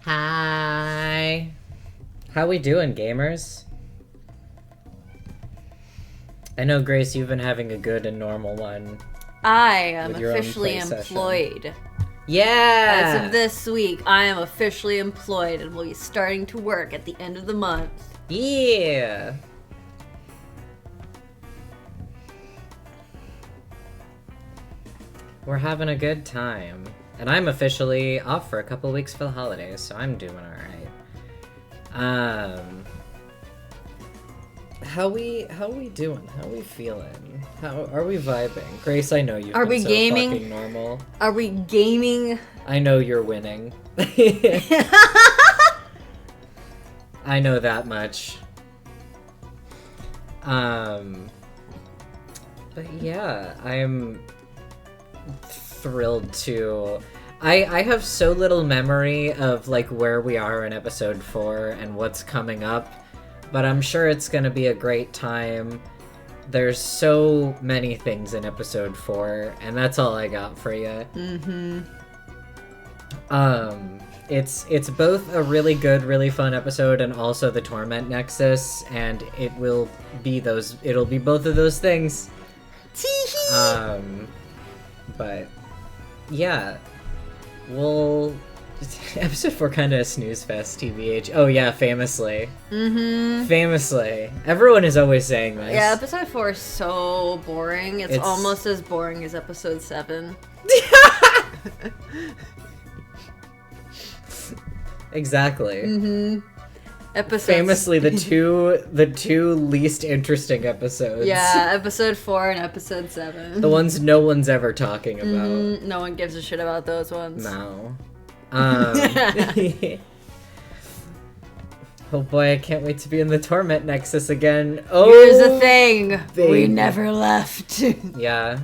Hi. How we doing, gamers? I know, Grace, you've been having a good and normal one. I am with your own officially play session. employed. Yeah! As of this week, I am officially employed and will be starting to work at the end of the month. Yeah! We're having a good time. And I'm officially off for a couple weeks for the holidays, so I'm doing alright. How we doing? How we feeling? How are we vibing? Grace, I know you've Are been we so gaming? fucking normal. Are we gaming? I know you're winning. I know that much. But yeah, I'm thrilled to... I have so little memory of, like, where we are in episode 4 and what's coming up, but I'm sure it's gonna be a great time. There's so many things in episode 4, and that's all I got for you. Mm-hmm. It's both a really good, really fun episode and also the Torment Nexus, and it'll be both of those things. But yeah, episode 4 kind of a snooze fest, TBH. Oh yeah, famously. Mm-hmm. Famously. Everyone is always saying this. Yeah, episode 4 is so boring. It's almost as boring as episode 7. Exactly. Mm-hmm. Famously, the two least interesting episodes. Yeah, episode 4 and episode 7. The ones no one's ever talking about. No one gives a shit about those ones. No. Oh boy, I can't wait to be in the Torment Nexus again. Oh, here's the thing. baby. We never left. Yeah.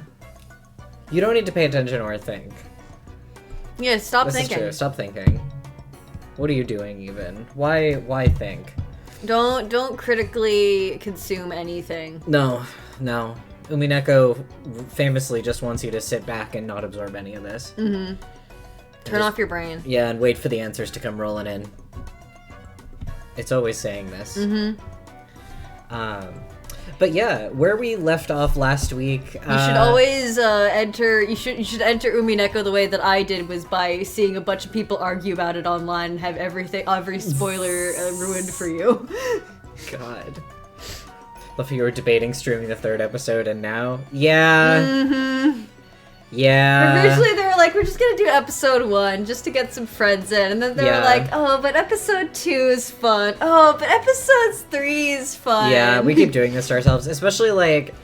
You don't need to pay attention or think. Yeah, stop This thinking. is true. Stop thinking. What are you doing even? Why think? Don't critically consume anything. No. Umineko famously just wants you to sit back and not absorb any of this. Mm-hmm. Turn off your brain. Yeah, and wait for the answers to come rolling in. It's always saying this. Mm-hmm. But yeah, where we left off last week... You should always enter... You should enter Umineko the way that I did, was by seeing a bunch of people argue about it online and have every spoiler ruined for you. God. Love how you were debating streaming the 3rd episode, and now... Yeah. Mm-hmm. Yeah. Originally they were like, we're just gonna do episode 1 just to get some friends in, and then they were like, oh, but episode 2 is fun. Oh, but episode 3 is fun. Yeah, we keep doing this to ourselves, especially like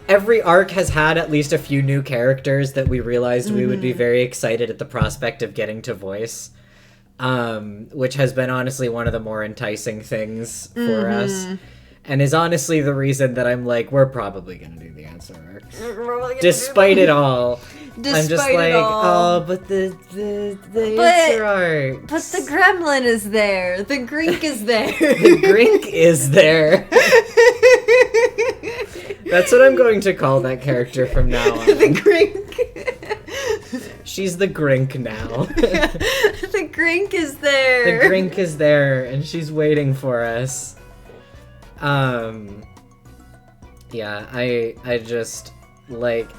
every arc has had at least a few new characters that we realized we would be very excited at the prospect of getting to voice, which has been honestly one of the more enticing things for us. And is honestly the reason that I'm like, we're probably gonna do the answer arcs. Despite it all. I'm just like, oh, but the answer arcs. But the gremlin is there. The grink is there. The grink is there. That's what I'm going to call that character from now on. The grink. She's the grink now. The grink is there. The grink is there, and she's waiting for us. Yeah, I just, like,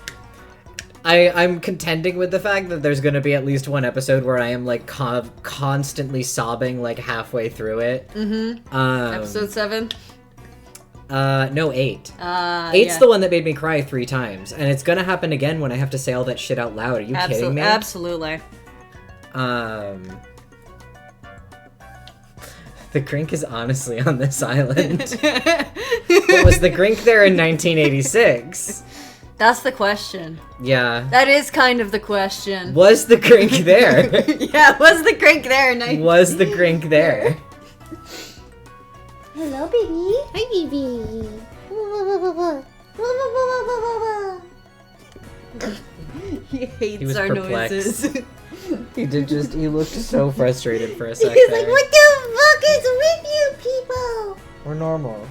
I'm contending with the fact that there's gonna be at least one episode where I am, like, constantly sobbing, like, halfway through it. Mm-hmm. Episode 7? No, 8. 8's the one that made me cry 3 times, and it's gonna happen again when I have to say all that shit out loud. Are you kidding me? Absolutely. The Grink is honestly on this island. But was the Grink there in 1986? That's the question. Yeah. That is kind of the question. Was the Grink there? Yeah, was the Grink there in 19... Was the Grink there? Hello, baby. Hi, baby. He hates He was our perplexed. noises. He looked so frustrated for a second. He's like, what the fuck is with you people? We're normal.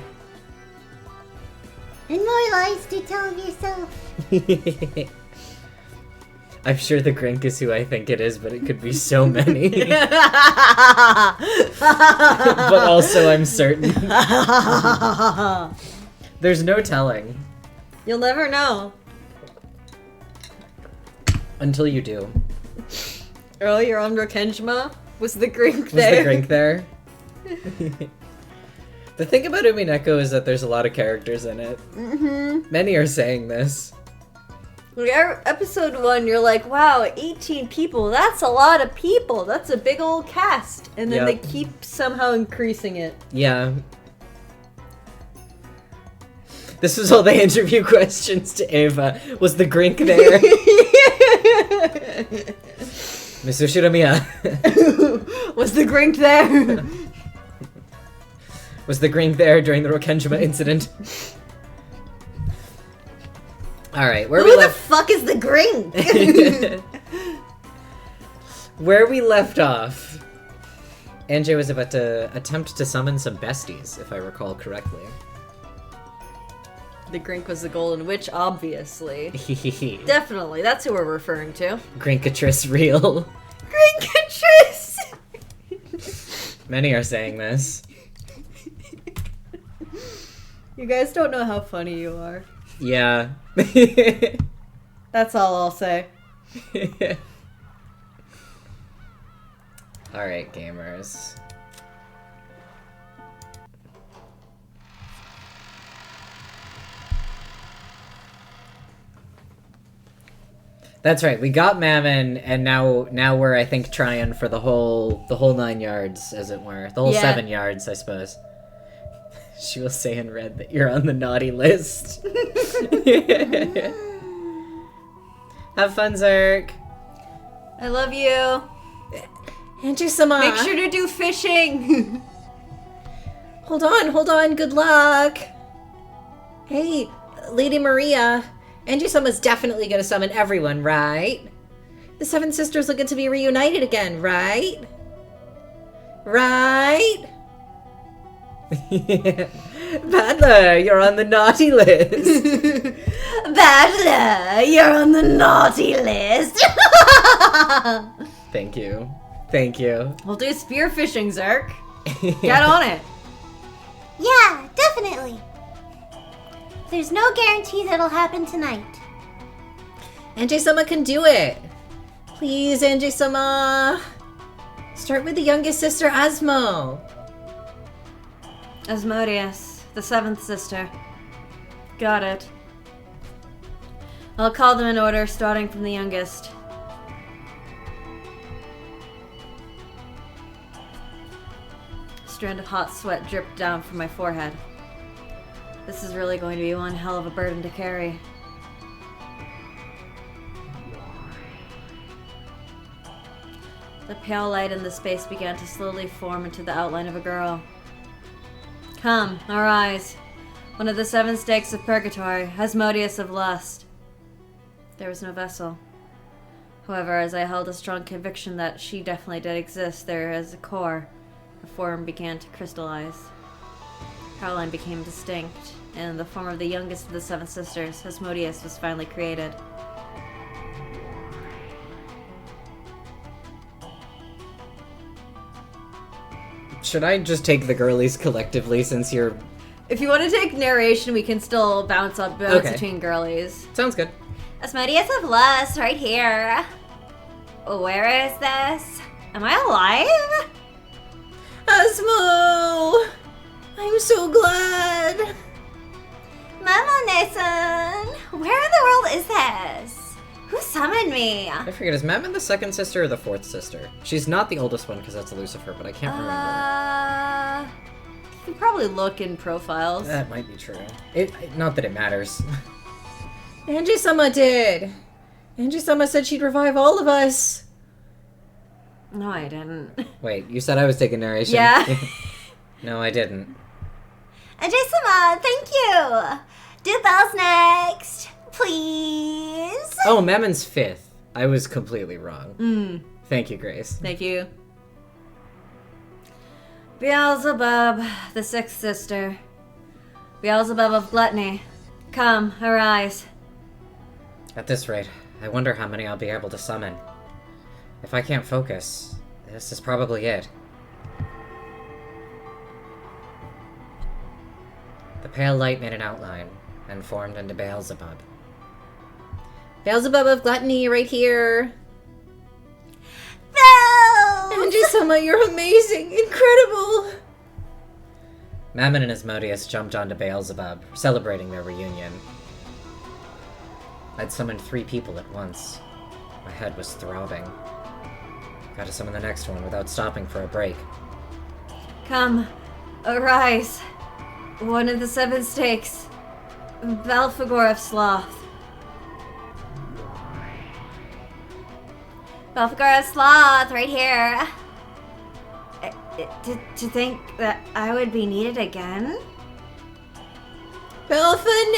And more lies to tell yourself. I'm sure the Grink is who I think it is, but it could be so many. But also I'm certain. There's no telling. You'll never know. Until you do. Oh, you're on Rokenjima? Was the Grink Was there? the Grink there? The thing about Umineko is that there's a lot of characters in it. Mm-hmm. Many are saying this. Like, episode 1, you're like, wow, 18 people. That's a lot of people. That's a big old cast. And then they keep somehow increasing it. Yeah. This was all the interview questions to Ava. Was the Grink there? Miss Ushiramiya. Was the Grink there? Was the Grink there during the Rokenjima incident? Alright, where Who we the left... fuck is the Grink? Where we left off, NJ was about to attempt to summon some besties, if I recall correctly. The Grink was the Golden Witch, obviously. Hehehe. Definitely, that's who we're referring to. Grinkatrice real. Grinkatrice! Many are saying this. You guys don't know how funny you are. Yeah. That's all I'll say. Alright, gamers. That's right, we got Mammon, and now we're, I think, trying for the whole 9 yards, as it were. The whole 7 yards, I suppose. She will say in red that you're on the naughty list. Have fun, Zerk. I love you. Andrew-sama. Make sure to do fishing. Hold on, good luck. Hey, Lady Maria. Andrew-sama's definitely gonna summon everyone, right? The Seven Sisters looking to be reunited again, right? Right? Badler, you're on the naughty list. Badler, you're on the naughty list. Thank you. Thank you. We'll do spearfishing, Zerk. Get on it. Yeah, definitely. There's no guarantee that'll happen tonight. Angie-sama can do it. Please, Angie-sama. Start with the youngest sister, Asmo. Asmodeus, the seventh sister. Got it. I'll call them in order, starting from the youngest. A strand of hot sweat dripped down from my forehead. This is really going to be one hell of a burden to carry. The pale light in the space began to slowly form into the outline of a girl. Come, arise. One of the 7 stakes of purgatory, Asmodeus of lust. There was no vessel. However, as I held a strong conviction that she definitely did exist, there as a core, the form began to crystallize. Caroline became distinct, and in the form of the youngest of the 7 sisters, Asmodeus was finally created. Should I just take the girlies collectively since you're... If you want to take narration, we can still bounce between girlies. Sounds good. Asmodeus of lust, right here. Where is this? Am I alive? Asmo! I'm so glad! Mama-san, where in the world is this? Who summoned me? I forget, is Mammon the 2nd sister or the 4th sister? She's not the oldest one because that's Lucifer, but I can't remember. You can probably look in profiles. That might be true. Not that it matters. Angie-sama did. Angie-sama said she'd revive all of us. No, I didn't. Wait, you said I was taking narration? Yeah. No, I didn't. Angie-sama, thank you. Do bells next, please. Oh, Mammon's 5th. I was completely wrong. Thank you, Grace. Thank you. Beelzebub, the 6th sister. Beelzebub of gluttony. Come, arise. At this rate, I wonder how many I'll be able to summon. If I can't focus, this is probably it. The pale light made an outline and formed into Beelzebub. Beelzebub of Gluttony, right here. Angie-sama, you're amazing! Incredible! Mammon and Asmodeus jumped onto Beelzebub, celebrating their reunion. I'd summoned 3 people at once. My head was throbbing. Gotta summon the next one without stopping for a break. Come, arise. One of the 7 stakes. Belphegor of Sloth. Belphegor of Sloth, right here. To think that I would be needed again? Belphane!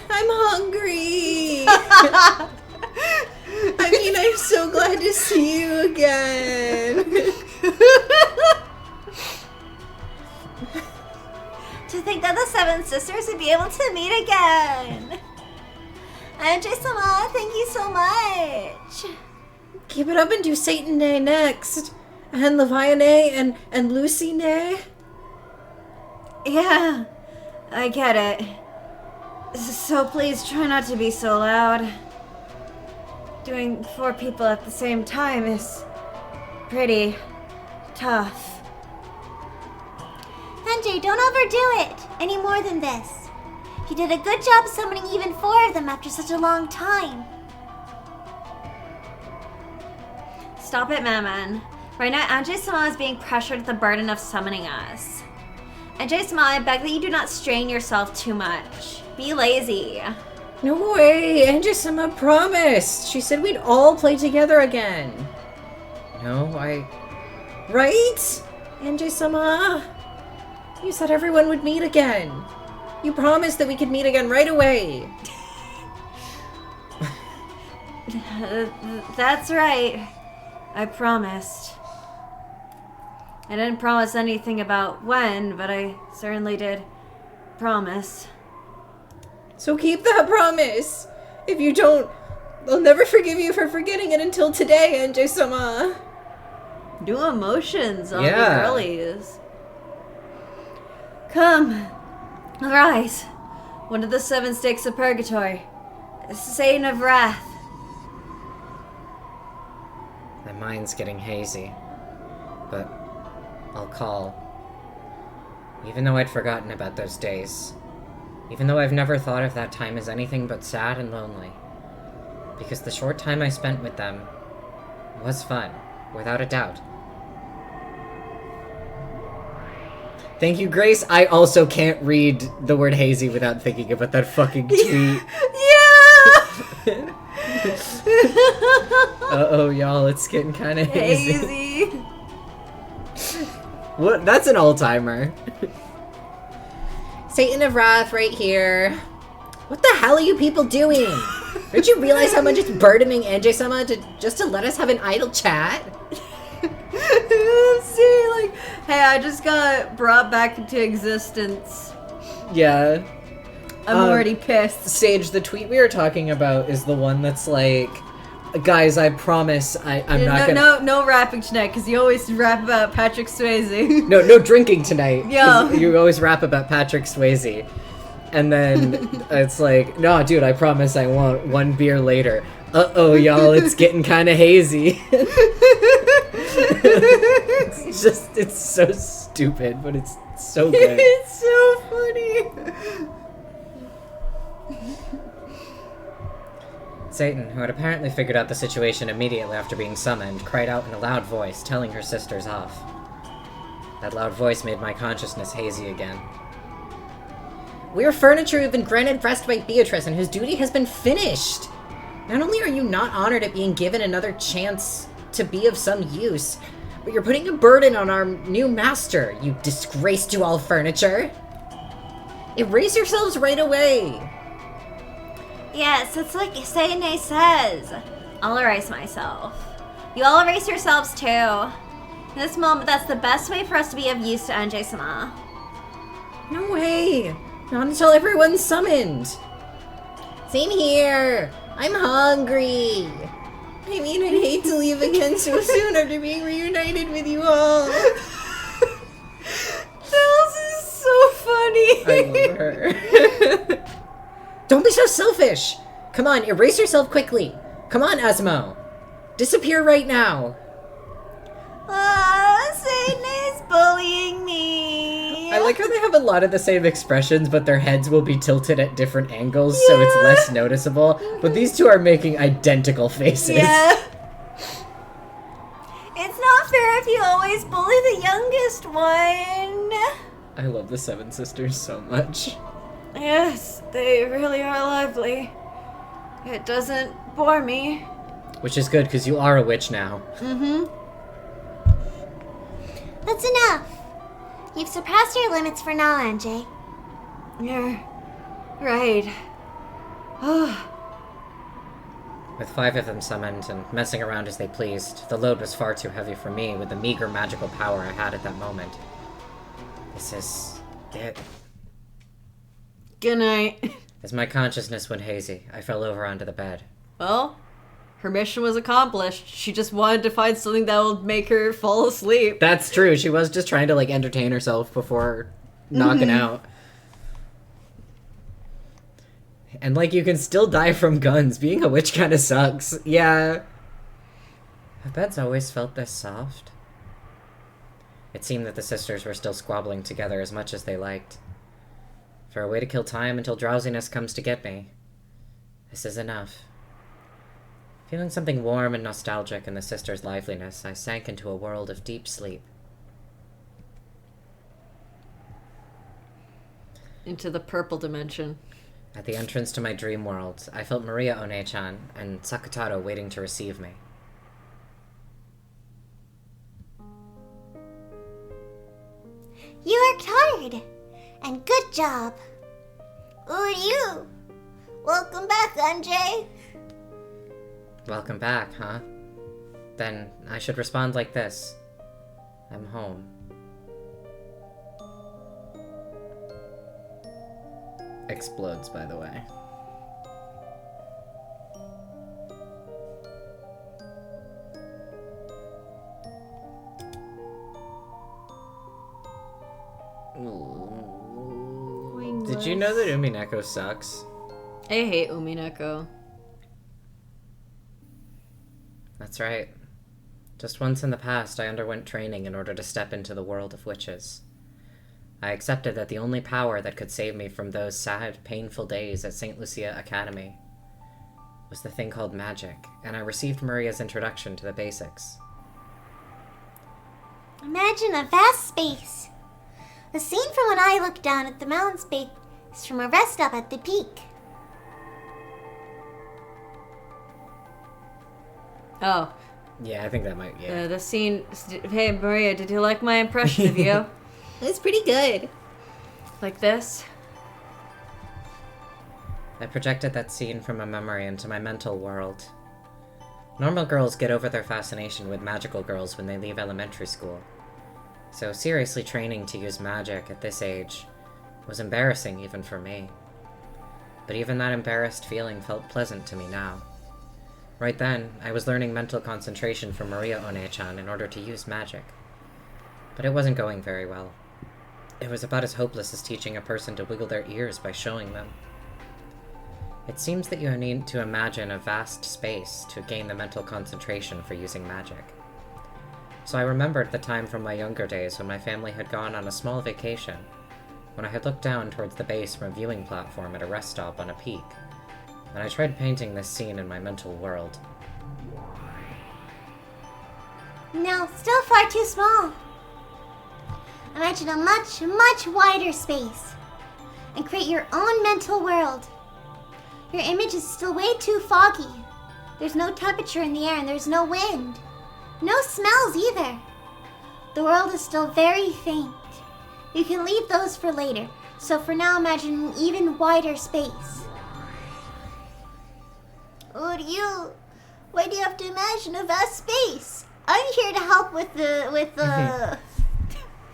I'm hungry! I mean, I'm so glad to see you again. To think that the 7 sisters would be able to meet again. Angie-sama, thank you so much. Keep it up and do Satan Day next. And Leviane and Lucy Day. Yeah, I get it. So please try not to be so loud. Doing 4 people at the same time is pretty tough. Angie, don't overdo it any more than this. You did a good job summoning even 4 of them after such a long time. Stop it, Mammon. Right now, Angie-sama is being pressured with the burden of summoning us. Angie-sama, I beg that you do not strain yourself too much. Be lazy. No way! Angie-sama promised! She said we'd all play together again. No, Right? Angie-sama? You said everyone would meet again. You promised that we could meet again right away. That's right. I promised. I didn't promise anything about when, but I certainly did promise. So keep that promise. If you don't, I'll never forgive you for forgetting it until today, Angie-sama. New emotions on Yeah. the girlies. Come, arise. One of the 7 stakes of purgatory. Satan of wrath. my mind's getting hazy. But I'll call. Even though I'd forgotten about those days. Even though I've never thought of that time as anything but sad and lonely. Because the short time I spent with them was fun, without a doubt. Thank you, Grace. I also can't read the word hazy without thinking about that fucking tweet. Yeah! Uh-oh, y'all, it's getting kind of hazy. Hazy. What? That's an all-timer. Satan of Wrath right here. What the hell are you people doing? Don't you realize how much it's burdening Angie-sama just to let us have an idle chat? See, like, hey, I just got brought back into existence. Yeah. I'm already pissed. Sage, the tweet we were talking about is the one that's like, guys, I promise I'm not gonna... No rapping tonight, because you always rap about Patrick Swayze. No drinking tonight. 'cause Yeah. You always rap about Patrick Swayze. And then it's like, no, dude, I promise I won't. 1 beer later. Uh-oh, y'all, it's getting kind of hazy. It's so stupid, but it's so good. It's so funny. Satan, who had apparently figured out the situation immediately after being summoned, cried out in a loud voice, telling her sisters off. That loud voice made my consciousness hazy again. We are furniture who've been granted rest by Beatrice and whose duty has been finished. Not only are you not honored at being given another chance to be of some use, but you're putting a burden on our new master, you disgrace to all furniture. Erase yourselves right away. Yes, it's like Sayane says. I'll erase myself. You all erase yourselves too. In this moment, that's the best way for us to be of use to Angie-sama. No way. Not until everyone's summoned. Same here. I'm hungry. I mean, I'd hate to leave again so soon after being reunited with you all. Nels is so funny. I love her. Don't be so selfish. Come on, erase yourself quickly. Come on, Asmo. Disappear right now. Satan is bullying me. I like how they have a lot of the same expressions, but their heads will be tilted at different angles, so it's less noticeable. But these two are making identical faces. Yeah. It's not fair if you always bully the youngest one. I love the Seven Sisters so much. Yes, they really are lively. It doesn't bore me. Which is good, because you are a witch now. That's enough. You've surpassed your limits for now, Anjay. You're right. With 5 of them summoned and messing around as they pleased, the load was far too heavy for me with the meager magical power I had at that moment. This is it. Good night. As my consciousness went hazy, I fell over onto the bed. Well, her mission was accomplished. She just wanted to find something that would make her fall asleep. That's true, she was just trying to, like, entertain herself before knocking out. And, like, you can still die from guns. Being a witch kind of sucks. Yeah. Have beds always felt this soft? It seemed that the sisters were still squabbling together as much as they liked. For a way to kill time until drowsiness comes to get me. This is enough. Feeling something warm and nostalgic in the sisters' liveliness, I sank into a world of deep sleep. Into the purple dimension. At the entrance to my dream world, I felt Maria One-chan and Sakataro waiting to receive me. You worked hard. And good job. You. Welcome back, Anjay. Welcome back, huh? Then I should respond like this. I'm home. Explodes, by the way. Did you know that Umineko sucks? I hate Umineko. That's right. Just once in the past, I underwent training in order to step into the world of witches. I accepted that the only power that could save me from those sad, painful days at St. Lucia Academy was the thing called magic, and I received Maria's introduction to the basics. Imagine a vast space. The scene from when I looked down at the mountain space is from a rest stop at the peak. Oh. Yeah, I think that might, yeah. The scene... Hey, Maria, did you like my impression of you? It's pretty good. Like this? I projected that scene from a memory into my mental world. Normal girls get over their fascination with magical girls when they leave elementary school. So seriously training to use magic at this age was embarrassing even for me. But even that embarrassed feeling felt pleasant to me now. Right then, I was learning mental concentration from Maria One-chan in order to use magic. But it wasn't going very well. It was about as hopeless as teaching a person to wiggle their ears by showing them. It seems that you need to imagine a vast space to gain the mental concentration for using magic. So I remembered the time from my younger days when my family had gone on a small vacation, when I had looked down towards the base from a viewing platform at a rest stop on a peak, and I tried painting this scene in my mental world. No, still far too small. Imagine a much, much wider space and create your own mental world. Your image is still way too foggy. There's no temperature in the air and there's no wind. No smells either. The world is still very faint. You can leave those for later. So for now, imagine an even wider space. Why do you have to imagine a vast space? I'm here to help with the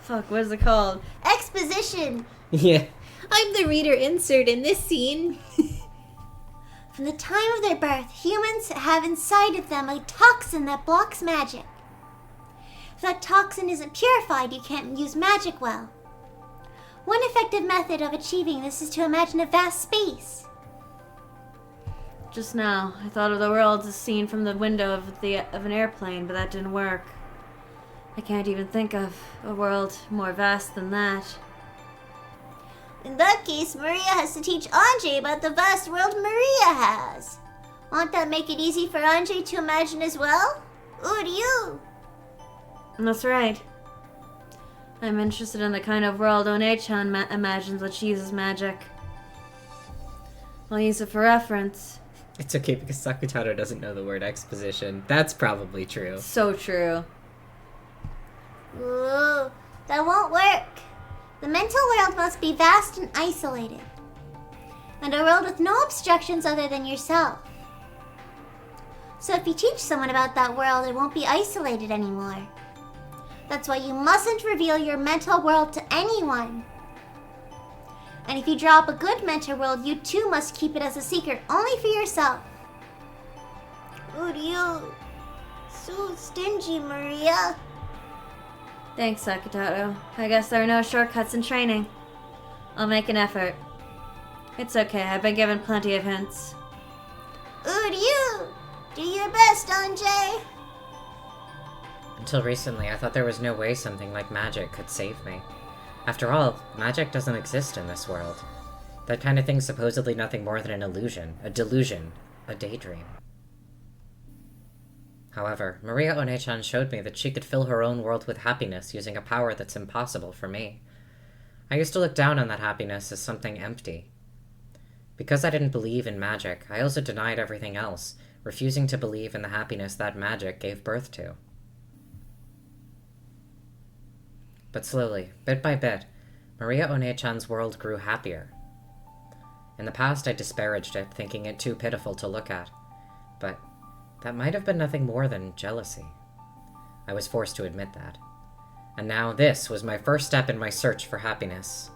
Fuck, what is it called? exposition. Yeah. I'm the reader insert in this scene. From the time of their birth, humans have inside of them a toxin that blocks magic. If that toxin isn't purified, you can't use magic well. One effective method of achieving this is to imagine a vast space. Just now, I thought of the world as seen from the window of an airplane, but that didn't work. I can't even think of a world more vast than that. In that case, Maria has to teach Anjay about the vast world Maria has. Won't that make it easy for Anjay to imagine as well? Uryu! That's right. I'm interested in the kind of world One-chan imagines when she uses magic. I'll use it for reference. It's okay because Sakutaro doesn't know the word exposition. That's probably true. So true. Ooh, that won't work. The mental world must be vast and isolated. And a world with no obstructions other than yourself. So if you teach someone about that world, it won't be isolated anymore. That's why you mustn't reveal your mental world to anyone. And if you draw up a good mental world, you too must keep it as a secret only for yourself. Uryu, so stingy, Maria. Thanks, Sakutaro. I guess there are no shortcuts in training. I'll make an effort. It's okay, I've been given plenty of hints. Uryu, do your best, Anjay. Until recently, I thought there was no way something like magic could save me. After all, magic doesn't exist in this world. That kind of thing's supposedly nothing more than an illusion, a delusion, a daydream. However, Maria One-chan showed me that she could fill her own world with happiness using a power that's impossible for me. I used to look down on that happiness as something empty. Because I didn't believe in magic, I also denied everything else, refusing to believe in the happiness that magic gave birth to. But slowly, bit by bit, Maria One-chan's world grew happier. In the past, I disparaged it, thinking it too pitiful to look at. But that might have been nothing more than jealousy. I was forced to admit that. And now this was my first step in my search for happiness.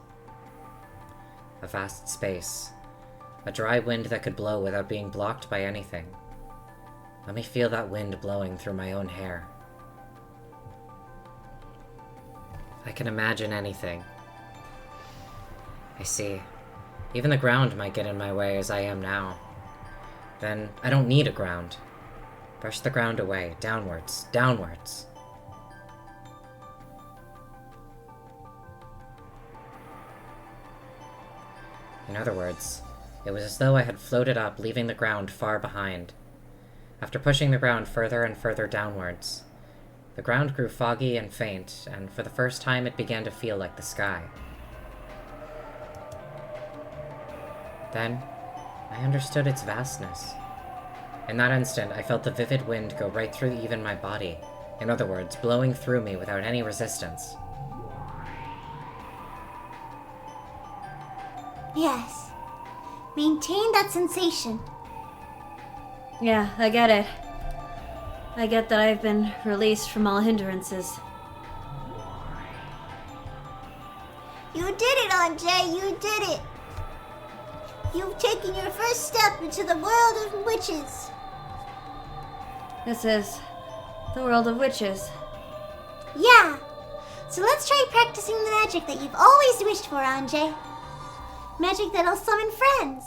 A vast space. A dry wind that could blow without being blocked by anything. Let me feel that wind blowing through my own hair. I can imagine anything. I see. Even the ground might get in my way as I am now. Then I don't need a ground. Brush the ground away, downwards, downwards. In other words, it was as though I had floated up, leaving the ground far behind. After pushing the ground further and further downwards, the ground grew foggy and faint, and for the first time it began to feel like the sky. Then, I understood its vastness. In that instant, I felt the vivid wind go right through even my body. In other words, blowing through me without any resistance. Yes. Maintain that sensation. Yeah, I get it. I get that I've been released from all hindrances. You did it, Anjay, you did it. You've taken your first step into the world of witches. This is the world of witches. Yeah. So let's try practicing the magic that you've always wished for, Anjay. Magic that'll summon friends.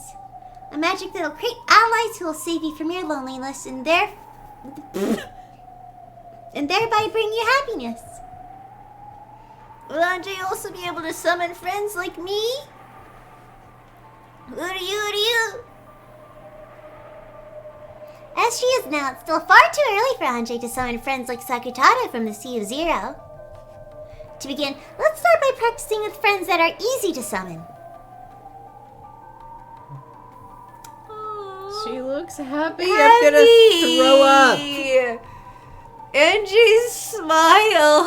A magic that'll create allies who will save you from your loneliness and thereby bring you happiness. Will Anjay also be able to summon friends like me? Uryu. As she is now, it's still far too early for Anjay to summon friends like Sakutaro from the Sea of Zero. To begin, let's start by practicing with friends that are easy to summon. She looks happy. I'm gonna throw up. Angie's smile.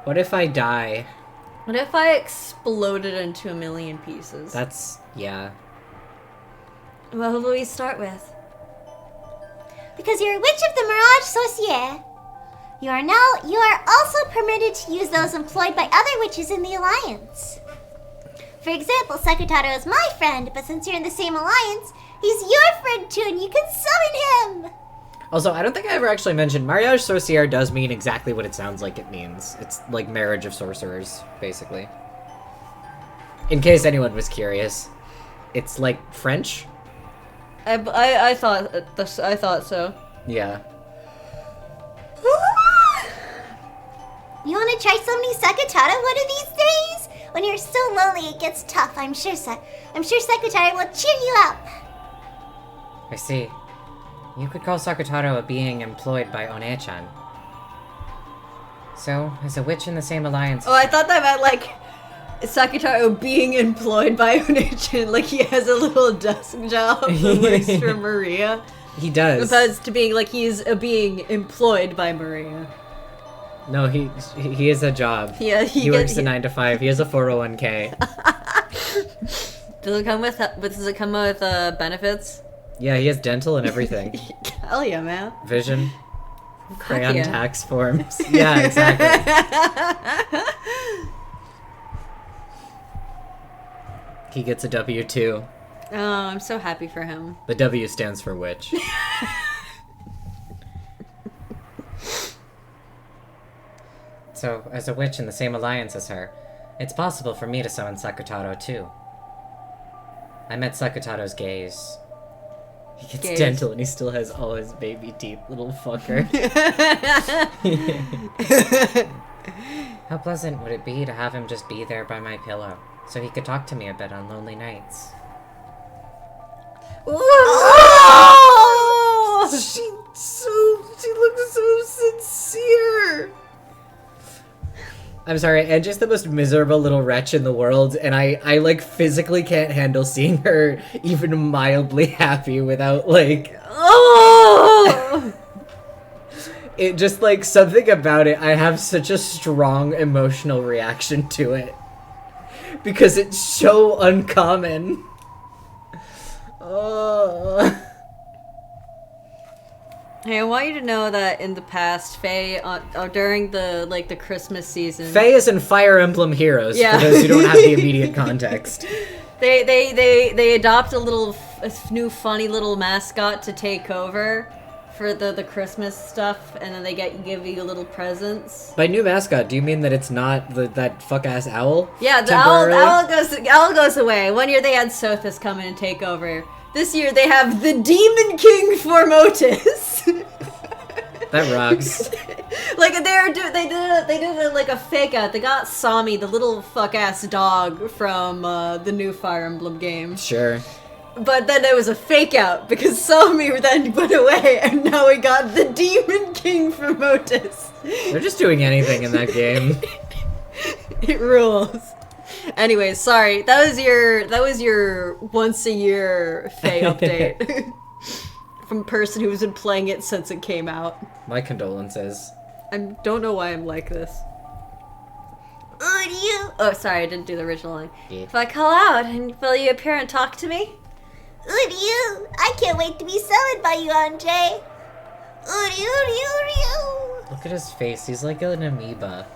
What if I die? What if I exploded into a million pieces? Yeah. Well, who will we start with? Because you're a witch of the Mirage Sorcière, you are also permitted to use those employed by other witches in the Alliance. For example, Sakutaro is my friend, but since you're in the same alliance, he's your friend too, and you can summon him! Also, I don't think I ever actually mentioned mariage sorcière does mean exactly what it sounds like it means. It's like marriage of sorcerers, basically. In case anyone was curious. It's like French? I thought so. Yeah. You want to try summoning Sakutaro one of these days? When you're so lonely, it gets tough. I'm sure Sakutaro will cheer you up. I see. You could call Sakutaro a being employed by One-chan. So, as a witch in the same alliance... Oh, I thought that meant, like, Sakutaro being employed by One-chan, like he has a little desk job for Maria. He does. Opposed to being, like, he's a being employed by Maria. No, he has a job. Yeah, he works a 9 to 5. He has a 401k. Does it come with benefits? Yeah, he has dental and everything. Hell yeah, man. Vision. Crayon yeah. tax forms. Yeah, exactly. He gets a W-2. Oh, I'm so happy for him. The W stands for witch. So, as a witch in the same alliance as her, it's possible for me to summon Sakutaro too. I met Sakutaro's gaze. He gets dental and he still has all his baby teeth, little fucker. How pleasant would it be to have him just be there by my pillow, so he could talk to me a bit on lonely nights. Oh! She looks so sincere. I'm sorry, Angie's the most miserable little wretch in the world, and I like, physically can't handle seeing her even mildly happy without, like... Oh! It just, like, something about it, I have such a strong emotional reaction to it. Because it's so uncommon. Oh... Hey, I want you to know that in the past, Faye, during the Christmas season... Faye is in Fire Emblem Heroes, Yeah. for those who don't have the immediate context. They adopt a new funny little mascot to take over for the Christmas stuff, and then they give you little presents. By new mascot, do you mean that it's not that fuck-ass owl? Yeah, the owl goes away. One year they had Sothis come in and take over. This year they have the Demon King Formotus. That rocks. Like they did like a fake out. They got Sami, the little fuck ass dog from the new Fire Emblem game. Sure. But then it was a fake out because Sami then went away, and now we got the Demon King Formotus. They're just doing anything in that game. It rules. Anyways, sorry. That was your once a year Faye update. From a person who's been playing it since it came out. My condolences. I don't know why I'm like this. Uryu! Oh, sorry, I didn't do the original line. Yeah. If I call out, and will you appear and talk to me? Uryu! I can't wait to be summoned by you, Andre! Uryu! Look at his face. He's like an amoeba.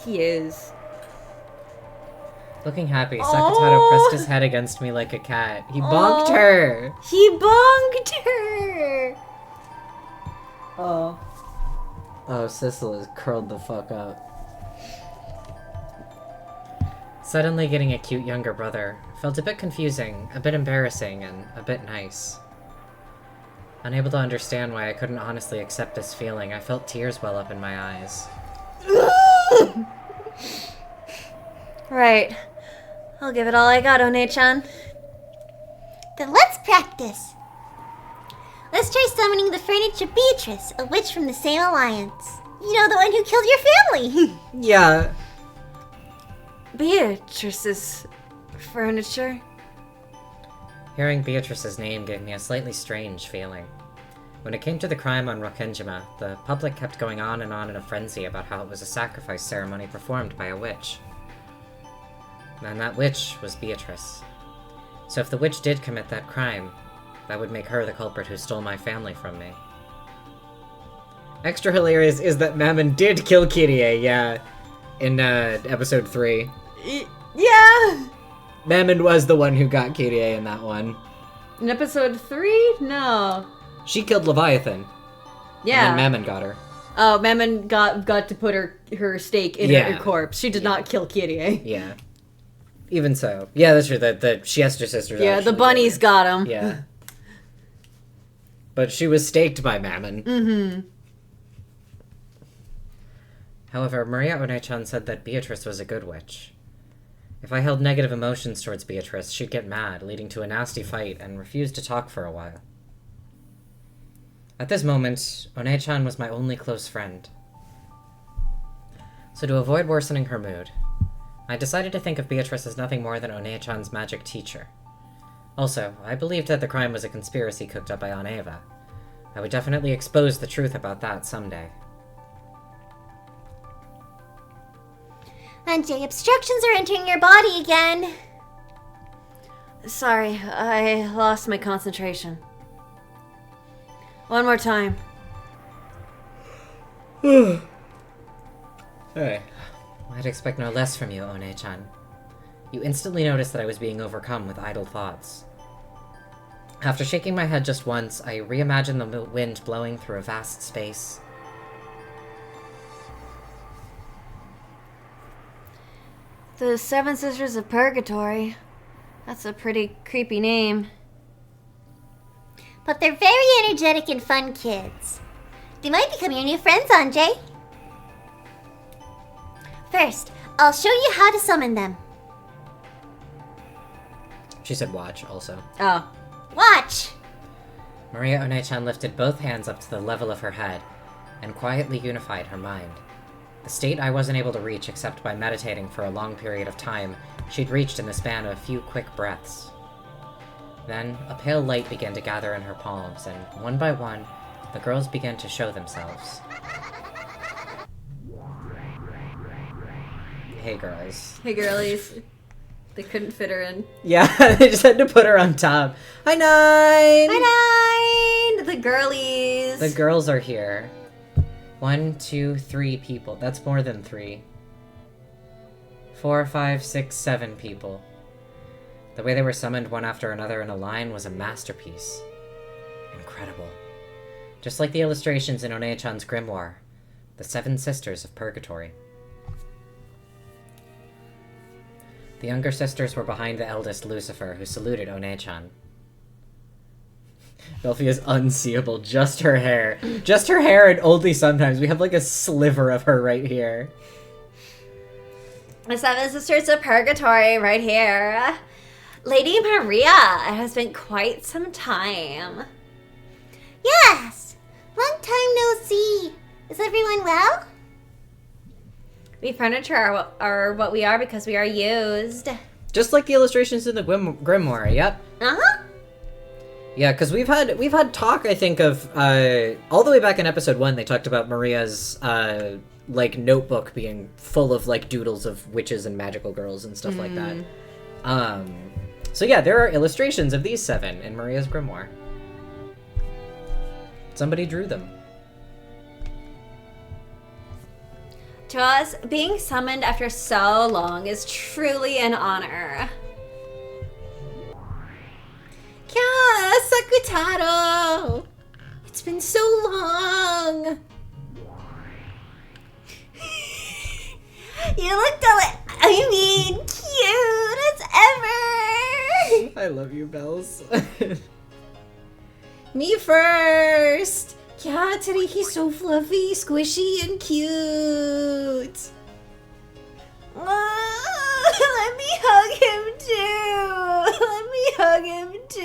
He is. Looking happy, Sakutaro pressed his head against me like a cat. He bonked her! He bonked her! Oh. Oh, Sissel is curled the fuck up. Suddenly getting a cute younger brother felt a bit confusing, a bit embarrassing, and a bit nice. Unable to understand why I couldn't honestly accept this feeling, I felt tears well up in my eyes. Right. I'll give it all I got, One-chan. Then let's practice! Let's try summoning the furniture Beatrice, a witch from the same alliance. You know, the one who killed your family! Yeah. Beatrice's furniture? Hearing Beatrice's name gave me a slightly strange feeling. When it came to the crime on Rokkenjima, the public kept going on in a frenzy about how it was a sacrifice ceremony performed by a witch. And that witch was Beatrice. So if the witch did commit that crime, that would make her the culprit who stole my family from me. Extra hilarious is that Mammon did kill Kyrie, yeah, in episode 3. Yeah! Mammon was the one who got Kyrie in that one. In episode 3? No. She killed Leviathan. Yeah. And then Mammon got her. Oh, Mammon got to put her stake in her corpse. She did not kill Kyrie. Yeah. Even so. Yeah, that's true. The Siesta sisters. Yeah, the bunnies got him. Yeah. But she was staked by Mammon. Mm-hmm. However, Maria One-chan said that Beatrice was a good witch. If I held negative emotions towards Beatrice, she'd get mad, leading to a nasty fight, and refuse to talk for a while. At this moment, One-chan was my only close friend. So to avoid worsening her mood, I decided to think of Beatrice as nothing more than One-chan's magic teacher. Also, I believed that the crime was a conspiracy cooked up by Oneva. I would definitely expose the truth about that someday. Anjay, obstructions are entering your body again. Sorry, I lost my concentration. One more time. Hey. I'd expect no less from you, One-chan. You instantly noticed that I was being overcome with idle thoughts. After shaking my head just once, I reimagined the wind blowing through a vast space. The Seven Sisters of Purgatory. That's a pretty creepy name. But they're very energetic and fun kids. They might become your new friends, Anjay. First, I'll show you how to summon them. She said watch, also. Oh. Watch! Maria One-chan lifted both hands up to the level of her head, and quietly unified her mind. The state I wasn't able to reach except by meditating for a long period of time, she'd reached in the span of a few quick breaths. Then, a pale light began to gather in her palms, and one by one, the girls began to show themselves. Hey, girls. Hey, girlies. They couldn't fit her in. Yeah, they just had to put her on top. Hi, Nine! Hi, Nine! The girlies. The girls are here. 1, 2, 3 people. That's more than 3. 4, 5, 6, 7 people. The way they were summoned one after another in a line was a masterpiece. Incredible. Just like the illustrations in One-chan's grimoire, the Seven Sisters of Purgatory. The younger sisters were behind the eldest, Lucifer, who saluted One-chan. Belphie is unseeable. Just her hair. Just her hair, and only sometimes. We have like a sliver of her right here. The Seven Sisters of Purgatory right here. Lady Maria, it has been quite some time. Yes! Long time no see. Is everyone well? We furniture are what we are because we are used. Just like the illustrations in the grimoire, yep. Uh-huh. Yeah, because we've had talk, I think, of all the way back in episode 1. They talked about Maria's like notebook being full of like doodles of witches and magical girls and stuff like that. So yeah, there are illustrations of these 7 in Maria's grimoire. Somebody drew them. To us, being summoned after so long is truly an honor. Yeah, Sakutaro! It's been so long! You look cute as ever! I love you, Bells. Me first! Yeah, today he's so fluffy, squishy, and cute! Let me hug him too! Let me hug him too!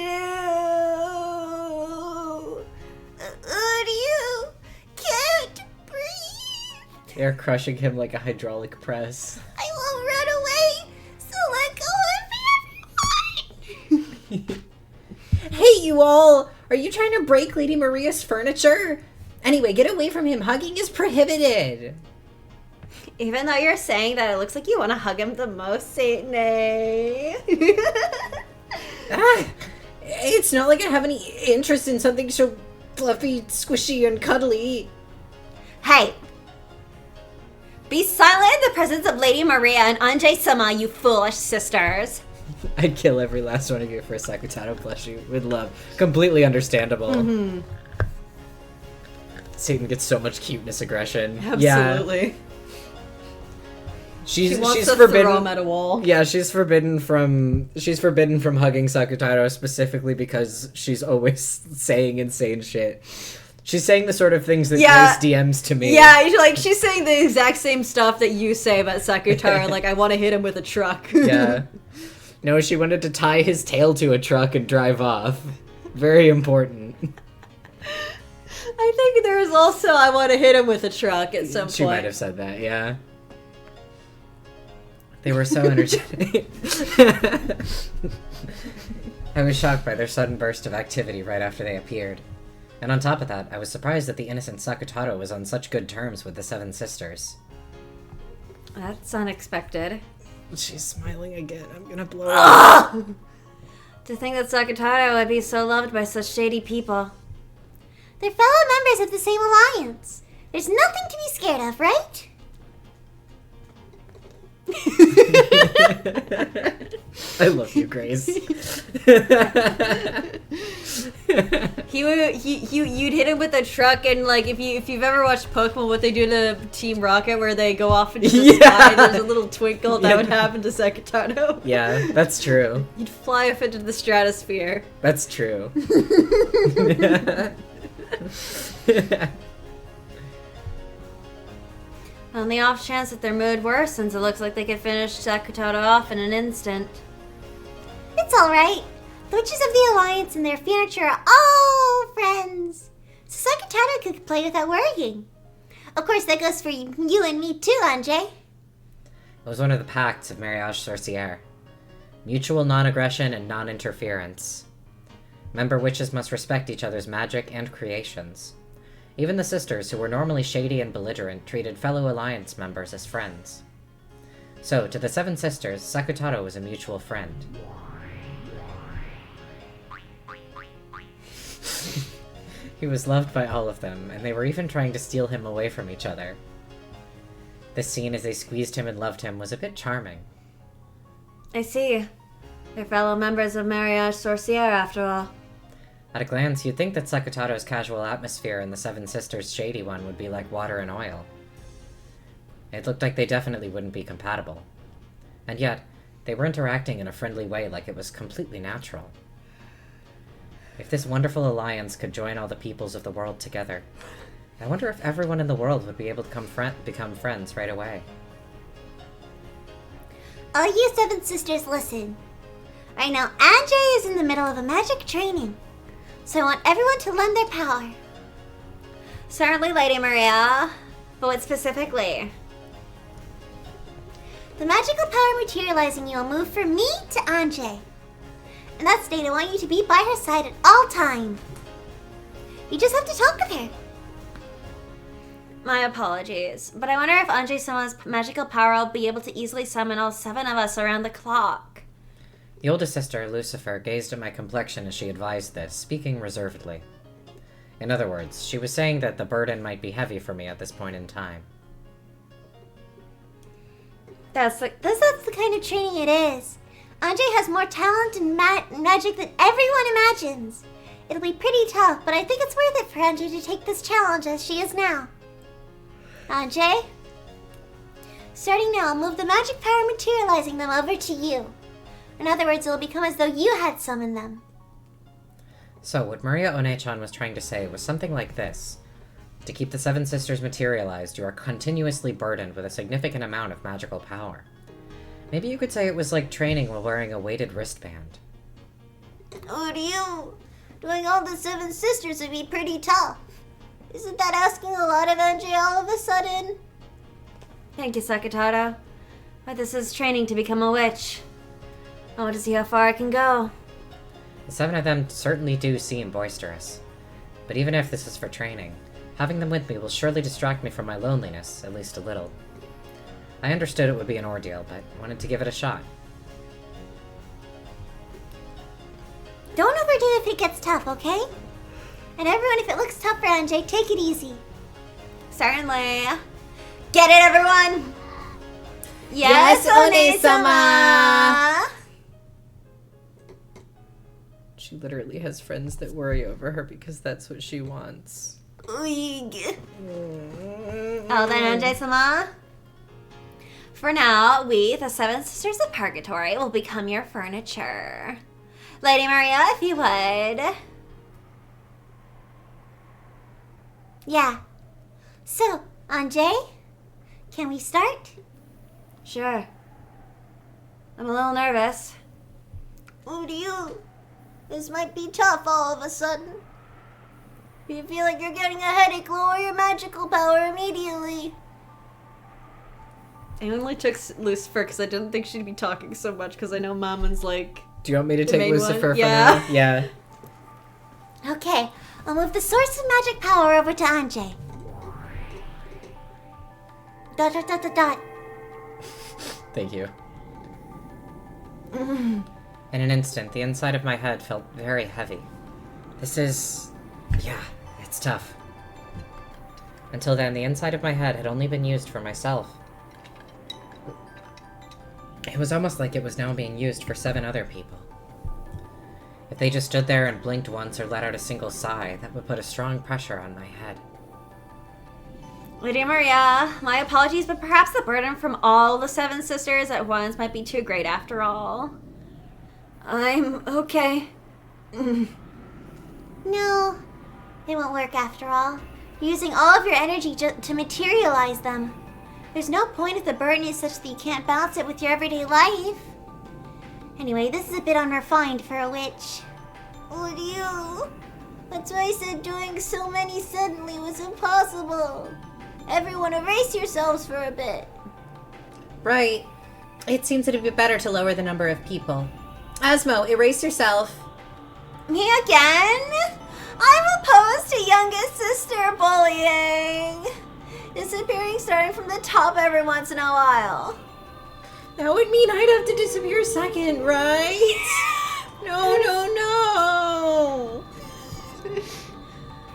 You can't breathe! They're crushing him like a hydraulic press. I will run away, so let go of everyone! Hey, you all! Are you trying to break Lady Maria's furniture? Anyway, get away from him. Hugging is prohibited. Even though you're saying that it looks like you want to hug him the most, Satane. It's not like I have any interest in something so fluffy, squishy, and cuddly. Hey! Be silent in the presence of Lady Maria and Anjay-sama, you foolish sisters. I'd kill every last one of you for a Sakutaro plushie with love. Completely understandable. Mm-hmm. Satan gets so much cuteness aggression. Absolutely. Yeah. She's to forbidden. throw him at a wall. Yeah, she's forbidden from hugging Sakutaro specifically because she's always saying insane shit. She's saying the sort of things that Grace DMs to me. Yeah, she's saying the exact same stuff that you say about Sakutaro. Like, I want to hit him with a truck. Yeah. No, she wanted to tie his tail to a truck and drive off. Very important. I think there was also I want to hit him with a truck at some point. She might have said that, yeah. They were so energetic. I was shocked by their sudden burst of activity right after they appeared. And on top of that, I was surprised that the innocent Sakutaro was on such good terms with the Seven Sisters. That's unexpected. She's smiling again. I'm gonna blow up. To think that Sakutaro would be so loved by such shady people. They're fellow members of the same alliance. There's nothing to be scared of, right? I love you, Grace. You'd hit him with a truck, and like if you've ever watched Pokemon, what they do to Team Rocket, where they go off into the sky, there's a little twinkle that would happen to Sakutaro. Yeah, that's true. You'd fly off into the stratosphere. That's true. On the off chance that their mood worsens, it looks like they could finish Sakutaro off in an instant. It's alright. The witches of the Alliance and their furniture are all friends. So Sakutaro could play without worrying. Of course, that goes for you and me too, Anjay. It was one of the pacts of Mariage Sorcière. Mutual non-aggression and non-interference. Member witches must respect each other's magic and creations. Even the sisters, who were normally shady and belligerent, treated fellow Alliance members as friends. So, to the Seven Sisters, Sakutaro was a mutual friend. He was loved by all of them, and they were even trying to steal him away from each other. This scene as they squeezed him and loved him was a bit charming. I see. They're fellow members of Mariage Sorcière, after all. At a glance, you'd think that Sakutaro's casual atmosphere and the Seven Sisters' shady one would be like water and oil. It looked like they definitely wouldn't be compatible. And yet, they were interacting in a friendly way like it was completely natural. If this wonderful alliance could join all the peoples of the world together, I wonder if everyone in the world would be able to become friends right away. All you Seven Sisters, listen. Right now, Anjay is in the middle of a magic training. So I want everyone to lend their power. Certainly, Lady Maria. But what specifically? The magical power materializing you will move from me to Anjay. And that state, I want you to be by her side at all time. You just have to talk with her. My apologies, but I wonder if Anjay-sama's magical power will be able to easily summon all 7 of us around the clock. The oldest sister, Lucifer, gazed at my complexion as she advised this, speaking reservedly. In other words, she was saying that the burden might be heavy for me at this point in time. That's the kind of training it is. Anjay has more talent and magic than everyone imagines. It'll be pretty tough, but I think it's worth it for Anjay to take this challenge as she is now. Anjay? Starting now, I'll move the magic power materializing them over to you. In other words, it'll become as though you had summoned them. So, what Maria One-chan was trying to say was something like this. To keep the Seven Sisters materialized, you are continuously burdened with a significant amount of magical power. Maybe you could say it was like training while wearing a weighted wristband. Oh, to you, doing all the Seven Sisters would be pretty tough. Isn't that asking a lot of Anjay all of a sudden? Thank you, Sakutaro. But this is training to become a witch. I want to see how far I can go. The 7 of them certainly do seem boisterous. But even if this is for training, having them with me will surely distract me from my loneliness, at least a little. I understood it would be an ordeal, but wanted to give it a shot. Don't overdo it if it gets tough, okay? And everyone, if it looks tough for Anjay, take it easy. Certainly. Get it, everyone? Yes, One-sama! She literally has friends that worry over her because that's what she wants. Oig. Oh, then Anjay-sama. For now, we, the Seven Sisters of Purgatory, will become your furniture. Lady Maria, if you would. Yeah. So, Anjay, can we start? Sure. I'm a little nervous. Who do you? This might be tough all of a sudden. If you feel like you're getting a headache, lower your magical power immediately. I only took Lucifer because I didn't think she'd be talking so much because I know Mamon's like... Do you want me to The take main Lucifer one? for Yeah. now? Yeah. Okay, I'll move the source of magic power over to Anjay. Dot dot dot dot dot. Thank you. In an instant, the inside of my head felt very heavy. This is... yeah, it's tough. Until then, the inside of my head had only been used for myself. It was almost like it was now being used for 7 other people. If they just stood there and blinked once or let out a single sigh, that would put a strong pressure on my head. Lady Maria, my apologies, but perhaps the burden from all the 7 sisters at once might be too great after all. I'm okay. No, it won't work after all. You're using all of your energy to materialize them. There's no point if the burden is such that you can't balance it with your everyday life. Anyway, this is a bit unrefined for a witch. What do you? That's why I said doing so many suddenly was impossible. Everyone erase yourselves for a bit. Right. It seems it'd be better to lower the number of people. Asmo, erase yourself. Me again? I'm opposed to youngest sister bullying. Disappearing starting from the top every once in a while. That would mean I'd have to disappear second, right? No.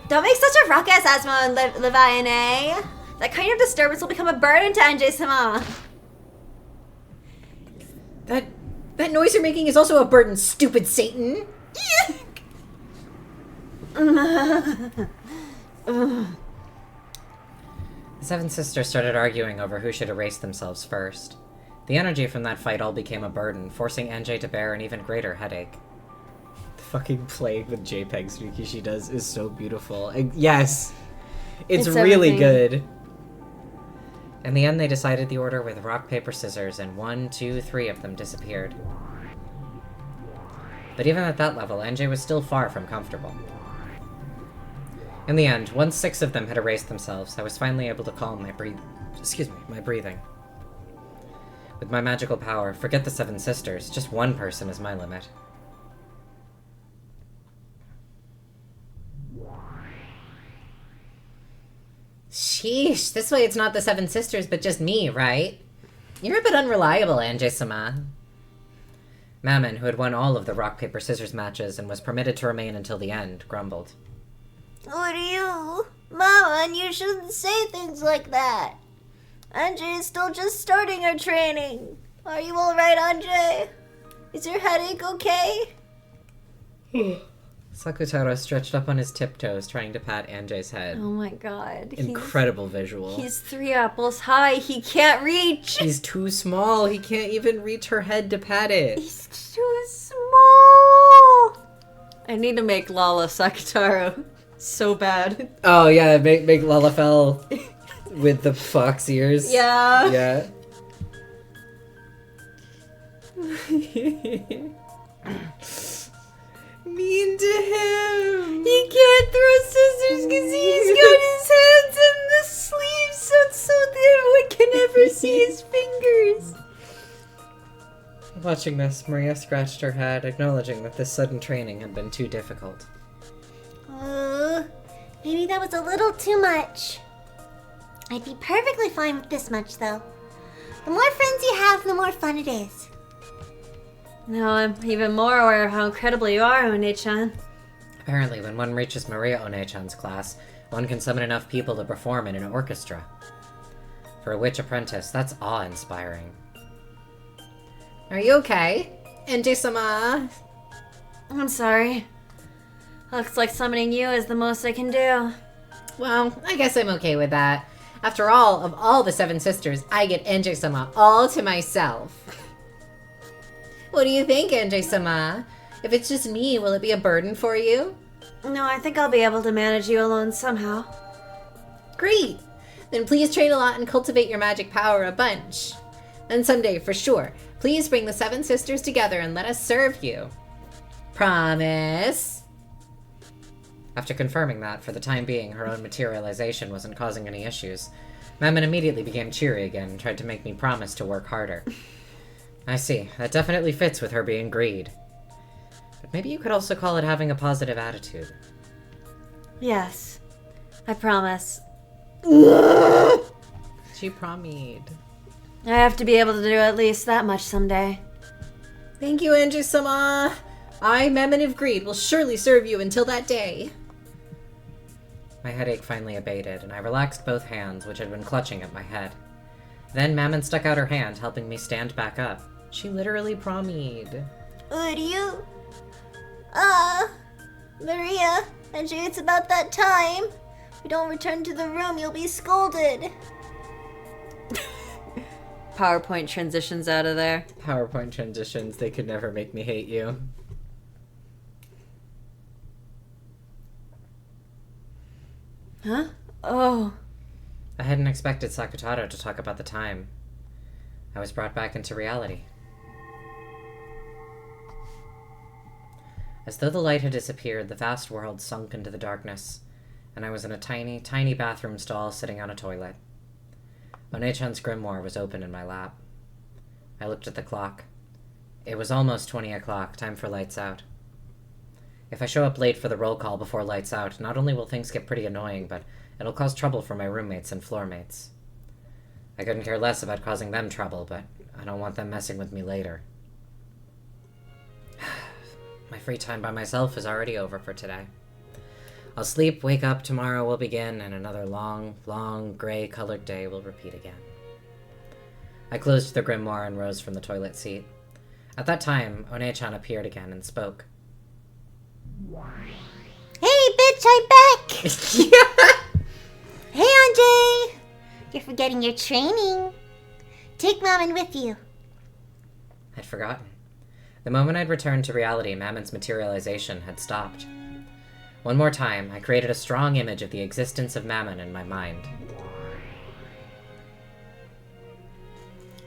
Don't make such a ruckus, Asmo and Leviane. That kind of disturbance will become a burden to Anjay-sama. That noise you're making is also a burden, stupid Satan. The 7 sisters started arguing over who should erase themselves first. The energy from that fight all became a burden, forcing NJ to bear an even greater headache. The fucking playing with JPEGs Rikishi does is so beautiful. Yes! It's really everything. good. In the end, they decided the order with rock, paper, scissors, and 1, 2, 3 of them disappeared. But even at that level, NJ was still far from comfortable. In the end, once 6 of them had erased themselves, I was finally able to calm my breathing. With my magical power, forget the 7 sisters, just one person is my limit. Sheesh, this way it's not the 7 sisters, but just me, right? You're a bit unreliable, Anjay-sama. Mammon, who had won all of the rock, paper, scissors matches and was permitted to remain until the end, grumbled. What are you? Mama, you shouldn't say things like that. Anjay is still just starting her training. Are you alright, Anjay? Is your headache okay? Sakutaro stretched up on his tiptoes, trying to pat Anjay's head. Oh my god. Incredible visual. He's 3 apples high. He can't reach. He's too small. He can't even reach her head to pat it. He's too small. I need to make Lala Sakutaro so bad. Oh yeah, make Lalafell with the fox ears. Yeah. Yeah. Mean to him. He can't throw scissors because he's got his hands in the sleeves so that everyone can never see his fingers. Watching this, Maria scratched her head, acknowledging that this sudden training had been too difficult. Maybe that was a little too much. I'd be perfectly fine with this much, though. The more friends you have, the more fun it is. Now I'm even more aware of how incredible you are, One-chan. Apparently, when one reaches Maria One-chan's class, one can summon enough people to perform in an orchestra. For a witch apprentice, that's awe-inspiring. Are you okay? Anjay-sama? I'm sorry. Looks like summoning you is the most I can do. Well, I guess I'm okay with that. After all, of all the 7 sisters, I get Enji-sama all to myself. What do you think, Enji-sama? If it's just me, will it be a burden for you? No, I think I'll be able to manage you alone somehow. Great! Then please train a lot and cultivate your magic power a bunch. And someday, for sure, please bring the 7 sisters together and let us serve you. Promise? After confirming that, for the time being, her own materialization wasn't causing any issues, Mammon immediately became cheery again and tried to make me promise to work harder. I see. That definitely fits with her being greed. But maybe you could also call it having a positive attitude. Yes. I promise. She promised. I have to be able to do at least that much someday. Thank you, Enji-sama. I, Mammon of Greed, will surely serve you until that day. My headache finally abated, and I relaxed both hands, which had been clutching at my head. Then Mammon stuck out her hand, helping me stand back up. She literally promised. Would you? Maria, Angie, it's about that time. If you don't return to the room, you'll be scolded. PowerPoint transitions out of there. PowerPoint transitions, they could never make me hate you. Huh? Oh. I hadn't expected Sakutaro to talk about the time. I was brought back into reality. As though the light had disappeared, the vast world sunk into the darkness, and I was in a tiny, tiny bathroom stall sitting on a toilet. One-chan's grimoire was open in my lap. I looked at the clock. It was almost 20 o'clock, time for lights out. If I show up late for the roll call before lights out, not only will things get pretty annoying, but it'll cause trouble for my roommates and floor mates. I couldn't care less about causing them trouble, but I don't want them messing with me later. My free time by myself is already over for today. I'll sleep, wake up, tomorrow will begin, and another long, long, gray-colored day will repeat again. I closed the grimoire and rose from the toilet seat. At that time, One-chan appeared again and spoke. Hey, bitch, I'm back! Hey, Anjay! You're forgetting your training. Take Mammon with you. I'd forgotten. The moment I'd returned to reality, Mammon's materialization had stopped. One more time, I created a strong image of the existence of Mammon in my mind.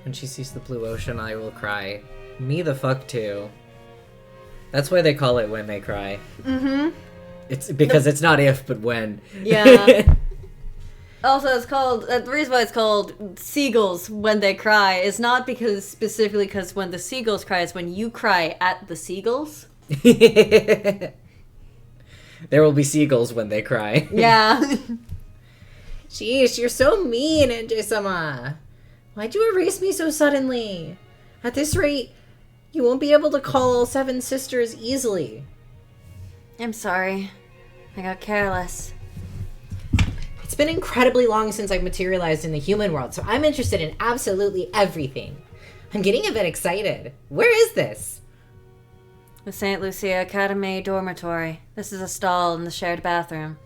When she sees the blue ocean, I will cry. Me the fuck too. That's why they call it When They Cry. Mm-hmm. It's because it's not if, but when. Yeah. Also, it's called, the reason why it's called Seagulls When They Cry is not because, specifically because when the seagulls cry, it's when you cry at the seagulls. There will be seagulls when they cry. Yeah. Sheesh, you're so mean, Enji-sama. Why'd you erase me so suddenly? At this rate, you won't be able to call all 7 sisters easily. I'm sorry. I got careless. It's been incredibly long since I've materialized in the human world, so I'm interested in absolutely everything. I'm getting a bit excited. Where is this? The St. Lucia Academy dormitory. This is a stall in the shared bathroom.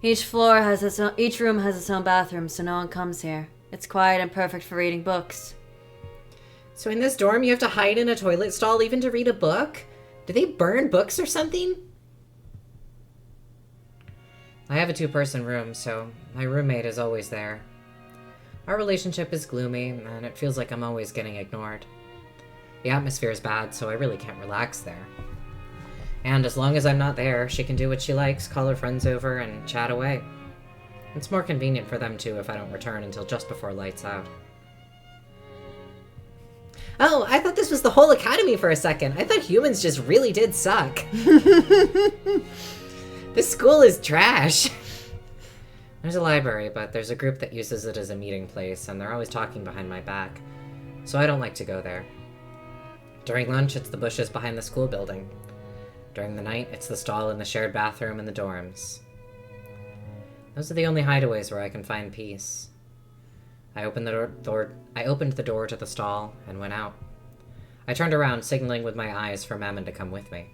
Each room has its own bathroom, so no one comes here. It's quiet and perfect for reading books. So in this dorm, you have to hide in a toilet stall even to read a book? Do they burn books or something? I have a 2-person room, so my roommate is always there. Our relationship is gloomy, and it feels like I'm always getting ignored. The atmosphere is bad, so I really can't relax there. And as long as I'm not there, she can do what she likes, call her friends over, and chat away. It's more convenient for them too if I don't return until just before lights out. Oh, I thought this was the whole academy for a second. I thought humans just really did suck. This school is trash. There's a library, but there's a group that uses it as a meeting place, and they're always talking behind my back, so I don't like to go there. During lunch, it's the bushes behind the school building. During the night, it's the stall in the shared bathroom in the dorms. Those are the only hideaways where I can find peace. I opened the door to the stall and went out. I turned around, signaling with my eyes for Mammon to come with me.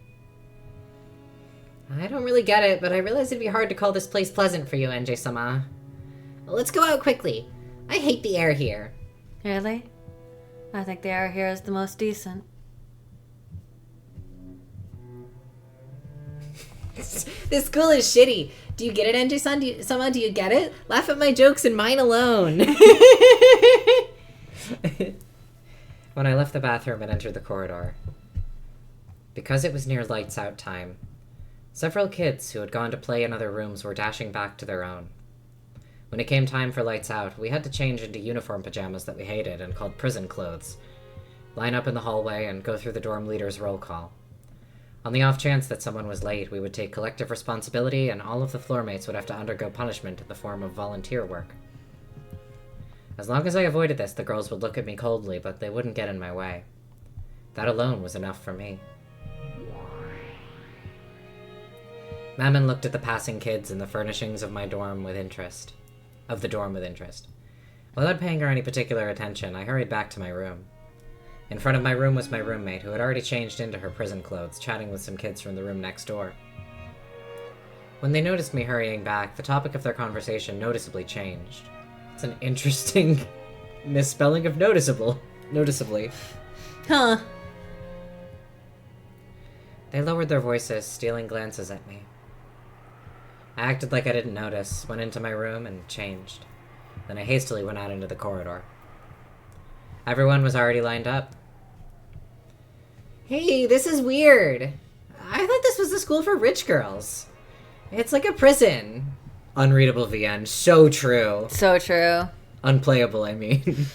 I don't really get it, but I realize it'd be hard to call this place pleasant for you, NJ-sama. Let's go out quickly. I hate the air here. Really? I think the air here is the most decent. This school is shitty. Do you get it, NJ-sama? Do you get it? Laugh at my jokes and mine alone. When I left the bathroom and entered the corridor, because it was near lights out time, several kids who had gone to play in other rooms were dashing back to their own. When it came time for lights out, we had to change into uniform pajamas that we hated and called prison clothes, line up in the hallway, and go through the dorm leader's roll call. On the off chance that someone was late, we would take collective responsibility, and all of the floor mates would have to undergo punishment in the form of volunteer work. As long as I avoided this, the girls would look at me coldly, but they wouldn't get in my way. That alone was enough for me. Mammon looked at the passing kids and the furnishings of the dorm with interest. Without paying her any particular attention, I hurried back to my room. In front of my room was my roommate, who had already changed into her prison clothes, chatting with some kids from the room next door. When they noticed me hurrying back, the topic of their conversation noticeably changed. It's an interesting misspelling of noticeably. Huh. They lowered their voices, stealing glances at me. I acted like I didn't notice, went into my room, and changed. Then I hastily went out into the corridor. Everyone was already lined up. Hey, this is weird. I thought this was a school for rich girls. It's like a prison. Unreadable VN. So true. So true. Unplayable, I mean.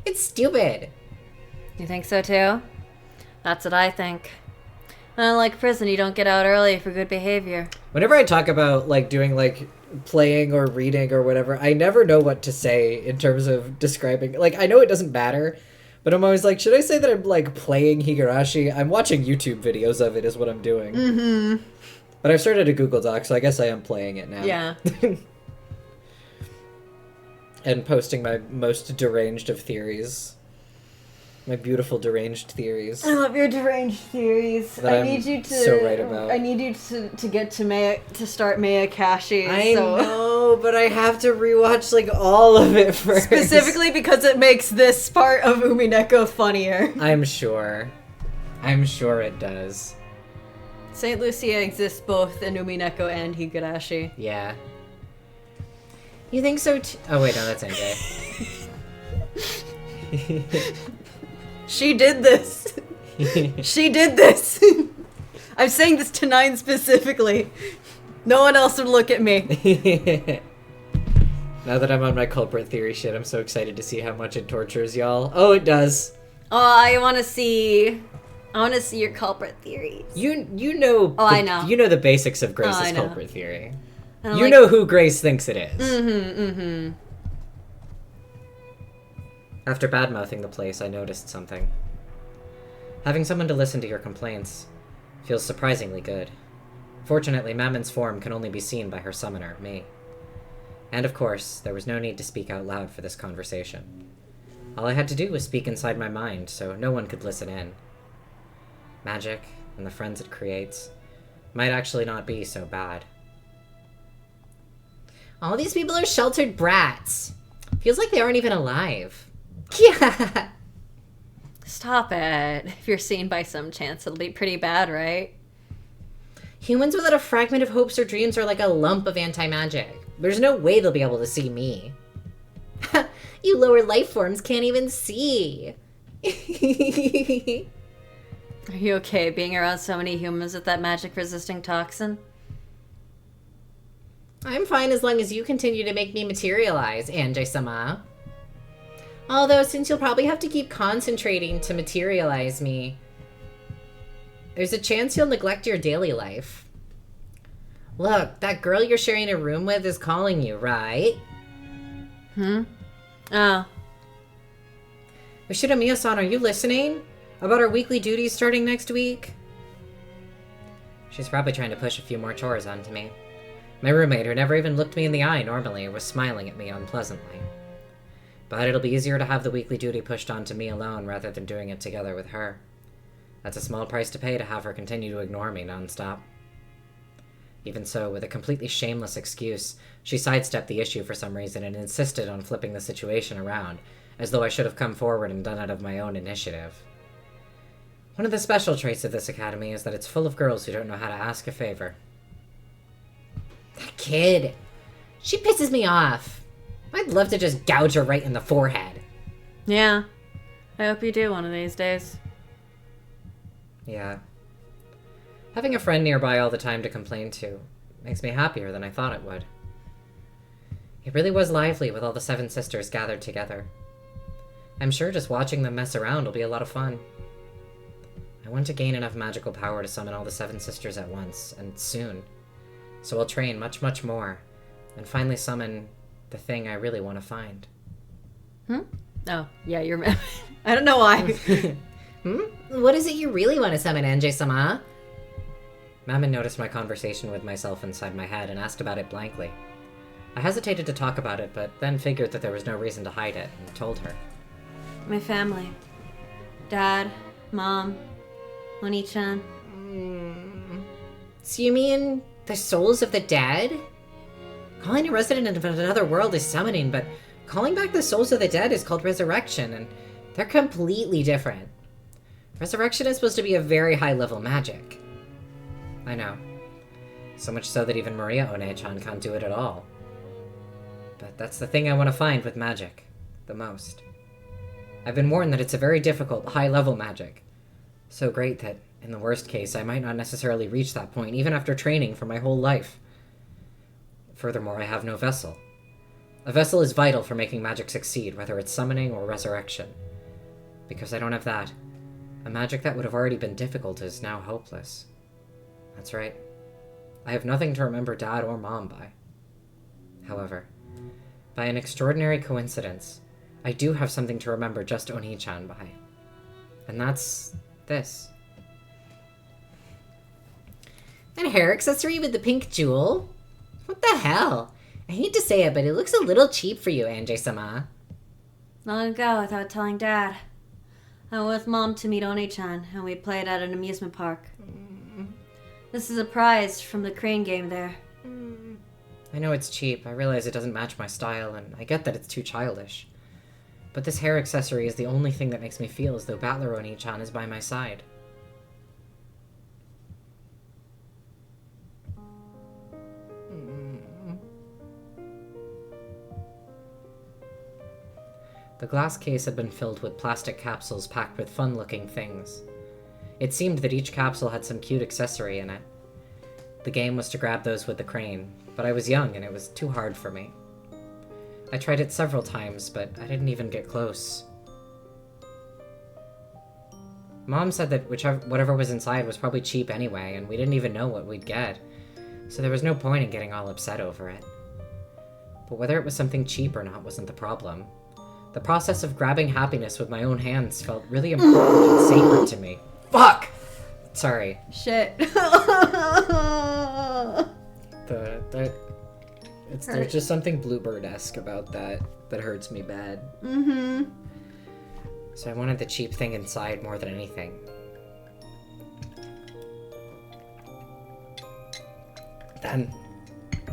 It's stupid. You think so too? That's what I think. Unlike prison, you don't get out early for good behavior. Whenever I talk about, doing, playing or reading or whatever, I never know what to say in terms of describing. I know it doesn't matter, but I'm always should I say that I'm, playing Higurashi? I'm watching YouTube videos of it is what I'm doing. Mm-hmm. But I've started a Google Doc, so I guess I am playing it now. Yeah. And posting my most deranged of theories. My beautiful deranged theories. I love your deranged theories. That need you to so right about. I need you to get to start Mayakashi. I know, but I have to rewatch all of it first. Specifically because it makes this part of Umineko funnier. I'm sure it does. St. Lucia exists both in Umineko and Higurashi. Yeah. You think so too? Oh wait, no, that's NJ. She did this. She did this. I'm saying this to 9 specifically. No one else would look at me. Now that I'm on my culprit theory shit, I'm so excited to see how much it tortures y'all. Oh, it does. Oh, I want to see your culprit theories. You know. Oh, I know. You know the basics of I Grace's know. culprit theory. And You know who Grace thinks it is. Mm-hmm. After bad-mouthing the place, I noticed something. Having someone to listen to your complaints feels surprisingly good. Fortunately, Mammon's form can only be seen by her summoner, me. And of course, there was no need to speak out loud for this conversation. All I had to do was speak inside my mind, so no one could listen in. Magic, and the friends it creates, might actually not be so bad. All these people are sheltered brats. Feels like they aren't even alive. Yeah. Stop it. If you're seen by some chance, it'll be pretty bad, right? Humans without a fragment of hopes or dreams are like a lump of anti-magic. There's no way they'll be able to see me. You lower life forms can't even see. Are you okay being around so many humans with that magic-resisting toxin? I'm fine as long as you continue to make me materialize, Anjay-sama. Although, since you'll probably have to keep concentrating to materialize me, there's a chance you'll neglect your daily life. Look, that girl you're sharing a room with is calling you, right? Oh. Yoshida-san, are you listening? About our weekly duties starting next week? She's probably trying to push a few more chores onto me. My roommate, who never even looked me in the eye normally, was smiling at me unpleasantly. But it'll be easier to have the weekly duty pushed onto me alone rather than doing it together with her. That's a small price to pay to have her continue to ignore me nonstop. Even so, with a completely shameless excuse, she sidestepped the issue for some reason and insisted on flipping the situation around, as though I should have come forward and done it of my own initiative. One of the special traits of this academy is that it's full of girls who don't know how to ask a favor. That kid. She pisses me off. I'd love to just gouge her right in the forehead. Yeah. I hope you do one of these days. Yeah. Having a friend nearby all the time to complain to makes me happier than I thought it would. It really was lively with all the 7 sisters gathered together. I'm sure just watching them mess around will be a lot of fun. I want to gain enough magical power to summon all the 7 sisters at once, and soon. So I'll train much, much more, and finally summon the thing I really want to find. Oh, yeah, you're... I don't know why. What is it you really want to summon, NJ-sama? Mammon noticed my conversation with myself inside my head and asked about it blankly. I hesitated to talk about it, but then figured that there was no reason to hide it, and told her. My family. Dad, Mom, Oni-chan. So you mean the souls of the dead? Calling a resident of another world is summoning, but calling back the souls of the dead is called resurrection, and they're completely different. Resurrection is supposed to be a very high-level magic. I know. So much so that even Maria One-chan can't do it at all. But that's the thing I want to find with magic. The most. I've been warned that it's a very difficult, high-level magic. So great that, in the worst case, I might not necessarily reach that point, even after training for my whole life. Furthermore, I have no vessel. A vessel is vital for making magic succeed, whether it's summoning or resurrection. Because I don't have that, a magic that would have already been difficult is now hopeless. That's right. I have nothing to remember Dad or Mom by. However, by an extraordinary coincidence, I do have something to remember just Oni-chan by. And that's this. That hair accessory with the pink jewel? What the hell? I hate to say it, but it looks a little cheap for you, NJ-sama. Long ago, without telling Dad, I went with Mom to meet Oni-chan, and we played at an amusement park. This is a prize from the crane game there. I know it's cheap, I realize it doesn't match my style, and I get that it's too childish. But this hair accessory is the only thing that makes me feel as though Battler Oni-chan is by my side. The glass case had been filled with plastic capsules packed with fun-looking things. It seemed that each capsule had some cute accessory in it. The game was to grab those with the crane, but I was young and it was too hard for me. I tried it several times, but I didn't even get close. Mom said that whatever was inside was probably cheap anyway, and we didn't even know what we'd get, so there was no point in getting all upset over it. But whether it was something cheap or not wasn't the problem. The process of grabbing happiness with my own hands felt really important and sacred to me. Fuck! Sorry. Shit. There's just something Bluebird-esque about that hurts me bad. So I wanted the cheap thing inside more than anything. Then,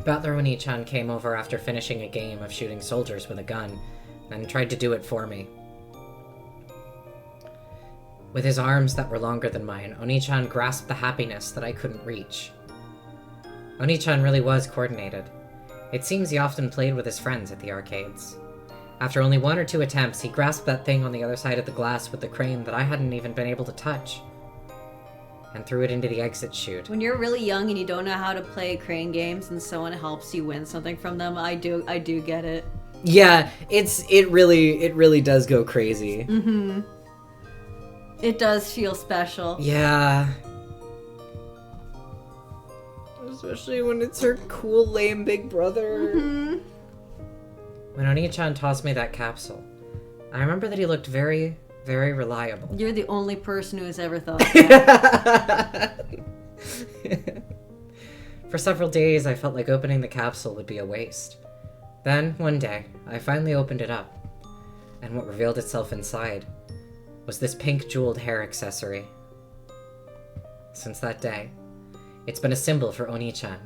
Battler Oni-chan came over after finishing a game of shooting soldiers with a gun, and tried to do it for me. With his arms that were longer than mine, Oni-chan grasped the happiness that I couldn't reach. Oni-chan really was coordinated. It seems he often played with his friends at the arcades. After only 1 or 2 attempts, he grasped that thing on the other side of the glass with the crane that I hadn't even been able to touch, and threw it into the exit chute. When you're really young and you don't know how to play crane games and someone helps you win something from them, I do get it. Yeah, it really does go crazy. It does feel special. Yeah. Especially when it's her cool, lame big brother. When Oni-chan tossed me that capsule, I remember that he looked very, very reliable. You're the only person who has ever thought that. For several days, I felt like opening the capsule would be a waste. Then, one day, I finally opened it up. And what revealed itself inside was this pink jeweled hair accessory. Since that day, it's been a symbol for Oni-chan.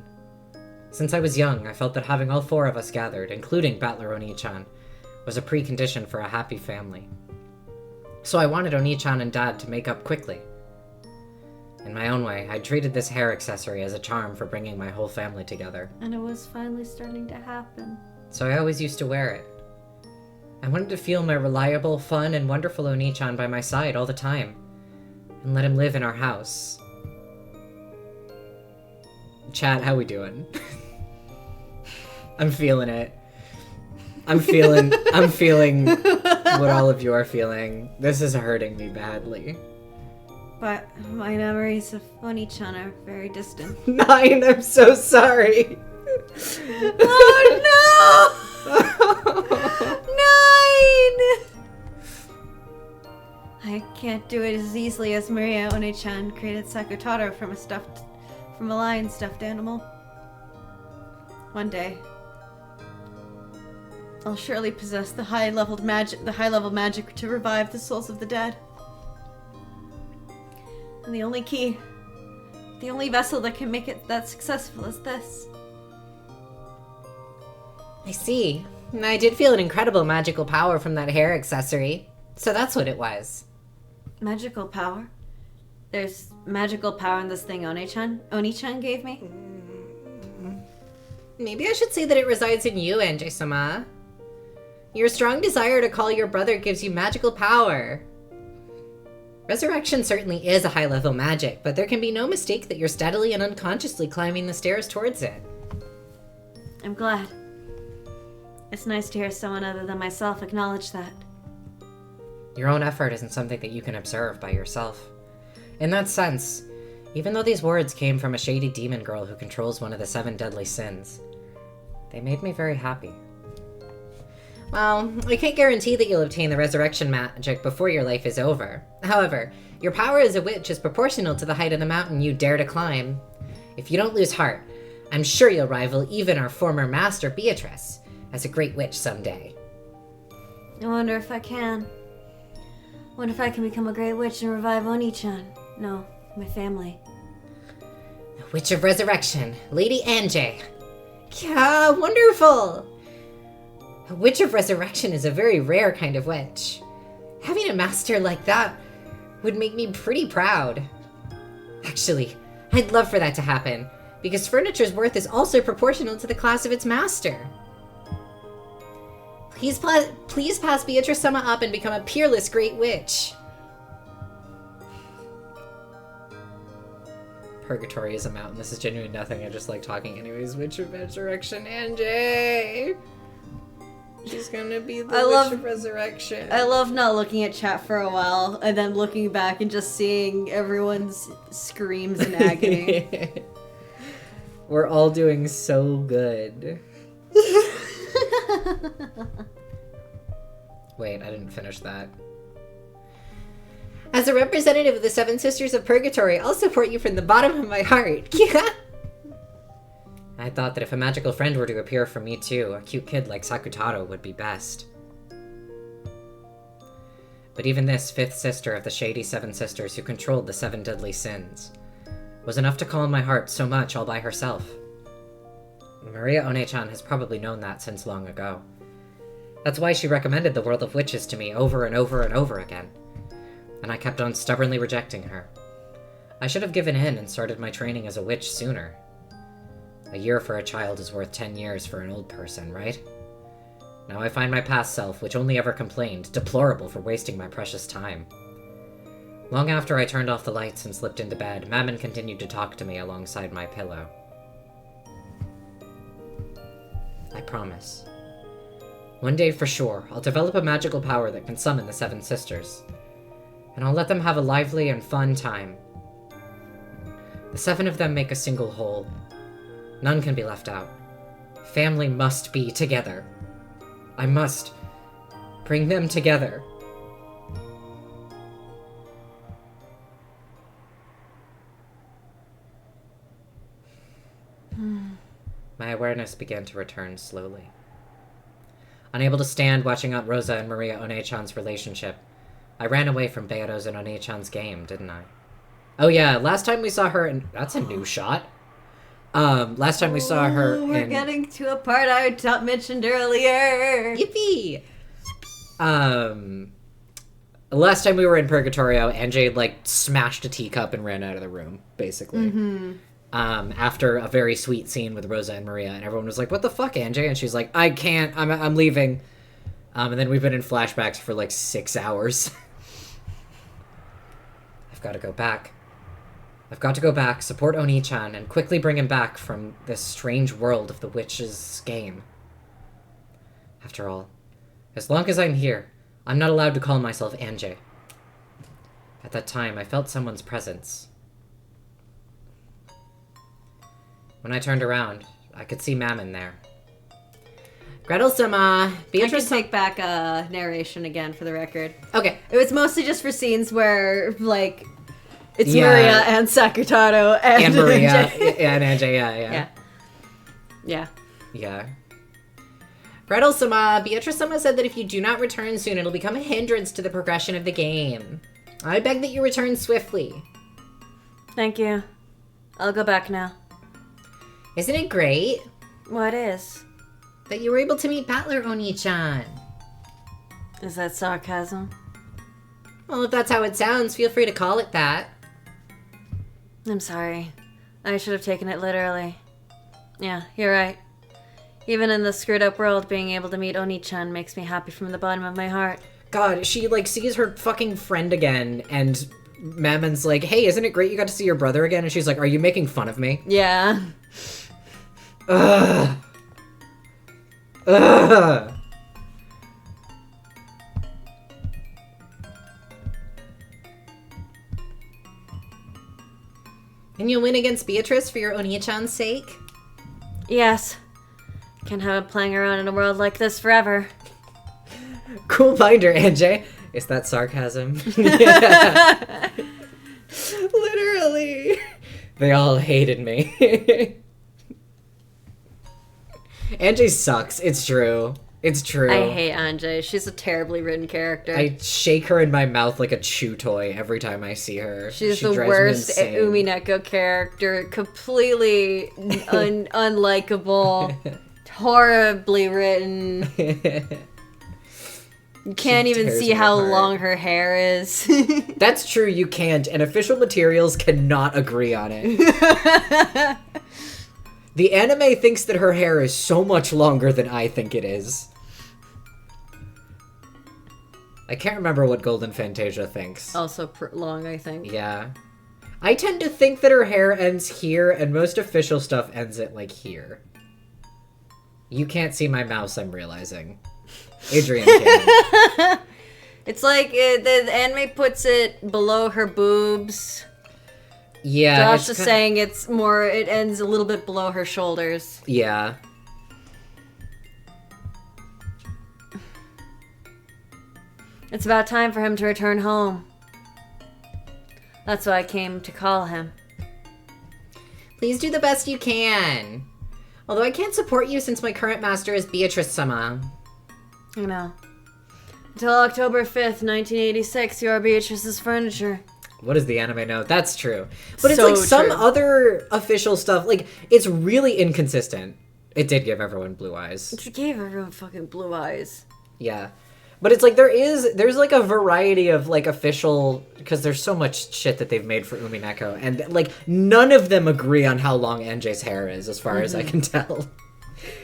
Since I was young, I felt that having all 4 of us gathered, including Battler Oni-chan, was a precondition for a happy family. So I wanted Oni-chan and Dad to make up quickly. In my own way, I treated this hair accessory as a charm for bringing my whole family together. And it was finally starting to happen. So I always used to wear it. I wanted to feel my reliable, fun, and wonderful Oni-chan by my side all the time, and let him live in our house. Chat, how we doing? I'm feeling it. I'm feeling what all of you are feeling. This is hurting me badly. But my memories of Oni-chan are very distant. 9, I'm so sorry. Oh no! 9! I can't do it as easily as Maria One-chan created Sakutaro from a lion stuffed animal. One day, I'll surely possess the high-level magic to revive the souls of the dead. And the only key, the only vessel that can make it that successful is this. I see. I did feel an incredible magical power from that hair accessory. So that's what it was. Magical power? There's magical power in this thing Oni-chan gave me? Maybe I should say that it resides in you, Anjay-sama. Your strong desire to call your brother gives you magical power. Resurrection certainly is a high-level magic, but there can be no mistake that you're steadily and unconsciously climbing the stairs towards it. I'm glad. It's nice to hear someone other than myself acknowledge that. Your own effort isn't something that you can observe by yourself. In that sense, even though these words came from a shady demon girl who controls one of the 7 deadly sins, they made me very happy. Well, I can't guarantee that you'll obtain the resurrection magic before your life is over. However, your power as a witch is proportional to the height of the mountain you dare to climb. If you don't lose heart, I'm sure you'll rival even our former master, Beatrice, as a great witch someday. I wonder if I can. Wonder if I can become a great witch and revive Oni-chan. No, my family. The Witch of Resurrection, Lady Anjay. Yeah, wonderful! A Witch of Resurrection is a very rare kind of witch. Having a master like that would make me pretty proud. Actually, I'd love for that to happen, because furniture's worth is also proportional to the class of its master. Please pass Beatrice-sama up and become a peerless great witch. Purgatory is a mountain. This is genuinely nothing. I just like talking anyways. Witch of Resurrection, Anjay! She's gonna be the Witch of Resurrection. I love not looking at chat for a while and then looking back and just seeing everyone's screams in agony. We're all doing so good. Wait, I didn't finish that. As a representative of the 7 Sisters of Purgatory, I'll support you from the bottom of my heart. I thought that if a magical friend were to appear for me too, a cute kid like Sakutaro would be best. But even this 5th sister of the shady 7 sisters who controlled the 7 deadly sins was enough to calm my heart so much all by herself. Maria One-chan has probably known that since long ago. That's why she recommended the world of witches to me over and over and over again. And I kept on stubbornly rejecting her. I should have given in and started my training as a witch sooner. A year for a child is worth 10 years for an old person, right? Now I find my past self, which only ever complained, deplorable for wasting my precious time. Long after I turned off the lights and slipped into bed, Mammon continued to talk to me alongside my pillow. I promise. One day for sure, I'll develop a magical power that can summon the 7 sisters. And I'll let them have a lively and fun time. The 7 of them make a single whole. None can be left out. Family must be together. I must bring them together. My awareness began to return slowly. Unable to stand watching Aunt Rosa and Maria One-chan's relationship, I ran away from Bearo's and One-chan's game, didn't I? Oh yeah, last time we saw her in... That's a new shot. Last time we saw her in... We're getting to a part I mentioned earlier. Yippee! Last time we were in Purgatorio, NJ, like, smashed a teacup and ran out of the room, basically. Mm-hmm. After a very sweet scene with Rosa and Maria, and everyone was like, what the fuck, NJ? And she's like, I can't, I'm leaving. And then we've been in flashbacks for, like, 6 hours. I've got to go back. I've got to go back, support Oni-chan, and quickly bring him back from this strange world of the witch's game. After all, as long as I'm here, I'm not allowed to call myself Anjay. At that time, I felt someone's presence. When I turned around, I could see Mammon there. Gretel-sama, I Beatrice... can take back narration again for the record. Okay. It was mostly just for scenes where, like, it's Yeah. Maria and Sakutaro And Maria. Anjay. And Anjay, yeah. Yeah. Yeah. Gretel-sama, Beatrice-sama said that if you do not return soon, it'll become a hindrance to the progression of the game. I beg that you return swiftly. Thank you. I'll go back now. Isn't it great What is? that you were able to meet Battler Oni-chan? Is that sarcasm? Well, if that's how it sounds, feel free to call it that. I'm sorry. I should have taken it literally. Yeah, you're right. Even in this screwed up world, being able to meet Oni-chan makes me happy from the bottom of my heart. God, she, like, sees her fucking friend again, and Mammon's like, hey, isn't it great you got to see your brother again? And she's like, are you making fun of me? Yeah. Ugh. Ugh. And you'll win against Beatrice for your Oni-chan's sake? Yes. Can't have it playing around in a world like this forever. Cool binder, Anjay. Is that sarcasm? Literally. They all hated me. Anjay sucks. It's true. It's true. I hate Anjay. She's a terribly written character. I shake her in my mouth like a chew toy every time I see her. She's She the drives me worst insane. Umineko character. Completely unlikable. Horribly written. You can't even tears see me how apart. long her hair is. That's true, you can't, and official materials cannot agree on it. The anime thinks that her hair is so much longer than I think it is. I can't remember what Golden Fantasia thinks. Also long, I think. Yeah. I tend to think that her hair ends here, and most official stuff ends at, like, here. You can't see my mouse, I'm realizing. Adrian can. It's like the anime puts it below her boobs. Yeah. Josh it's is kind- saying it ends a little bit below her shoulders. Yeah. It's about time for him to return home. That's why I came to call him. Please do the best you can. Although I can't support you since my current master is Beatrice-sama. You know. Until October 5th, 1986, you are Beatrice's furniture. What does the anime know? That's true. But it's So like some true. other official stuff, like, it's really inconsistent. It did give everyone blue eyes. She gave everyone fucking blue eyes. Yeah. But it's like there's like a variety of like official, because there's so much shit that they've made for Umineko, and like none of them agree on how long NJ's hair is, as far as I can tell.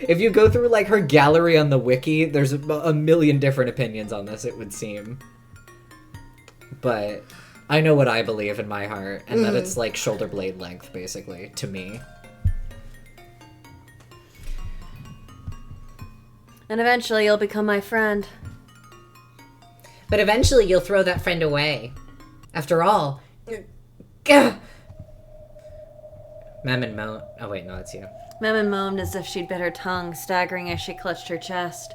If you go through like her gallery on the wiki, there's a million different opinions on this, it would seem. But I know what I believe in my heart, and that it's like shoulder blade length, basically, to me. And eventually you'll become my friend. But eventually you'll throw that friend away. After all... Mammon moan. Oh wait, no, that's you. Mammon moaned as if she'd bit her tongue, staggering as she clutched her chest.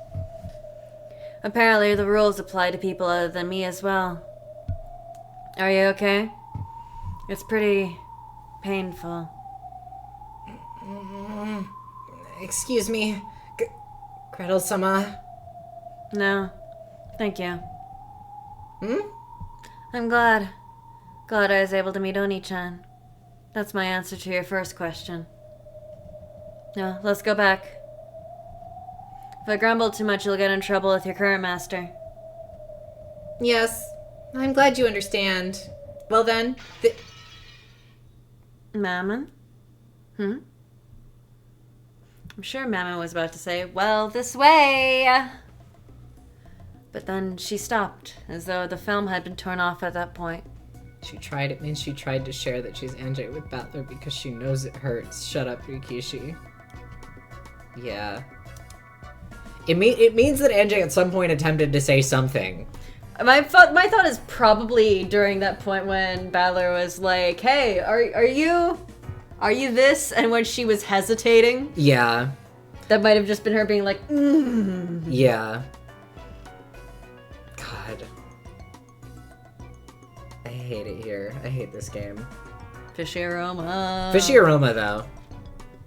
Apparently the rules apply to people other than me as well. Are you okay? It's pretty painful. Excuse me. Gretel-sama. No. Thank you. Hmm? I'm glad. Glad I was able to meet Oni-chan. That's my answer to your first question. Now, let's go back. If I grumble too much, you'll get in trouble with your current master. Yes. I'm glad you understand. Well then, Mammon? I'm sure Mammon was about to say, well, this way! But then she stopped, as though the film had been torn off at that point. It means she tried to share that she's Anjay with Battler because she knows it hurts. Shut up, Rikishi. Yeah. It means that Anjay at some point attempted to say something. My thought is probably during that point when Battler was like, hey, are you this? And when she was hesitating. Yeah. That might have just been her being like, Yeah. God. I hate it here. I hate this game. Fishy aroma. Fishy aroma, though.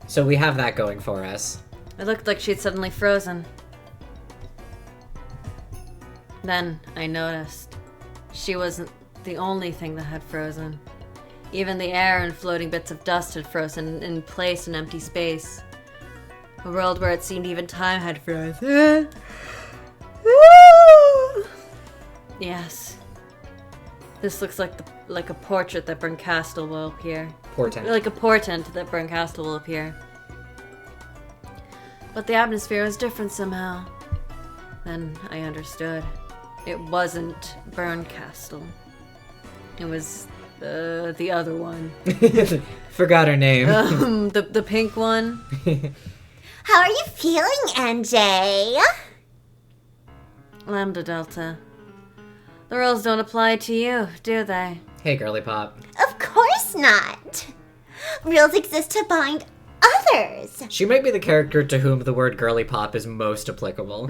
So we have that going for us. It looked like she'd suddenly frozen. Then I noticed she wasn't the only thing that had frozen. Even the air and floating bits of dust had frozen in place in empty space. A world where it seemed even time had frozen. Yes. This looks like a portrait that Burncastle will appear. Portent. Like a portent that Burncastle will appear. But the atmosphere was different somehow. Then I understood. It wasn't Burncastle. It was the other one. Forgot her name. The pink one. How are you feeling, NJ? Lambda Delta. The rules don't apply to you, do they? Hey, girly pop. Of course not. Rules exist to bind others. She might be the character to whom the word girly pop is most applicable.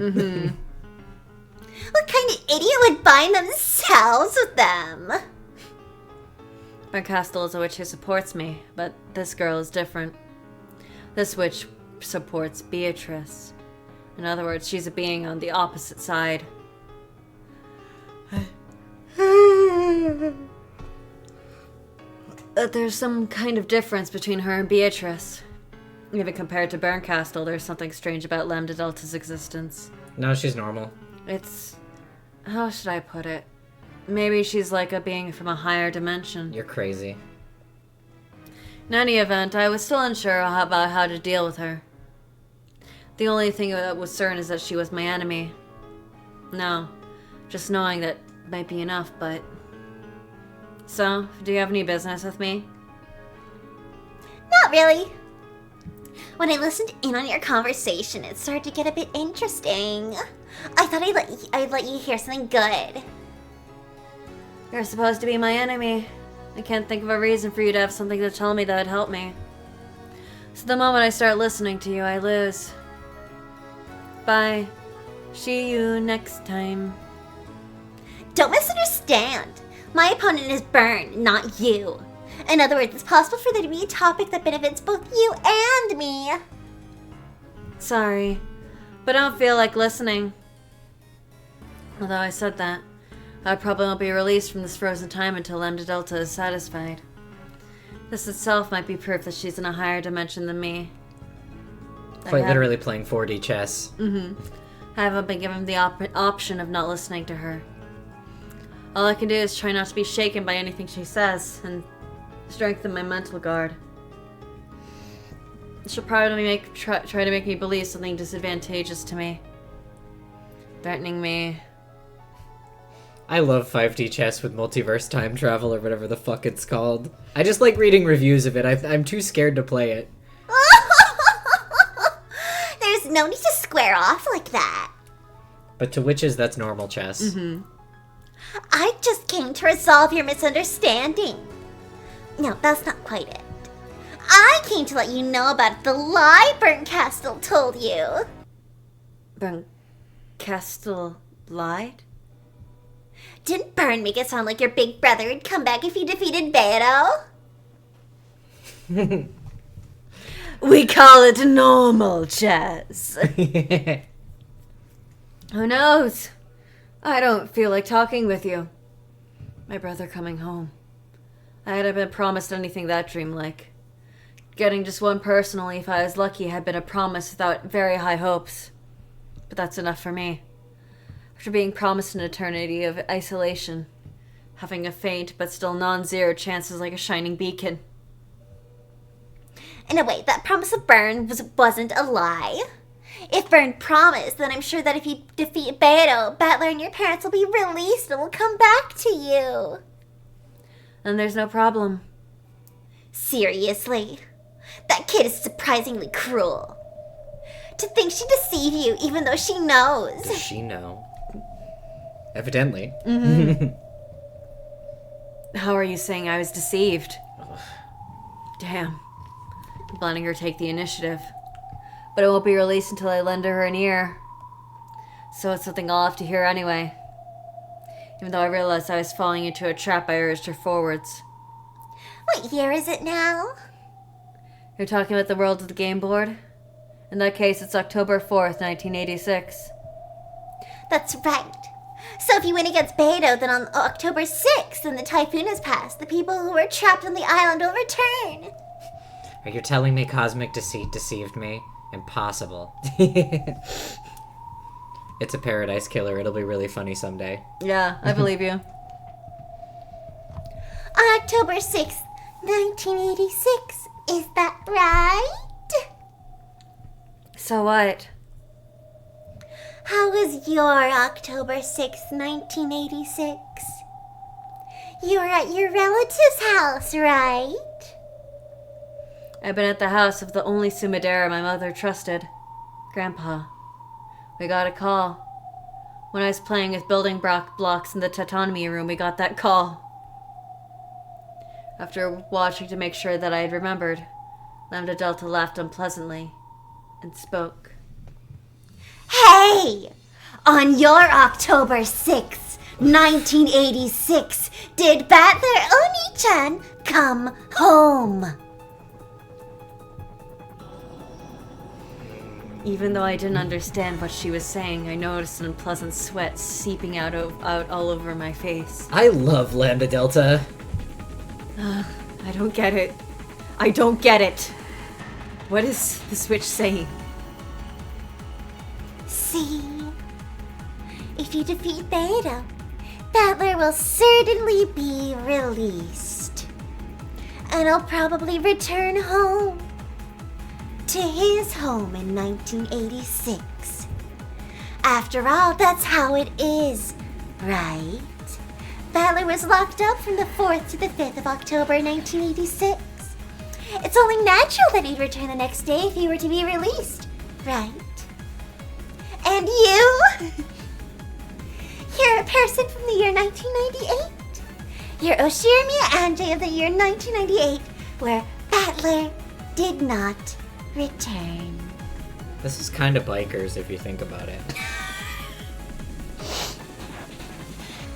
What kind of idiot would bind themselves with them? Burncastle is a witch who supports me, but this girl is different. This witch supports Beatrice. In other words, she's a being on the opposite side. There's some kind of difference between her and Beatrice. Even compared to Burncastle, there's something strange about Lambda Delta's existence. No, she's normal. It's... how should I put it? Maybe she's like a being from a higher dimension. You're crazy. In any event, I was still unsure about how to deal with her. The only thing that was certain is that she was my enemy. No, just knowing that might be enough, but... So, do you have any business with me? Not really. When I listened in on your conversation, it started to get a bit interesting. I thought I'd let you hear something good. You're supposed to be my enemy. I can't think of a reason for you to have something to tell me that would help me. So the moment I start listening to you, I lose. Bye. See you next time. Don't misunderstand. My opponent is Burn, not you. In other words, it's possible for there to be a topic that benefits both you and me. Sorry, but I don't feel like listening. Although I said that, I probably won't be released from this frozen time until Lambda Delta is satisfied. This itself might be proof that she's in a higher dimension than me. Quite literally playing 4D chess. I haven't been given the option of not listening to her. All I can do is try not to be shaken by anything she says, and strengthen my mental guard. She'll probably try to make me believe something disadvantageous to me. Threatening me. I love 5D chess with multiverse time travel or whatever the fuck it's called. I just like reading reviews of it. I'm too scared to play it. There's no need to square off like that. But to witches, that's normal chess. I just came to resolve your misunderstanding. No, that's not quite it. I came to let you know about the lie Burncastle told you. Burncastle lied? Didn't Burn make it sound like your big brother would come back if you defeated Beto? We call it normal chess. Who knows? I don't feel like talking with you. My brother coming home. I hadn't been promised anything that dreamlike. Getting just one personally, if I was lucky, had been a promise without very high hopes. But that's enough for me. After being promised an eternity of isolation, having a faint but still non-zero chance is like a shining beacon. In a way, that promise of Byrne wasn't a lie. If Byrne promised, then I'm sure that if you defeat Beto, Battler and your parents will be released and will come back to you. And there's no problem. Seriously? That kid is surprisingly cruel. To think she'd deceive you even though she knows. Does she know? Evidently. How are you saying I was deceived? Damn. I'm letting her take the initiative. But it won't be released until I lend her an ear. So it's something I'll have to hear anyway. Even though I realized I was falling into a trap, I urged her forwards. What year is it now? You're talking about the world of the game board? In that case, it's October 4th, 1986. That's right. So if you win against Beto, then on October 6th, when the typhoon has passed, the people who are trapped on the island will return. Are you telling me cosmic deceit deceived me? Impossible. It's a paradise killer. It'll be really funny someday. Yeah, I believe you. On October 6th, 1986. Is that right? So what? How was your October 6th, 1986? You were at your relative's house, right? I've been at the house of the only Sumidera my mother trusted. Grandpa. We got a call. When I was playing with building blocks in the tatami room, we got that call. After watching to make sure that I had remembered, Lambda Delta laughed unpleasantly and spoke. Hey! On your October 6th, 1986, did Battler Oni-chan come home? Even though I didn't understand what she was saying, I noticed an unpleasant sweat seeping out all over my face. I love Lambda Delta. I don't get it. I don't get it. What is the switch saying? See? If you defeat Beto, Battler will certainly be released. And he'll probably return home. To his home in 1986. After all, that's how it is, right? Battler was locked up from the 4th to the 5th of October 1986. It's only natural that he'd return the next day if he were to be released, right? And you? You're a person from the year 1998. You're Oshirimiya Anjay of the year 1998, where Battler did not return. This is kind of bikers if you think about it.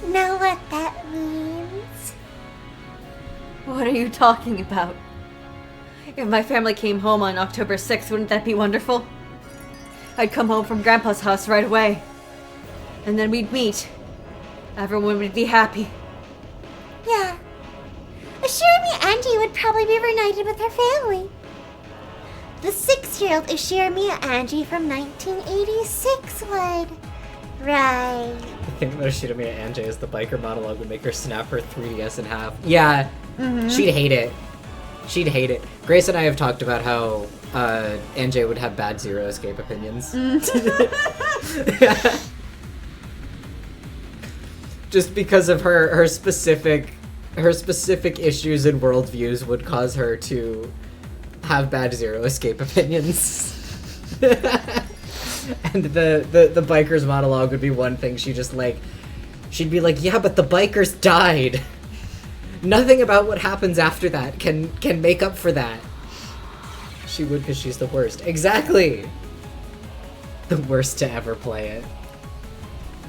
Know what that means? What are you talking about? If my family came home on October 6th, wouldn't that be wonderful? I'd come home from Grandpa's house right away. And then we'd meet. Everyone would be happy. Yeah. Oshirimiya Anjay would probably be reunited with her family. The 6-year-old Oshirimiya Anjay from 1986 would. Right. I think Oshirimiya Anjay as the biker monologue would make her snap her 3DS in half. Yeah, she'd hate it. She'd hate it. Grace and I have talked about how Anjay would have bad Zero Escape opinions. Just because of her specific issues and worldviews would cause her to have bad Zero Escape opinions. And the biker's monologue would be one thing. She'd be like, yeah, but the bikers died. Nothing about what happens after that can make up for that. She would, because she's the worst. Exactly. The worst to ever play it.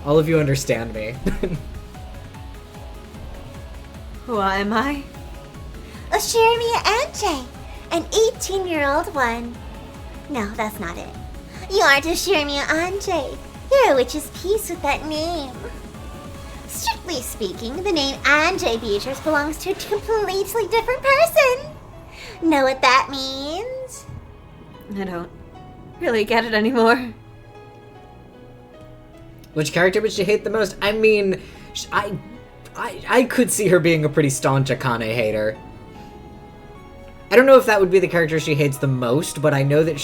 All of you understand me. Who am I? Oshirimiya Anjay, an 18-year-old one. No, that's not it. You aren't Oshirimiya Anjay. You're a witch's piece with that name. Strictly speaking, the name Anjay Beatrice belongs to a completely different person. Know what that means? I don't really get it anymore. Which character would she hate the most? I mean, I could see her being a pretty staunch Akane hater. I don't know if that would be the character she hates the most, but I know that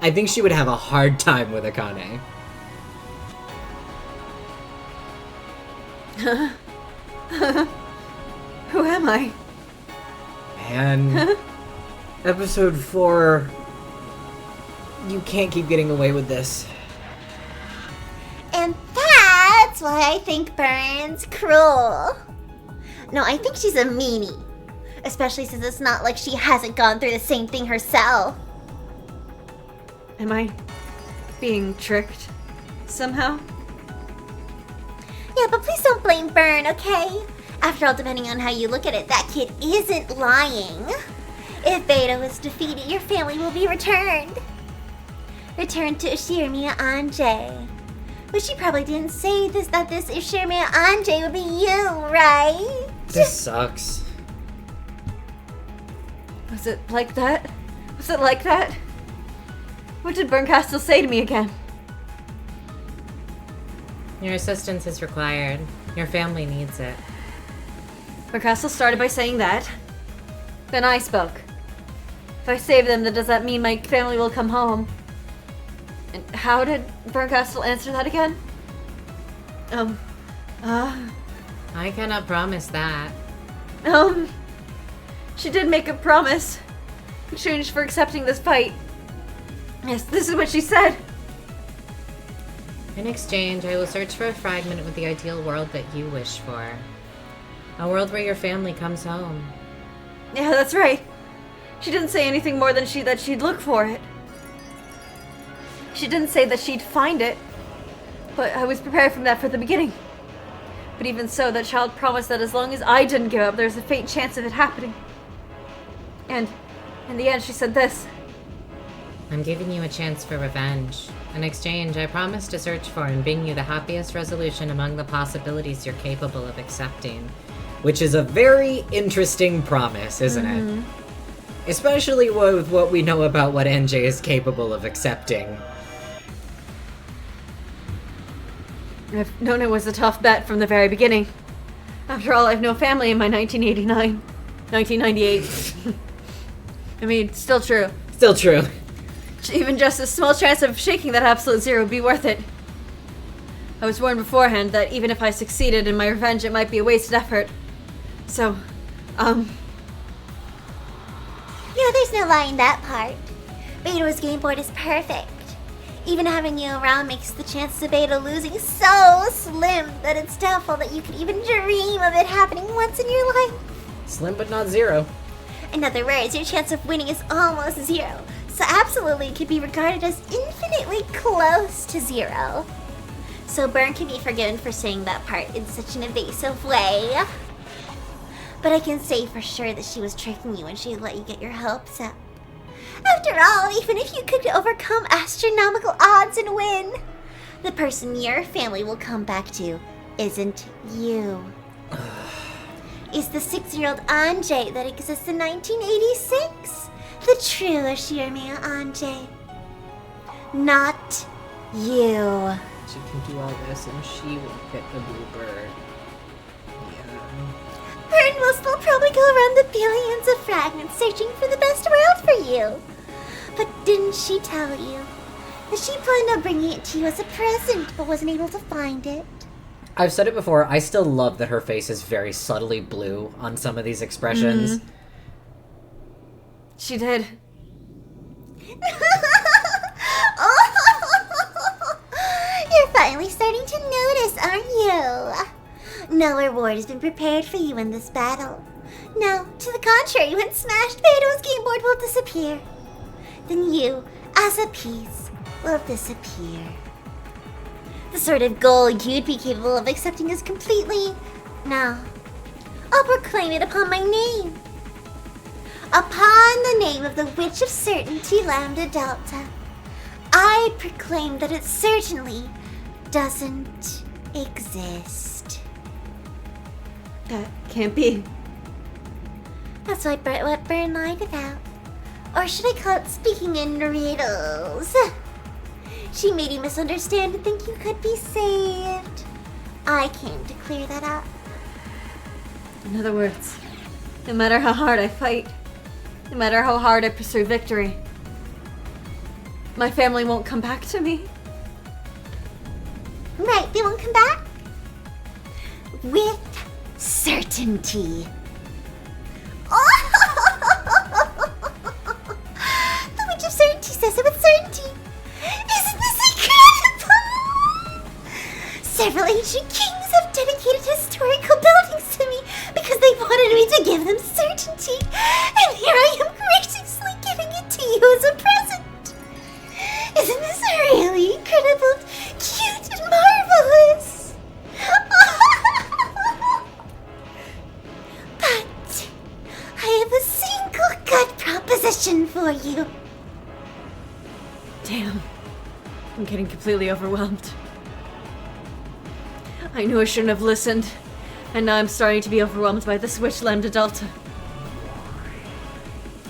I think she would have a hard time with Akane. Who am I? Man. Episode 4. You can't keep getting away with this. And that's why I think Burn's cruel. No, I think she's a meanie. Especially since it's not like she hasn't gone through the same thing herself. Am I being tricked somehow? Yeah, but please don't blame Burn, okay? After all, depending on how you look at it, that kid isn't lying. If Beta was defeated, your family will be returned. Returned to Ushirimiya Anjay. But she probably didn't say that this Ushirimiya Anjay would be you, right? This sucks. Was it like that? Was it like that? What did Burncastle say to me again? Your assistance is required. Your family needs it. Burncastle started by saying that. Then I spoke. If I save them, then does that mean my family will come home? And how did Burncastle answer that again? I cannot promise that. She did make a promise. In exchange for accepting this fight. Yes, this is what she said. In exchange, I will search for a fragment with the ideal world that you wish for. A world where your family comes home. Yeah, that's right. She didn't say anything more than that she'd look for it. She didn't say that she'd find it. But I was prepared from that from the beginning. But even so, that child promised that as long as I didn't give up, there's a faint chance of it happening. And in the end, she said this. I'm giving you a chance for revenge. In exchange, I promise to search for and bring you the happiest resolution among the possibilities you're capable of accepting. Which is a very interesting promise, isn't it? Especially with what we know about what NJ is capable of accepting. I've known it was a tough bet from the very beginning. After all, I've no family in my 1998. I mean, still true. Still true. Even just a small chance of shaking that absolute zero would be worth it. I was warned beforehand that even if I succeeded in my revenge, it might be a wasted effort. So, Yeah, there's no lying that part. Beto's game board is perfect. Even having you around makes the chances of Beta losing so slim that it's doubtful that you could even dream of it happening once in your life. Slim but not zero. In other words, your chance of winning is almost zero. So absolutely could be regarded as infinitely close to zero. So Burn can be forgiven for saying that part in such an evasive way. But I can say for sure that she was tricking you when she let you get your hopes up. After all, even if you could overcome astronomical odds and win, the person your family will come back to isn't you. It's the 6-year-old Anjay that exists in 1986. The true Ushirimiya Anjay. Not you. She can do all this and she will get the blue bird. Yeah. Burn will still probably go around the billions of fragments searching for the best world for you. But didn't she tell you that she planned on bringing it to you as a present but wasn't able to find it? I've said it before, I still love that her face is very subtly blue on some of these expressions. she did. You're finally starting to notice, aren't you? No reward has been prepared for you in this battle. No, to the contrary, when smashed, Beto's game board will disappear. Then you, as a piece, will disappear. The sort of goal you'd be capable of accepting is completely... No. I'll proclaim it upon my name. Upon the name of the Witch of Certainty Lambda Delta. I proclaim that it certainly doesn't exist. That can't be. That's what Bern lied about. Or should I call it speaking in riddles? She made you misunderstand and think you could be saved. I came to clear that up. In other words, no matter how hard I fight, no matter how hard I pursue victory, my family won't come back to me. Right, they won't come back? With certainty. The Witch of Certainty says it with certainty. Isn't this incredible? Several ancient kings have dedicated historical buildings to me because they wanted me to give them certainty. And here I am graciously giving it to you as a present. Isn't this really incredible, cute, and marvelous? But I have a single gut proposition for you. Damn. I'm getting completely overwhelmed. I knew I shouldn't have listened, and now I'm starting to be overwhelmed by this witch Lambda Delta.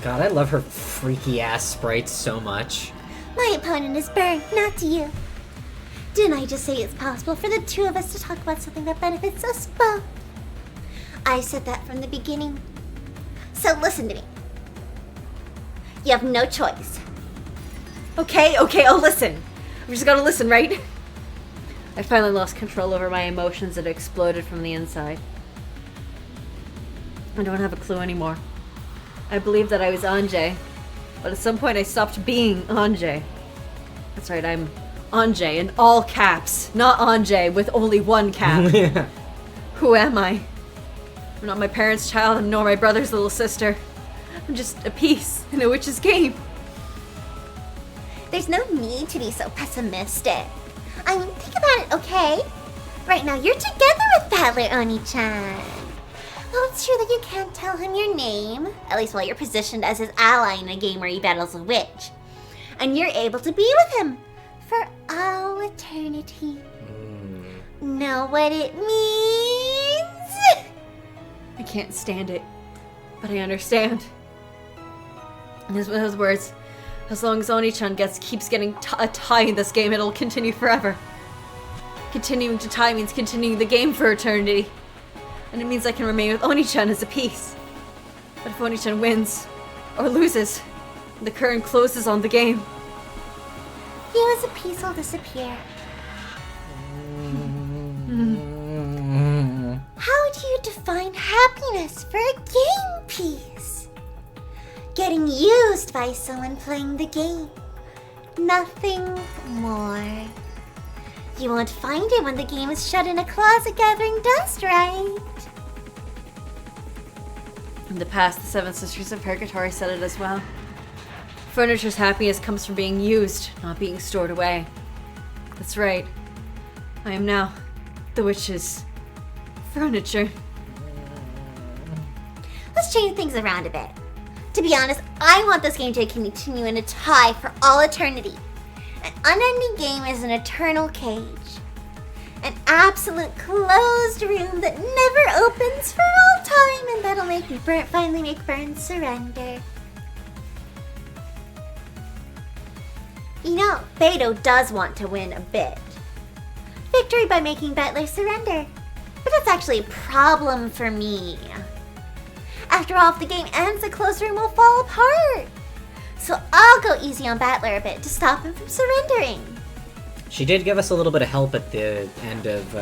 God, I love her freaky ass sprites so much. My opponent is Bern, not you. Didn't I just say it's possible for the two of us to talk about something that benefits us both? I said that from the beginning. So listen to me. You have no choice. Okay, I'll listen. I'm just gotta listen, right? I finally lost control over my emotions that exploded from the inside. I don't have a clue anymore. I believed that I was Anjay, but at some point I stopped being Anjay. That's right, I'm Anjay in all caps, not Anjay with only one cap. Yeah. Who am I? I'm not my parents' child, nor my brother's little sister. I'm just a piece in a witch's game. There's no need to be so pessimistic. I mean, think about it, okay? Right now, you're together with Battler Oni-chan. Well, it's true that you can't tell him your name, at least while you're positioned as his ally in a game where he battles a witch. And you're able to be with him for all eternity. Know what it means? I can't stand it, but I understand. And as with those words, as long as Oni-chan keeps getting a tie in this game, it'll continue forever. Continuing to tie means continuing the game for eternity. And it means I can remain with Oni-chan as a piece. But if Oni-chan wins, or loses, the curtain closes on the game. You as a piece will disappear. How do you define happiness for a game piece? Getting used by someone playing the game. Nothing more. You won't find it when the game is shut in a closet gathering dust, right? In the past, the Seven Sisters of Purgatory said it as well. Furniture's happiness comes from being used, not being stored away. That's right. I am now the witch's furniture. Let's change things around a bit. To be honest, I want this game to continue in a tie for all eternity. An unending game is an eternal cage. An absolute closed room that never opens for all time, and that'll finally make Bern surrender. You know, Beto does want to win a bit. Victory by making Battler surrender. But that's actually a problem for me. After all, if the game ends, the closed room will fall apart. So I'll go easy on Battler a bit to stop him from surrendering. She did give us a little bit of help at the end of,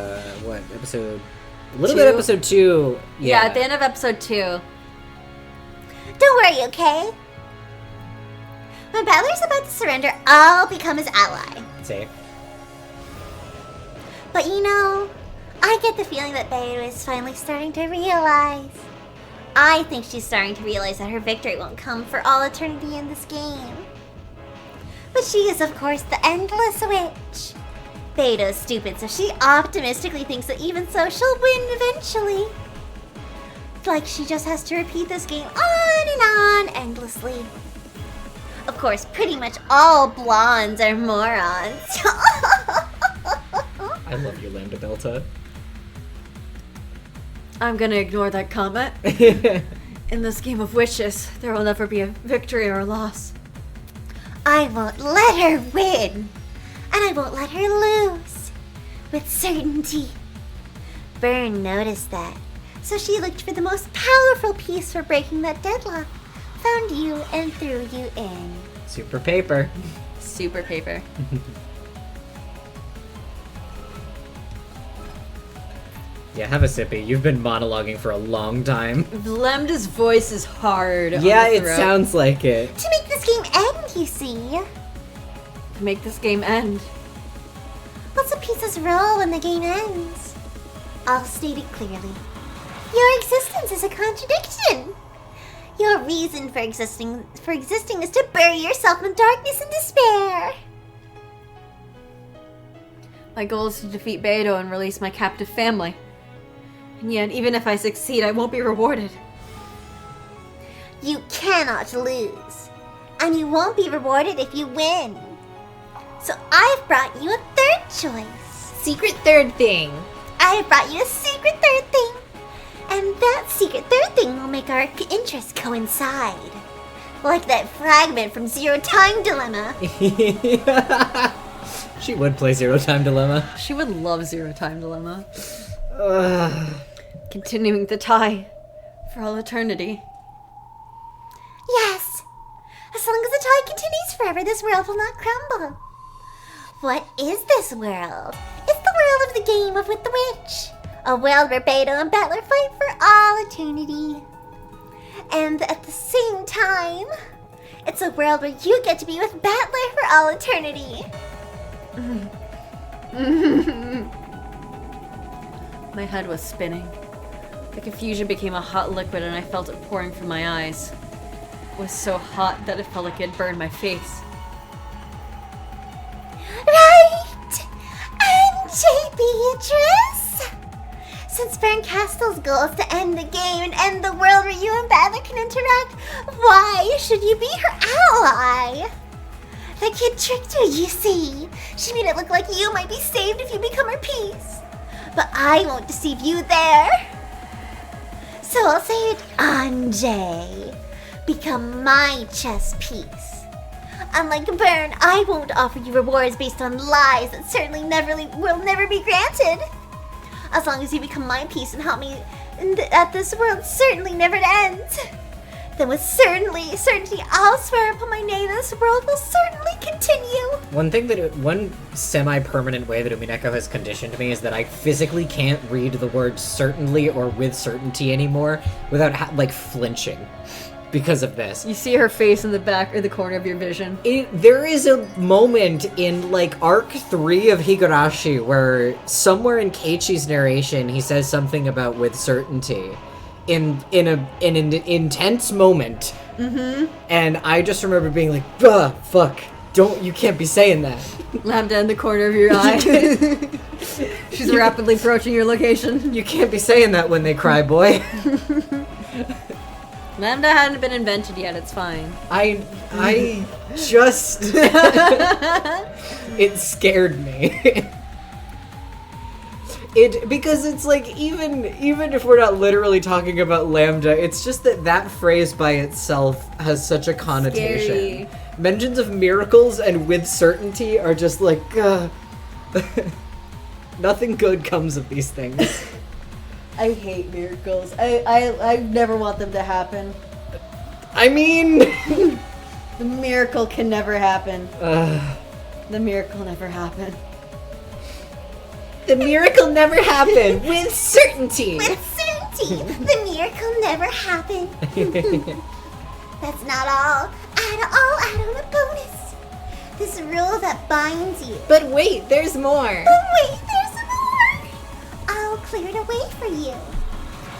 episode? A little Two. bit of episode 2. Yeah, at the end of episode 2. Don't worry, okay? When Battler's about to surrender, I'll become his ally. Safe. But you know, I get the feeling that Beto is finally starting to realize. I think she's starting to realize that her victory won't come for all eternity in this game. But she is, of course, the Endless Witch. Beto's stupid, so she optimistically thinks that even so, she'll win eventually. Like she just has to repeat this game on and on endlessly. Of course, pretty much all blondes are morons. I love you, Lambda Delta. I'm gonna ignore that comment. In this game of witches, there will never be a victory or a loss. I won't let her win. And I won't let her lose. With certainty. Byrne noticed that. So she looked for the most powerful piece for breaking that deadlock. Found you and threw you in. Super paper. Super paper. Yeah, have a sippy. You've been monologuing for a long time. Lambda's voice is hard. Yeah, on the it throat. sounds like it. To make this game end, you see. Make this game end. What's a piece's role when the game ends? I'll state it clearly. Your existence is a contradiction. Your reason for existing is to bury yourself in darkness and despair. My goal is to defeat Beidou and release my captive family. And yet, even if I succeed, I won't be rewarded. You cannot lose. And you won't be rewarded if you win. So I've brought you a third choice. Secret third thing. I have brought you a secret third thing. And that secret third thing will make our interests coincide. Like that fragment from Zero Time Dilemma. She would play Zero Time Dilemma. She would love Zero Time Dilemma. Ugh. Continuing the tie for all eternity. Yes. As long as the tie continues forever, this world will not crumble. What is this world? It's the world of the game of With the Witch. A world where Beidou and Battler fight for all eternity. And at the same time, it's a world where you get to be with Battler for all eternity. My head was spinning. The confusion became a hot liquid and I felt it pouring from my eyes. It was so hot that it felt like it burned my face. Right! And J. Beatrice! Since Fern Castle's goal is to end the game and end the world where you and Battler can interact, why should you be her ally? The kid tricked her, you see. She made it look like you might be saved if you become her piece. But I won't deceive you there. So I'll say it, Anjay. Become my chess piece. Unlike Byrne, I won't offer you rewards based on lies that certainly will never be granted. As long as you become my piece and help me at this world certainly never ends. Then with certainty, I'll swear upon my name this world will certainly continue. One semi-permanent way that Umineko has conditioned me is that I physically can't read the word certainly or with certainty anymore without flinching because of this. You see her face in the back or the corner of your vision. There is a moment in arc 3 of Higurashi where somewhere in Keiichi's narration he says something about with certainty. In an intense moment. Mm-hmm. And I just remember being like, "Ugh, fuck. You can't be saying that." Lambda in the corner of your eye. She's rapidly approaching your location. You can't be saying that when they cry, boy. Lambda hadn't been invented yet, it's fine. I just... It scared me. Because it's even if we're not literally talking about Lambda, it's just that phrase by itself has such a connotation. Scary. Mentions of miracles and with certainty are just nothing good comes of these things. I hate miracles. I never want them to happen. I mean... The miracle can never happen. The miracle never happened. The miracle never happened. With certainty. With certainty, the miracle never happened. That's not all. Add on a bonus. This rule that binds you. But wait, there's more. But wait, there's more. I'll clear it away for you.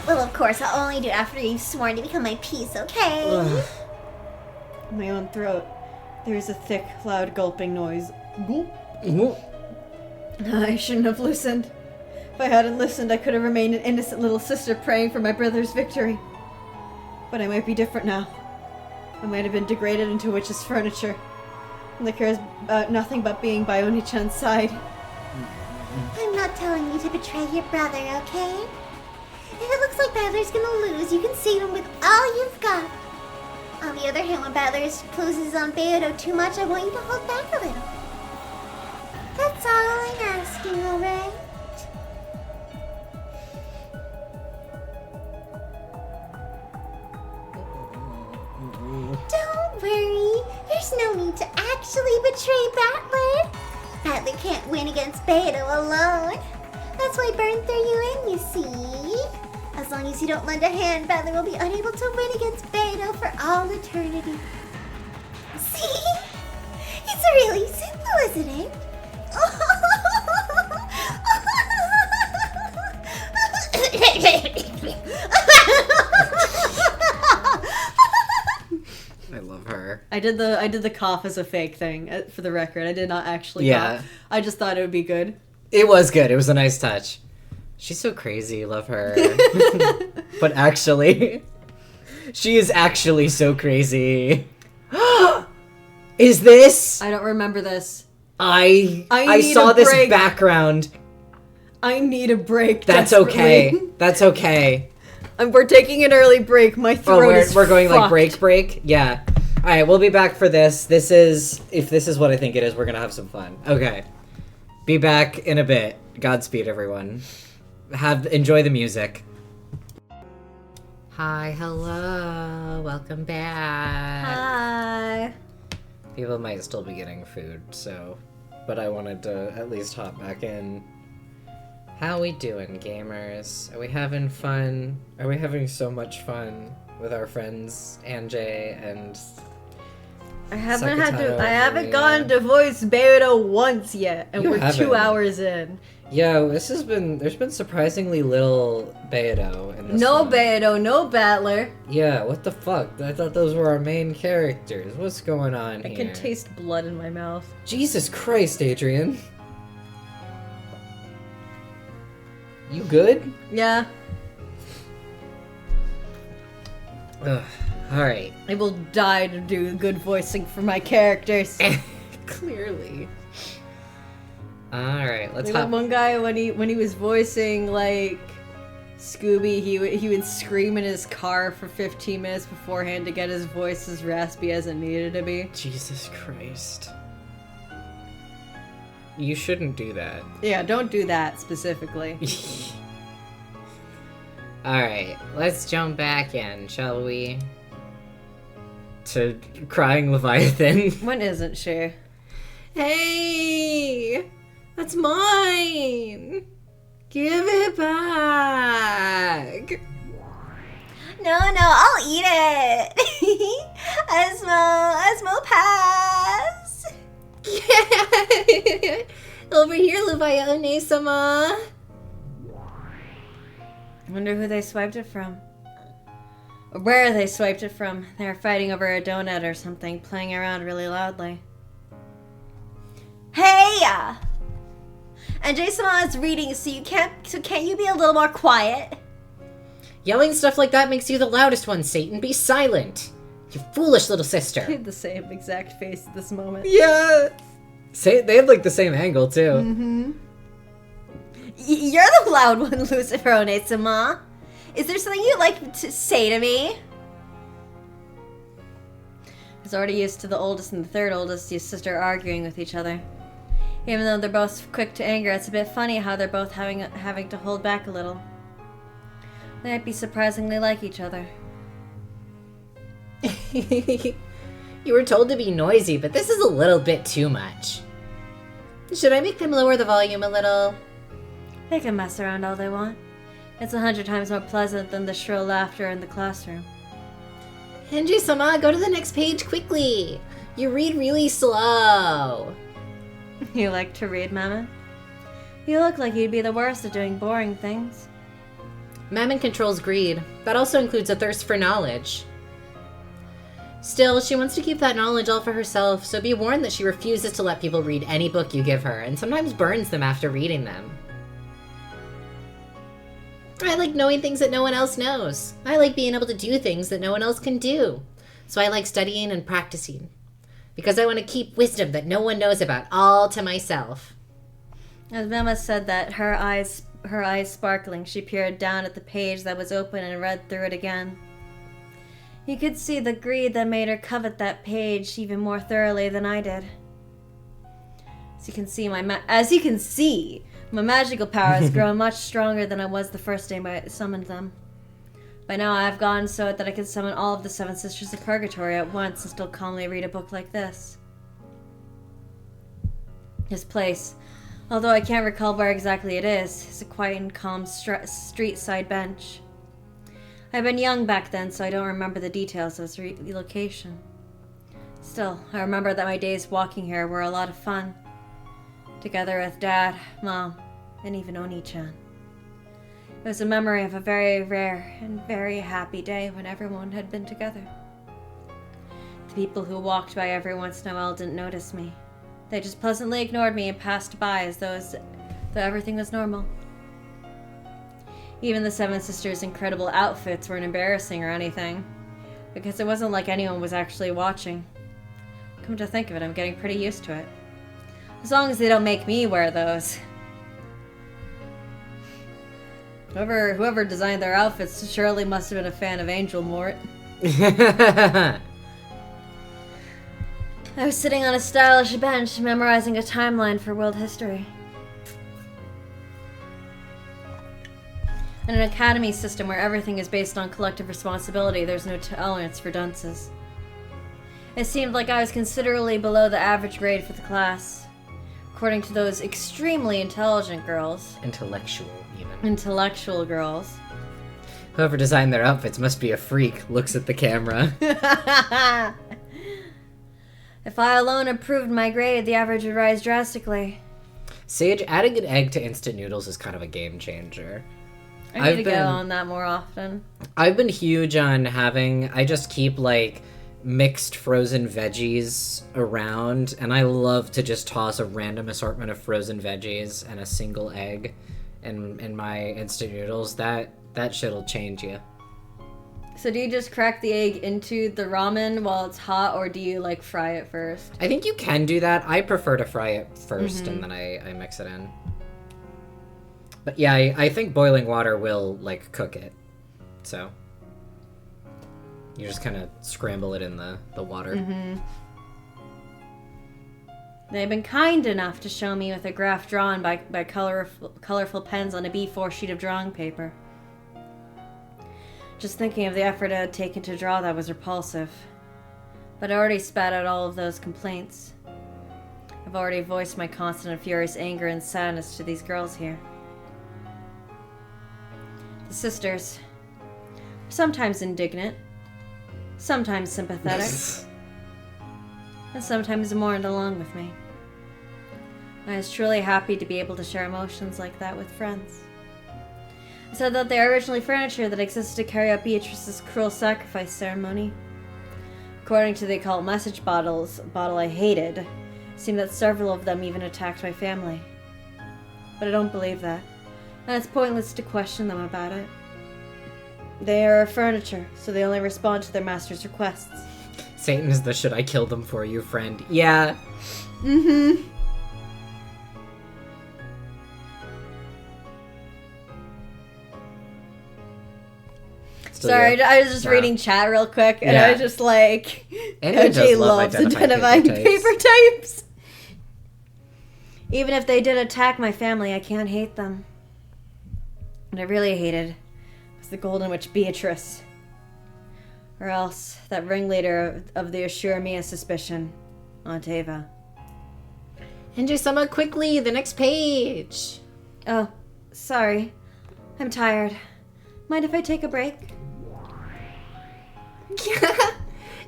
Well, of course, I'll only do it after you've sworn to become my piece, okay? In my own throat, there is a thick, loud gulping noise. Gulp. I shouldn't have listened. If I hadn't listened, I could have remained an innocent little sister praying for my brother's victory. But I might be different now. I might have been degraded into witch's furniture. And that cares about nothing but being by Oni-chan's side. I'm not telling you to betray your brother, okay? If it looks like Battler's gonna lose, you can save him with all you've got. On the other hand, when Battler closes on Beodo too much, I want you to hold back a little. That's all I'm asking, alright? Don't worry, there's no need to actually betray Battler. Battler can't win against Beto alone. That's why Burn threw you in, you see. As long as you don't lend a hand, Battler will be unable to win against Beto for all eternity. See? It's really simple, isn't it? I love her. I did the cough as a fake thing, for the record. I did not actually Yeah. cough. I just thought it would be good. It was good. It was a nice touch. She's so crazy. Love her. But actually, she is actually so crazy. Is this? I don't remember this. I need saw a this break. background. I need a break. That's desperately. okay. That's okay. We're taking an early break. My Oh, throat is we're going like fucked. break? Yeah. Alright, we'll be back for this. If this is what I think it is, we're gonna have some fun. Okay. Be back in a bit. Godspeed, everyone. Enjoy the music. Hi, hello, welcome back. Hi. People might still be getting food, but I wanted to at least hop back in. How we doing, gamers? Are we having fun? Are we having so much fun with our friends Anjay and I haven't Sakataro I haven't Maria? gone to voice Beto once yet, and You we're haven't. 2 hours in. Yeah, there's been surprisingly little Beto in this No one. Beto, no Battler. Yeah, what the fuck? I thought those were our main characters. What's going on I here? can taste blood in my mouth. Jesus Christ, Adrian. You good? Yeah, Ugh. Alright. I will die to do good voicing for my characters. Clearly. Alright, let's Like that hop. one guy when he was voicing like Scooby, he would scream in his car for 15 minutes beforehand to get his voice as raspy as it needed to be. Jesus Christ. You shouldn't do that. Yeah, don't do that specifically. Alright, let's jump back in, shall we? To Crying Leviathan. When isn't she? Hey! That's mine! Give it back! No, I'll eat it. Asmo, pass. Yeah. Over here, Leviathan-sama. I wonder who they swiped it from. Or where they swiped it from. They were fighting over a donut or something, playing around really loudly. Hey! And Jason is reading, so can't you be a little more quiet? Yelling stuff like that makes you the loudest one, Satan. Be silent. You foolish little They sister. had the same exact face at this moment. Yeah! They have like the same angle too. Mm-hmm. You're the loud one, Lucifer Onetsuma. Is there something you'd like to say to me? I was already used to the oldest and the third oldest sister arguing with each other. Even though they're both quick to anger, it's a bit funny how they're both having to hold back a little. They might be surprisingly like each other. You were told to be noisy, but this is a little bit too much. Should I make them lower the volume a little? They can mess around all they want. It's 100 times more pleasant than the shrill laughter in the classroom. Henji-sama, go to the next page quickly. You read really slow. You like to read, Mama? You look like you'd be the worst at doing boring things. Mammon controls greed. That also includes a thirst for knowledge. Still, she wants to keep that knowledge all for herself, so be warned that she refuses to let people read any book you give her, and sometimes burns them after reading them. I like knowing things that no one else knows. I like being able to do things that no one else can do. So I like studying and practicing. Because I want to keep wisdom that no one knows about all to myself. As Mama said that, her eyes sparkling, she peered down at the page that was open and read through it again. You could see the greed that made her covet that page even more thoroughly than I did. As you can see, my magical power has grown much stronger than I was the first day I summoned them. By now I have gone so that I can summon all of the 7 Sisters of Purgatory at once and still calmly read a book like this. This place, although I can't recall where exactly it is a quiet and calm street-side bench. I've been young back then, so I don't remember the details of its location. Still, I remember that my days walking here were a lot of fun. Together with Dad, Mom, and even Oni-chan. It was a memory of a very rare and very happy day when everyone had been together. The people who walked by every once in a while didn't notice me. They just pleasantly ignored me and passed by as though everything was normal. Even the 7 Sisters' incredible outfits weren't embarrassing or anything, because it wasn't like anyone was actually watching. Come to think of it, I'm getting pretty used to it. As long as they don't make me wear those. Whoever designed their outfits surely must have been a fan of Angel Mort. I was sitting on a stylish bench, memorizing a timeline for world history. In an academy system where everything is based on collective responsibility, there's no tolerance for dunces. It seemed like I was considerably below the average grade for the class. According to those extremely intelligent girls. Intellectual, even. Intellectual girls. Whoever designed their outfits must be a freak, looks at the camera. If I alone improved my grade, the average would rise drastically. Sage, adding an egg to instant noodles is kind of a game changer. I need to go on that more often. I've been huge on I just keep, like, mixed frozen veggies around, and I love to just toss a random assortment of frozen veggies and a single egg in my instant noodles. That shit'll change you. So do you just crack the egg into the ramen while it's hot, or do you, like, fry it first? I think you can do that. I prefer to fry it first, and then I mix it in. But yeah, I think boiling water will, like, cook it. So you just kind of scramble it in the water. They've been kind enough to show me with a graph drawn by colorful pens on a B4 sheet of drawing paper. Just thinking of the effort I had taken to draw that was repulsive. But I already spat out all of those complaints. I've already voiced my constant and furious anger and sadness to these girls here. The sisters were sometimes indignant, sometimes sympathetic, and sometimes mourned along with me. I was truly happy to be able to share emotions like that with friends. I said that they are originally furniture that existed to carry out Beatrice's cruel sacrifice ceremony. According to the occult message bottle I hated, it seemed that several of them even attacked my family. But I don't believe that, and it's pointless to question them about it. They are furniture, so they only respond to their master's requests. Satan is the should I kill them for you friend. Yeah. Sorry, I was just reading chat real quick, and I was just like, OJ loves identifying paper types. Even if they did attack my family, I can't hate them. What I really hated was the Golden Witch Beatrice. Or else, that ringleader of the Assure Mia suspicion, Aunt Ava. Andrew-sama, quickly, the next page. Oh, sorry. I'm tired. Mind if I take a break?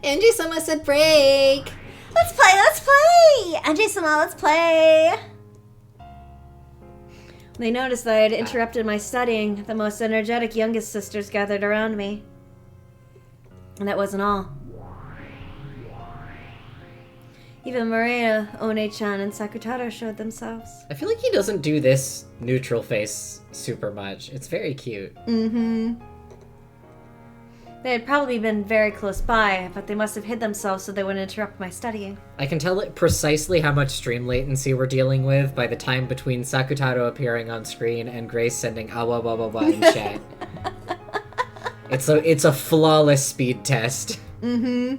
Andrew-sama said break. Let's play! Andrew-sama, let's play! They noticed that I had interrupted my studying. The most energetic youngest sisters gathered around me. And that wasn't all. Even Maria, One-chan, and Sakutaro showed themselves. I feel like he doesn't do this neutral face super much. It's very cute. They had probably been very close by, but they must have hid themselves so they wouldn't interrupt my studying. I can tell it precisely how much stream latency we're dealing with by the time between Sakutaro appearing on screen and Grace sending awa ba ba ba in chat. It's a flawless speed test. Mm-hmm.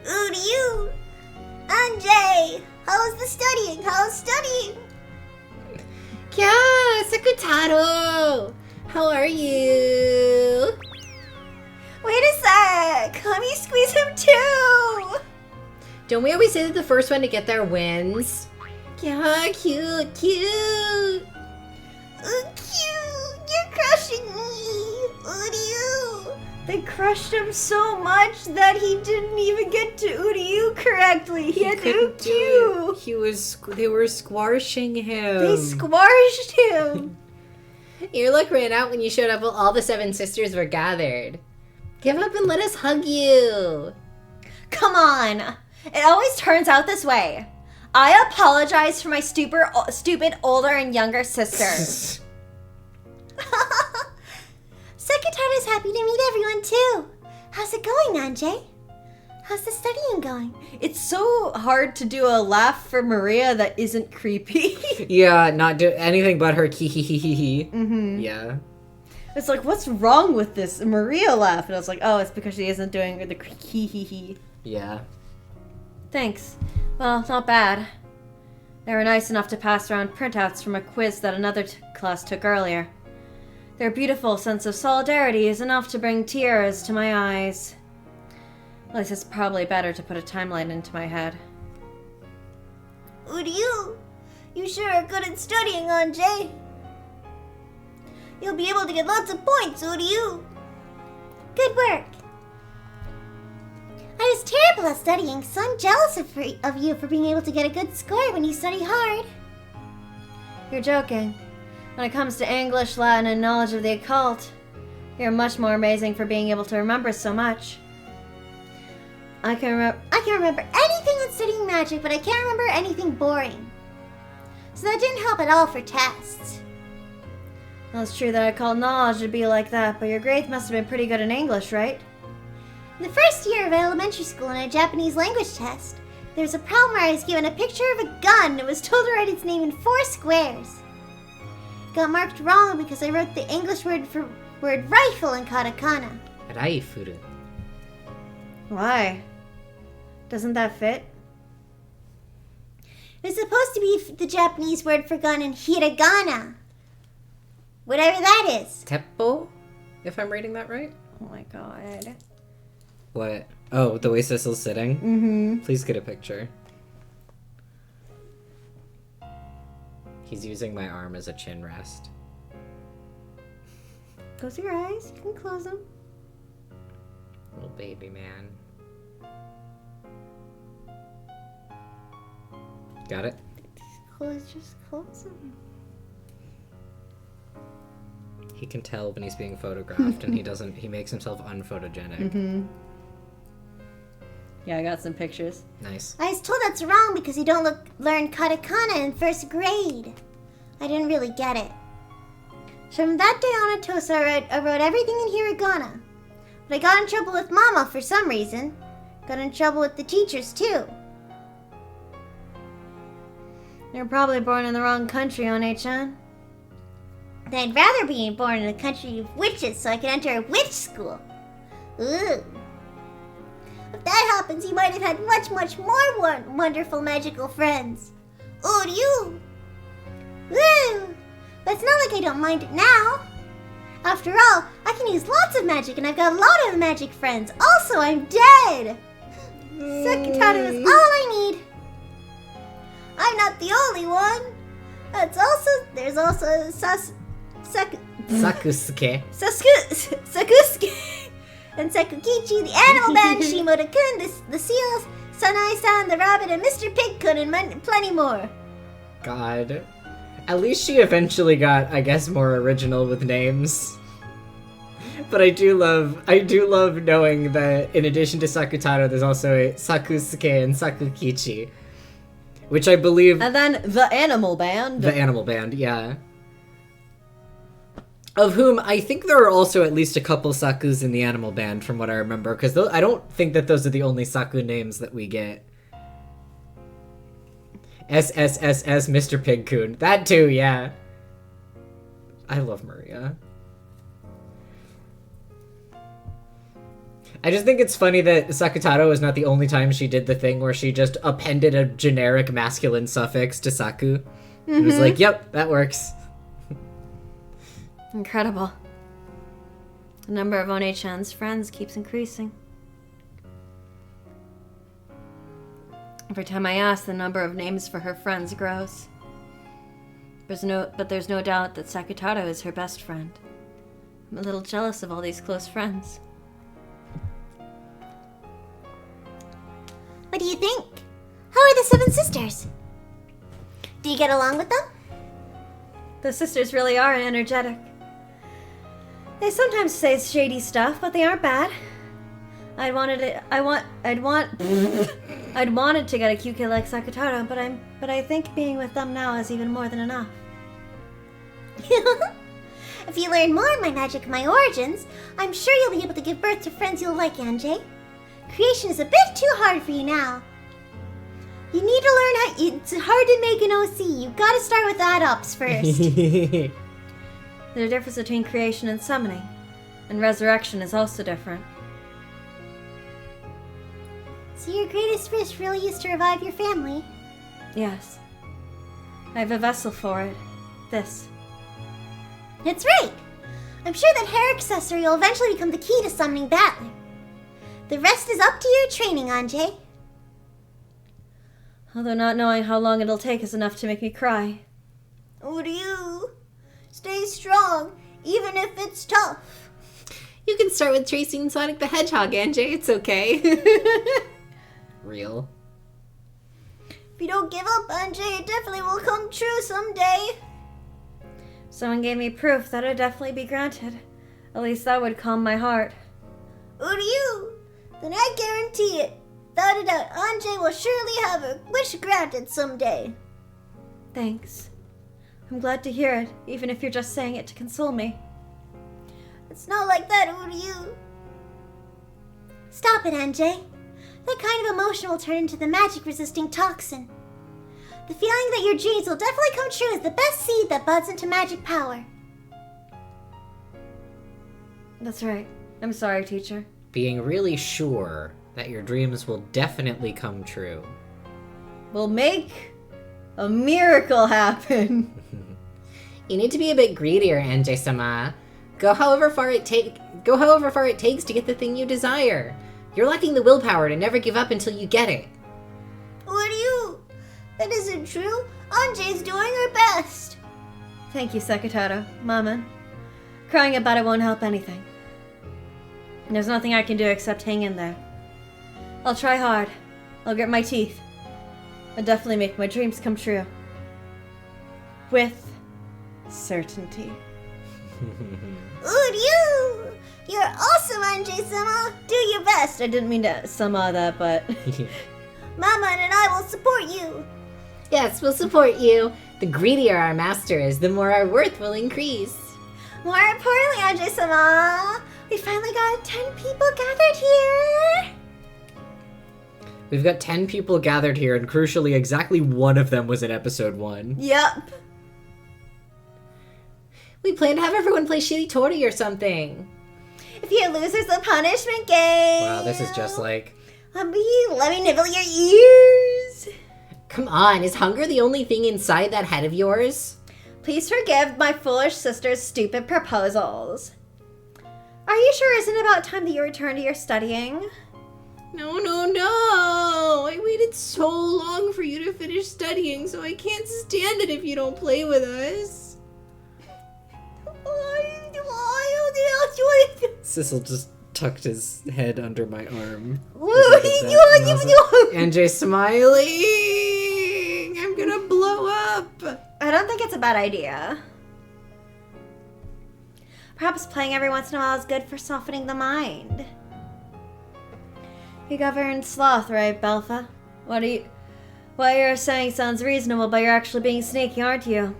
Ooh, to you! Anjay! How's the studying? How's studying? Yeah, Sakutaro! How are you? Wait a sec! Let me squeeze him too! Don't we always say that the first one to get there wins? Yeah, cute, cute. Ooh, cute! You're crushing me! Ooh, to you! They crushed him so much that he didn't even get to Uryu correctly. He had Ukyu. They were squashing him. They squashed him. Your luck ran out when you showed up while all the 7 sisters were gathered. Give up and let us hug you. Come on. It always turns out this way. I apologize for my stupid older and younger sisters. Sakutaro's happy to meet everyone too. How's it going, Anjay? How's the studying going? It's so hard to do a laugh for Maria that isn't creepy. Yeah, not do anything but her hee hee hee hee hee. Mm-hmm. Yeah. It's like, what's wrong with this Maria laugh? And I was like, oh, it's because she isn't doing the hee hee hee. Yeah. Thanks. Well, not bad. They were nice enough to pass around printouts from a quiz that another class took earlier. Their beautiful sense of solidarity is enough to bring tears to my eyes. At least it's probably better to put a timeline into my head. Ooh, to you! You sure are good at studying, Anjay. You'll be able to get lots of points, ooh, to you. Good work. I was terrible at studying, so I'm jealous of you for being able to get a good score when you study hard. You're joking. When it comes to English, Latin, and knowledge of the occult, you're much more amazing for being able to remember so much. I can remember anything when studying magic, but I can't remember anything boring. So that didn't help at all for tests. Well, it's true that I call knowledge to be like that, but your grades must have been pretty good in English, right? In the first year of elementary school in a Japanese language test, there was a problem where I was given a picture of a gun and was told to write its name in 4 squares. It got marked wrong because I wrote the English word for word rifle in katakana. Raifuru. Why? Doesn't that fit? It was supposed to be the Japanese word for gun in hiragana. Whatever that is. Teppo? If I'm reading that right? Oh my god. What? Oh, the way Cecil's sitting? Mm-hmm. Please get a picture. He's using my arm as a chin rest. Close your eyes. You can close them. Little baby man. Got it? Just close them. He can tell when he's being photographed and he makes himself unphotogenic. Mm-hmm. Yeah, I got some pictures. Nice. I was told that's wrong because you don't learn katakana in 1st grade. I didn't really get it. So from that day on at Tosa, I wrote everything in hiragana. But I got in trouble with Mama for some reason. Got in trouble with the teachers too. You're probably born in the wrong country, One-chan. I'd rather be born in a country of witches so I could enter a witch school. Ooh. If that happens, you might have had much, much more wonderful magical friends. Ooh, you! Woo! But it's not like I don't mind it now. After all, I can use lots of magic and I've got a lot of magic friends. Also, I'm dead! Sakutaro is all I need. I'm not the only one. There's also Sakusuke. Sakusuke and Sakukichi, the animal man, Shimoda-kun, the seals, Sanai-san, the rabbit, and Mr. Pig-kun, and plenty more. God. At least she eventually got, I guess, more original with names. But I do love knowing that in addition to Sakutaro, there's also a Sakusuke and Sakukichi. which I believe... And then the animal band. The animal band, yeah. Of whom I think there are also at least a couple Sakus in the animal band, from what I remember, because I don't think that those are the only Saku names that we get. SSSS Mr. Pigcoon. That too, yeah. I love Maria. I just think it's funny that Sakutaro is not the only time she did the thing where she just appended a generic masculine suffix to Saku. Mm-hmm. It was like, yep, that works. Incredible. The number of One-chan's friends keeps increasing. Every time I ask, the number of names for her friends grows. There's no doubt that Sakutaro is her best friend. I'm a little jealous of all these close friends. What do you think? How are the seven sisters? Do you get along with them? The sisters really are energetic. They sometimes say shady stuff, but they aren't bad. I'd wanted to get a cute kid like Sakutaro, but I think being with them now is even more than enough. If you learn more of my magic and my origins, I'm sure you'll be able to give birth to friends you'll like, Anjay. Creation is a bit too hard for you now. You need to learn how... It's hard to make an OC. You gotta start with add-ups first. There's a difference between creation and summoning, and resurrection is also different. So your greatest wish really is to revive your family? Yes. I have a vessel for it. This. That's right! I'm sure that hair accessory will eventually become the key to summoning battling. The rest is up to your training, Anjay. Although not knowing how long it'll take is enough to make me cry. Uryu, stay strong, even if it's tough. You can start with tracing Sonic the Hedgehog, Anjay. It's okay. Real. If you don't give up, Anjay, it definitely will come true someday. Someone gave me proof that it'd definitely be granted. At least that would calm my heart. Uryu, then I guarantee it. Without a doubt, Anjay will surely have a wish granted someday. Thanks. I'm glad to hear it, even if you're just saying it to console me. It's not like that, Uryu. Stop it, Anjay. That kind of emotion will turn into the magic-resisting toxin. The feeling that your dreams will definitely come true is the best seed that buds into magic power. That's right. I'm sorry, teacher. Being really sure that your dreams will definitely come true. We'll make a miracle happen. You need to be a bit greedier, Anjay-sama. Go however far it takes to get the thing you desire. You're lacking the willpower to never give up until you get it. Uryu, that isn't true. Anjay's doing her best. Thank you, Sakutaro. Mama. Crying about it won't help anything. There's nothing I can do except hang in there. I'll try hard. I'll grit my teeth. I'll definitely make my dreams come true. With certainty. Uryu! You're awesome, Anjay-sama! Do your best! I didn't mean to sama that, but... Mama and I will support you! Yes, we'll support you. The greedier our master is, the more our worth will increase. More importantly, Anjay-sama, we finally got 10 people gathered here! We've got 10 people gathered here, and crucially, exactly one of them was in episode 1. Yup. We plan to have everyone play Shitty Tori or something. If you lose, there's a punishment game! Wow, this is just like... Let me nibble your ears! Come on, is hunger the only thing inside that head of yours? Please forgive my foolish sister's stupid proposals. Are you sure isn't it about time that you return to your studying? No. I waited so long for you to finish studying, so I can't stand it if you don't play with us. Sissel just tucked his head under my arm. Anjay smiling! I'm gonna blow up! I don't think it's a bad idea. Perhaps playing every once in a while is good for softening the mind. You govern sloth, right, Belpha? What What you're saying sounds reasonable, but you're actually being sneaky, aren't you?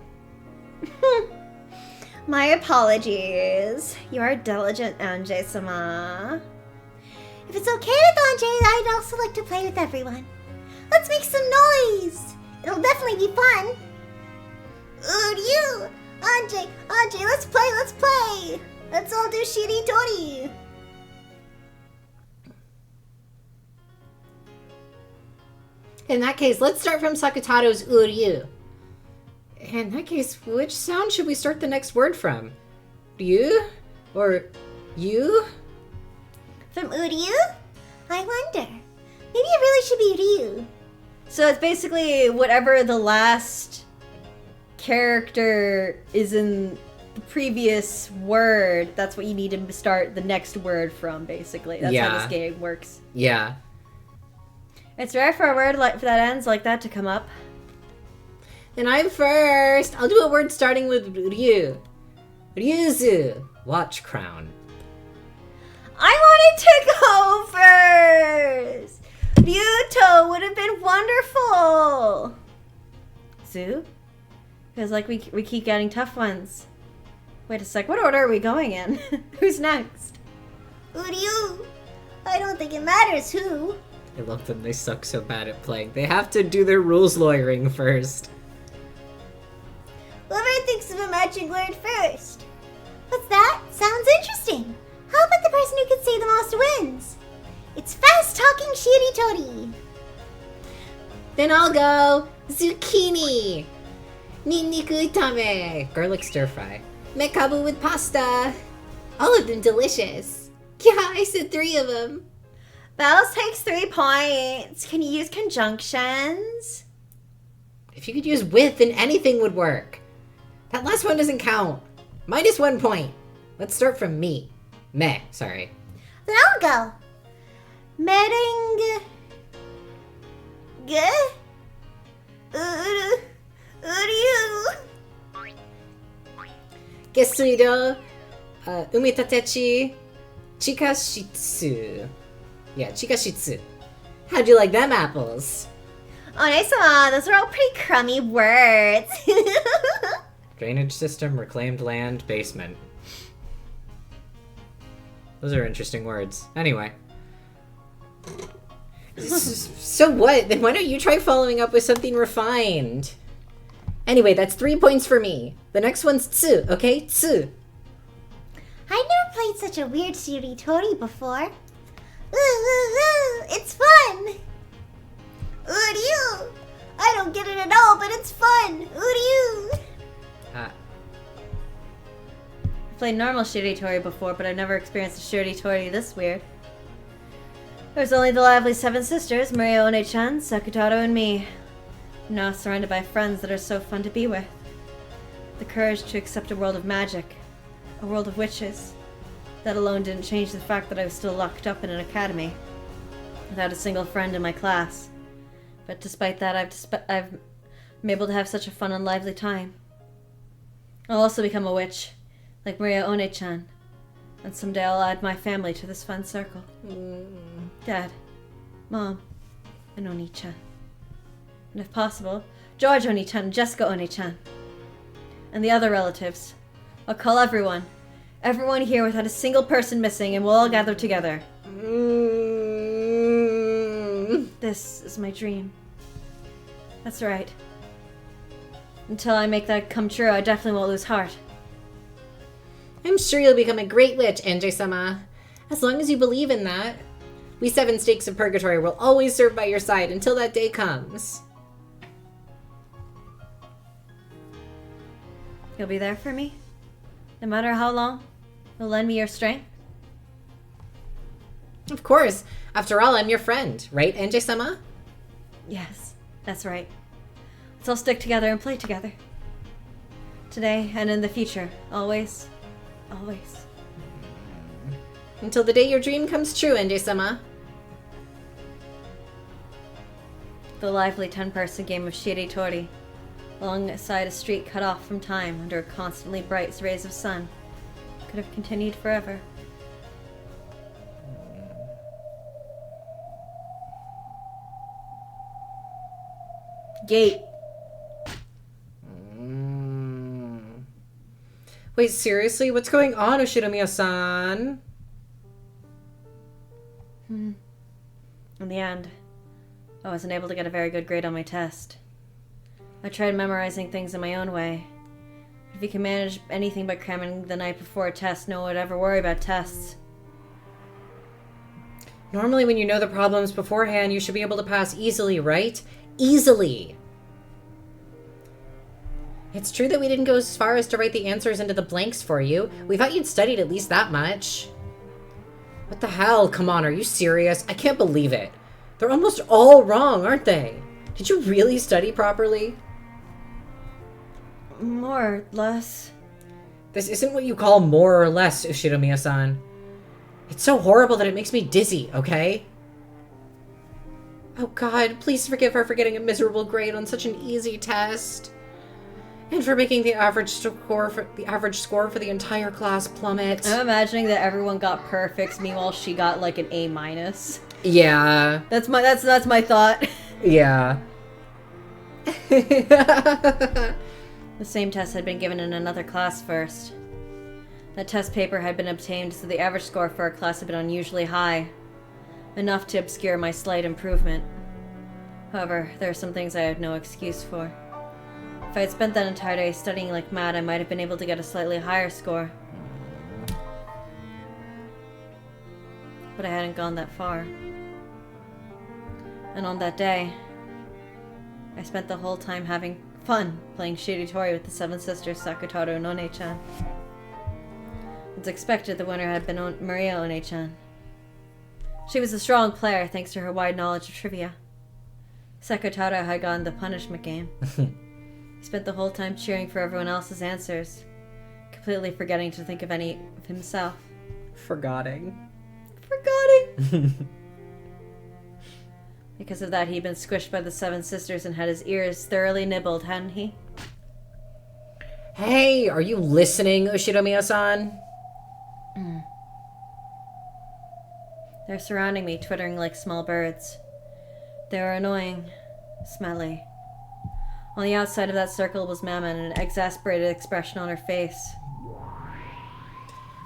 My apologies. You are diligent, Anjay-sama. If it's okay with Anjay, I'd also like to play with everyone. Let's make some noise. It'll definitely be fun. Uryu! Anjay, let's play! Let's all do shiritori! In that case, let's start from Sakutaro's Uryu. In that case, which sound should we start the next word from? Ryu? Or you? From Uryu? I wonder. Maybe it really should be Ryu. So it's basically whatever the last character is in the previous word, that's what you need to start the next word from, basically. That's how this game works. Yeah. It's rare for a word that ends like that to come up. Then I'm first. I'll do a word starting with Ryu. Ryuzu. Watch crown. I wanted to go first! Ryuto would have been wonderful! Zoo? Because, like, we keep getting tough ones. Wait a sec, what order are we going in? Who's next? Uryu! I don't think it matters who. I love them, they suck so bad at playing. They have to do their rules lawyering first. Whoever thinks of a matching word first. What's that? Sounds interesting. How about the person who can say the most wins? It's fast-talking shiritori. Then I'll go zucchini. Ninniku itame. Garlic stir fry. Mekabu with pasta. All of them delicious. Yeah, I said 3 of them. Bells takes 3 points. Can you use conjunctions? If you could use with, then anything would work. That last one doesn't count. -1 point. Let's start from me. Meh, sorry. Then I'll go. Merengue. Uryu. Gesuido. Umitatechi. Chikashitsu. Yeah, chikashitsu. How'd you like them apples? One-sama, those are all pretty crummy words. Drainage system, reclaimed land, basement. Those are interesting words. Anyway. So what? Then why don't you try following up with something refined? Anyway, that's 3 points for me. The next one's tsu, okay? Tsu. I've never played such a weird shiritori before. It's fun! Uryu! I don't get it at all, but it's fun! Uryu! I've played normal shiritori before, but I've never experienced a shiritori this weird. There's only the lively 7 sisters, Maria One-chan, Sakutaro, and me. I'm now surrounded by friends that are so fun to be with. The courage to accept a world of magic, a world of witches. That alone didn't change the fact that I was still locked up in an academy, without a single friend in my class. But despite that, I've been able to have such a fun and lively time. I'll also become a witch, like Maria One-chan, and someday I'll add my family to this fun circle. Dad, Mom, and Oni-chan. And if possible, George Oni-chan and Jessica Oni-chan. And the other relatives. I'll call everyone. Everyone here without a single person missing, and we'll all gather together. This is my dream. That's right. Until I make that come true, I definitely won't lose heart. I'm sure you'll become a great witch, Anjay-sama. As long as you believe in that. We 7 Stakes of Purgatory will always serve by your side until that day comes. You'll be there for me? No matter how long? You'll lend me your strength? Of course. After all, I'm your friend, right, Anjay-sama? Yes, that's right. Let's all stick together and play together. Today and in the future. Always. Always. Until the day your dream comes true, Anjay-sama. The lively 10-person game of shiritori, alongside a street cut off from time under constantly bright rays of sun, could have continued forever. Gate. Wait, seriously? What's going on, Oshinomiya-san? In the end, I wasn't able to get a very good grade on my test. I tried memorizing things in my own way. If you can manage anything but cramming the night before a test, no one would ever worry about tests. Normally when you know the problems beforehand, you should be able to pass easily, right? Easily! It's true that we didn't go as far as to write the answers into the blanks for you. We thought you'd studied at least that much. What the hell? Come on, are you serious? I can't believe it. They're almost all wrong, aren't they? Did you really study properly? More or less. This isn't what you call more or less, Ushinomiya-san. It's so horrible that it makes me dizzy, okay? Oh god, please forgive her for getting a miserable grade on such an easy test. And for making the average score for the entire class plummet. I'm imagining that everyone got perfects, meanwhile she got like an A-. Yeah. That's my thought. Yeah. The same test had been given in another class first. That test paper had been obtained, so the average score for our class had been unusually high. Enough to obscure my slight improvement. However, there are some things I had no excuse for. If I had spent that entire day studying like mad, I might have been able to get a slightly higher score. But I hadn't gone that far. And on that day, I spent the whole time having fun playing Shiritori with the seven sisters Sakutaro and One-chan. As expected, the winner had been Maria One-chan. She was a strong player thanks to her wide knowledge of trivia. Sakutaro had gotten the punishment game. He spent the whole time cheering for everyone else's answers, completely forgetting to think of any of himself. Forgetting. Because of that, he'd been squished by the seven sisters and had his ears thoroughly nibbled, hadn't he? Hey, are you listening, Ushinomiya-san? They're surrounding me, twittering like small birds. They were annoying, smelly. On the outside of that circle was Mama, and an exasperated expression on her face.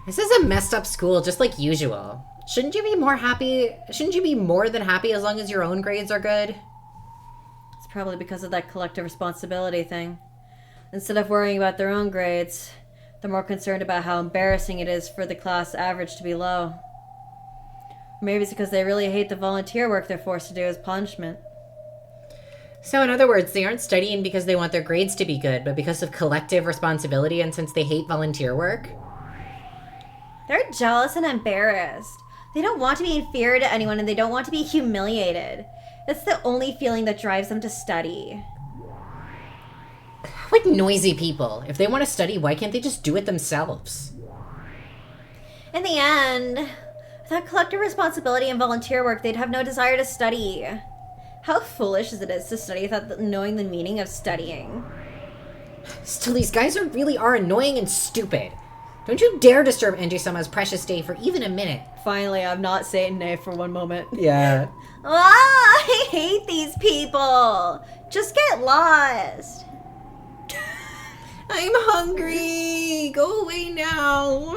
This is a messed up school, just like usual. Shouldn't you be more happy? Shouldn't you be more than happy as long as your own grades are good? It's probably because of that collective responsibility thing. Instead of worrying about their own grades, they're more concerned about how embarrassing it is for the class average to be low. Maybe it's because they really hate the volunteer work they're forced to do as punishment. So in other words, they aren't studying because they want their grades to be good, but because of collective responsibility and since they hate volunteer work? They're jealous and embarrassed. They don't want to be inferior to anyone, and they don't want to be humiliated. That's the only feeling that drives them to study. What noisy people. If they want to study, why can't they just do it themselves? In the end, without collective responsibility and volunteer work, they'd have no desire to study. How foolish it is to study without knowing the meaning of studying. Still, these guys really are annoying and stupid. Don't you dare disturb Angie-sama's precious day for even a minute. Finally, I'm not saying nay for one moment. Yeah. Ah, I hate these people. Just get lost. I'm hungry. Go away now.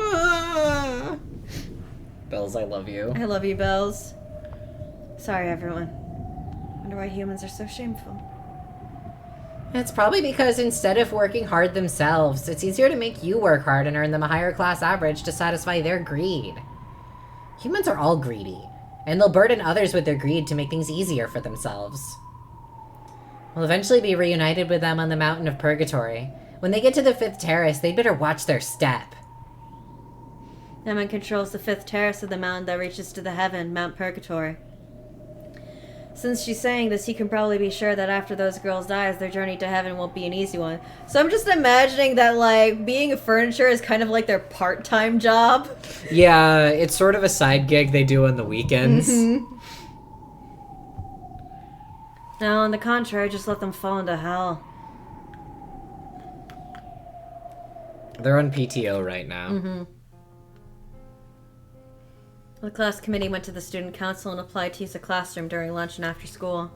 Bells, I love you. I love you, Bells. Sorry, everyone. Wonder why humans are so shameful. It's probably because instead of working hard themselves, it's easier to make you work hard and earn them a higher class average to satisfy their greed. Humans are all greedy, and they'll burden others with their greed to make things easier for themselves. We'll eventually be reunited with them on the Mountain of Purgatory. When they get to the 5th terrace, they'd better watch their step. Emma controls the 5th terrace of the mountain that reaches to the heaven, Mount Purgatory. Since she's saying this, he can probably be sure that after those girls die, their journey to heaven won't be an easy one. So I'm just imagining that, like, being a furniture is kind of like their part-time job. Yeah, it's sort of a side gig they do on the weekends. Now, on the contrary, just let them fall into hell. They're on PTO right now. The class committee went to the student council and applied to use a classroom during lunch and after school.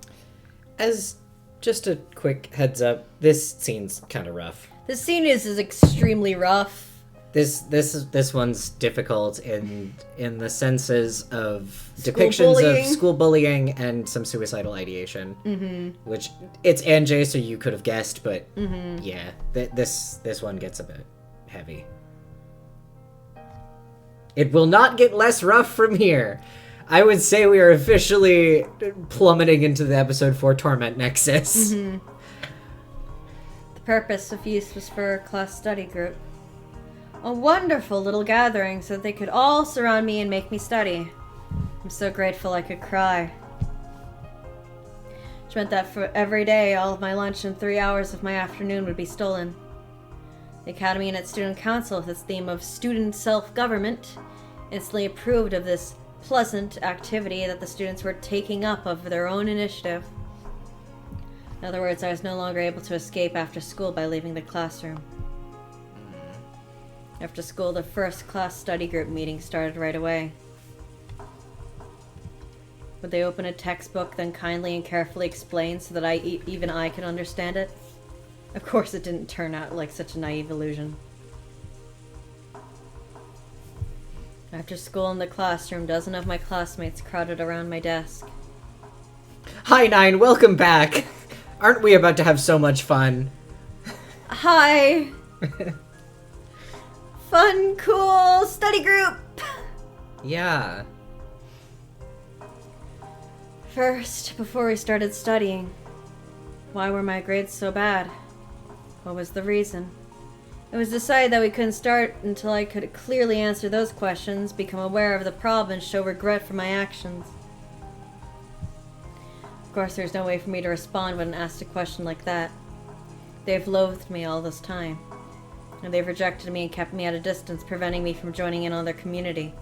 As Just a quick heads up. This scene's kind of rough. This scene is extremely rough. This one's difficult in the senses of School depictions bullying. of school bullying and some suicidal ideation. Mm-hmm. Which it's Anjay, so you could have guessed, but yeah, this one gets a bit heavy. It will not get less rough from here. I would say we are officially plummeting into the episode 4 Torment Nexus. The purpose of use was for a class study group. A wonderful little gathering so that they could all surround me and make me study. I'm so grateful I could cry. Which meant that for every day, all of my lunch and 3 hours of my afternoon would be stolen. The Academy and its student council, with its theme of student self-government, instantly approved of this pleasant activity that the students were taking up of their own initiative. In other words, I was no longer able to escape after school by leaving the classroom. After school, the first class study group meeting started right away. Would they open a textbook, then kindly and carefully explain so that even I could understand it? Of course it didn't turn out like such a naive illusion. After school in the classroom, a dozen of my classmates crowded around my desk. Hi, Nine, welcome back. Aren't we about to have so much fun? Hi! Fun, cool study group! Yeah. First, before we started studying, why were my grades so bad? What was the reason? It was decided that we couldn't start until I could clearly answer those questions, become aware of the problem, and show regret for my actions. Of course, there's no way for me to respond when asked a question like that. They've loathed me all this time, and they've rejected me and kept me at a distance, preventing me from joining in on their community.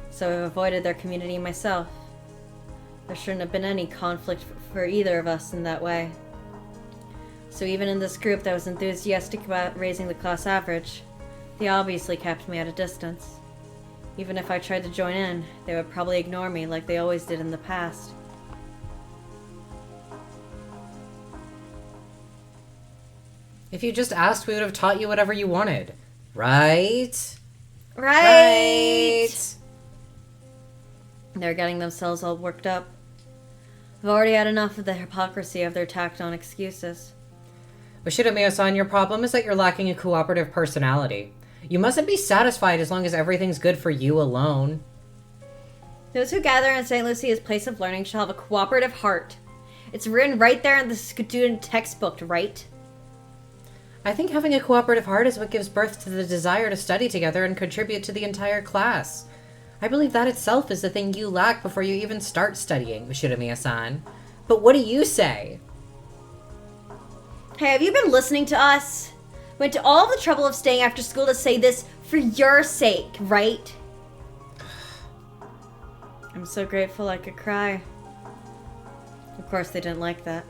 So I've avoided their community myself. There shouldn't have been any conflict for either of us in that way. So even in this group that was enthusiastic about raising the class average, they obviously kept me at a distance. Even if I tried to join in, they would probably ignore me like they always did in the past. If you just asked, we would have taught you whatever you wanted. Right? Right! They're getting themselves all worked up. I've already had enough of the hypocrisy of their tacked-on excuses. Ushida-mio-san, your problem is that you're lacking a cooperative personality. You mustn't be satisfied as long as everything's good for you alone. Those who gather in St. Lucia's place of learning shall have a cooperative heart. It's written right there in the student textbook, right? I think having a cooperative heart is what gives birth to the desire to study together and contribute to the entire class. I believe that itself is the thing you lack before you even start studying, Ushida-mio-san. But what do you say? Hey, have you been listening to us? Went to all the trouble of staying after school to say this for your sake, right? I'm so grateful I could cry. Of course, they didn't like that.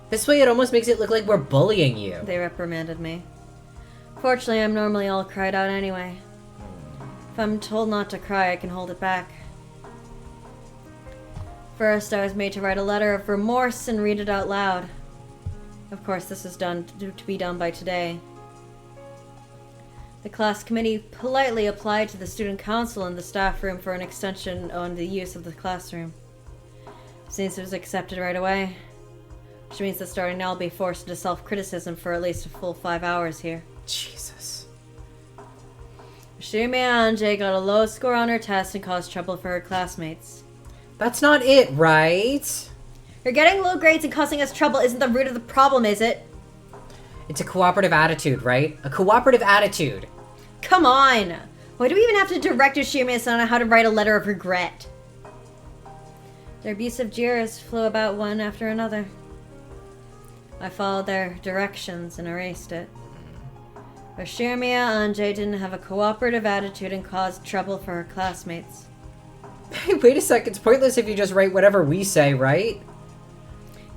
This way it almost makes it look like we're bullying you. They reprimanded me. Fortunately, I'm normally all cried out anyway. If I'm told not to cry, I can hold it back. First, I was made to write a letter of remorse and read it out loud. Of course, this is to be done by today. The class committee politely applied to the student council in the staff room for an extension on the use of the classroom. Since it was accepted right away, which means that starting now I'll be forced into self-criticism for at least a full 5 hours here. Jesus. Shirime Anjay got a low score on her test and caused trouble for her classmates. That's not it, right? You're getting low grades and causing us trouble isn't the root of the problem, is it? It's a cooperative attitude, right? A cooperative attitude. Come on! Why do we even have to direct Yoshimi-san on how to write a letter of regret? Their abusive jeers flew about one after another. I followed their directions and erased it. Yoshimiya Anjay didn't have a cooperative attitude and caused trouble for her classmates. Hey, wait a sec. It's pointless if you just write whatever we say, right?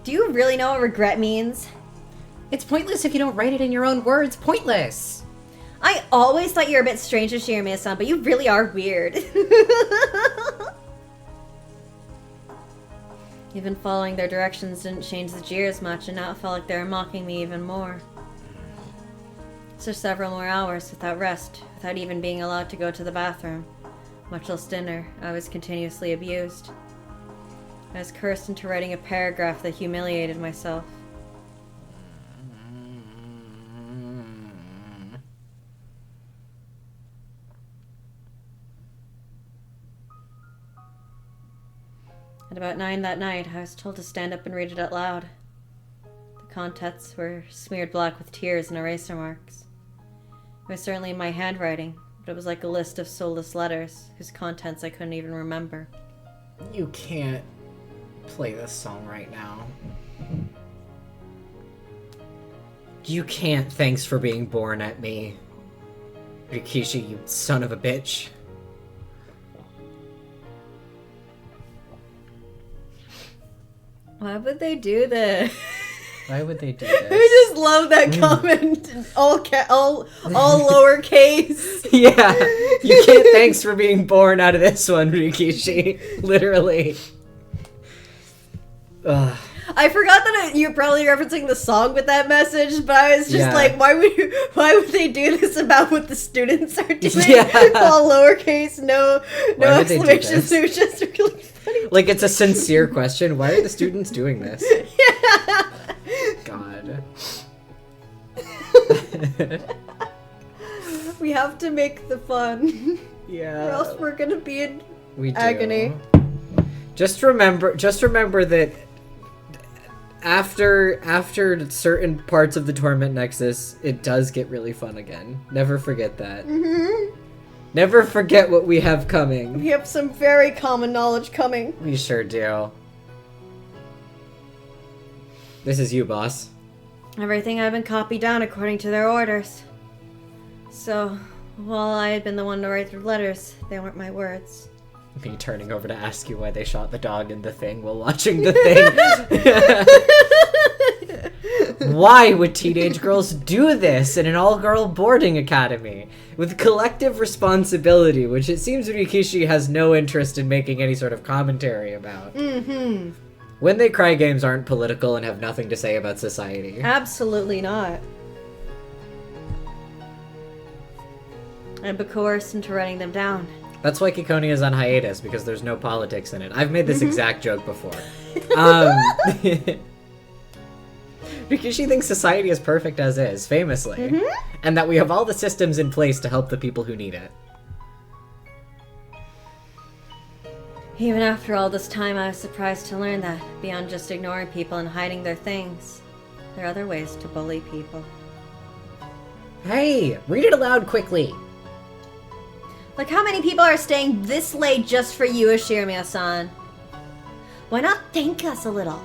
Do you really know what regret means? It's pointless if you don't write it in your own words. Pointless. I always thought you were a bit strange, Yoshimiya-san, but you really are weird. Even following their directions didn't change the jeers much, and now it felt like they were mocking me even more. So several more hours without rest, without even being allowed to go to the bathroom, much less dinner. I was continuously abused. I was cursed into writing a paragraph that humiliated myself. At about 9 that night, I was told to stand up and read it out loud. The contents were smeared black with tears and eraser marks. It was certainly my handwriting, but it was like a list of soulless letters, whose contents I couldn't even remember. You can't play this song right now. You can't. Thanks for being born at me, Rikishi, you son of a bitch. Why would they do this? Why would they do I this? just love that comment. All lowercase. Yeah, you can't thanks for being born out of this one, Rikishi. Literally. Ugh. I forgot that you're probably referencing the song with that message, but I was just Yeah. like, why would they do this about what the students are doing? Yeah. All lowercase, no Why would they do exclamations. this? It was just really funny. Like, it's a sincere question. Why are the students doing this? Yeah. God. We have to make the fun, Yeah. or else we're gonna be in We do. agony. Just remember that after certain parts of the Torment Nexus, it does get really fun again. Never forget that. Mm-hmm. Never forget what we have coming. We have some very common knowledge coming. We sure do. This is you, boss. Everything had been copied down according to their orders. So, while I had been the one to write the letters, they weren't my words. Me turning over to ask you why they shot the dog in the thing while watching the thing. Why would teenage girls do this in an all-girl boarding academy? With collective responsibility, which it seems Rikishi has no interest in making any sort of commentary about. Mm-hmm. When They Cry games aren't political and have nothing to say about society. Absolutely not. I'd be coerced into writing them down. That's why Kikoni is on hiatus, because there's no politics in it. I've made this exact joke before. Rikishi thinks society is perfect as is, famously. And that we have all the systems in place to help the people who need it. Even after all this time, I was surprised to learn that, beyond just ignoring people and hiding their things, there are other ways to bully people. Hey, read it aloud quickly. Like, how many people are staying this late just for you, Ashiramiya-san? Why not thank us a little?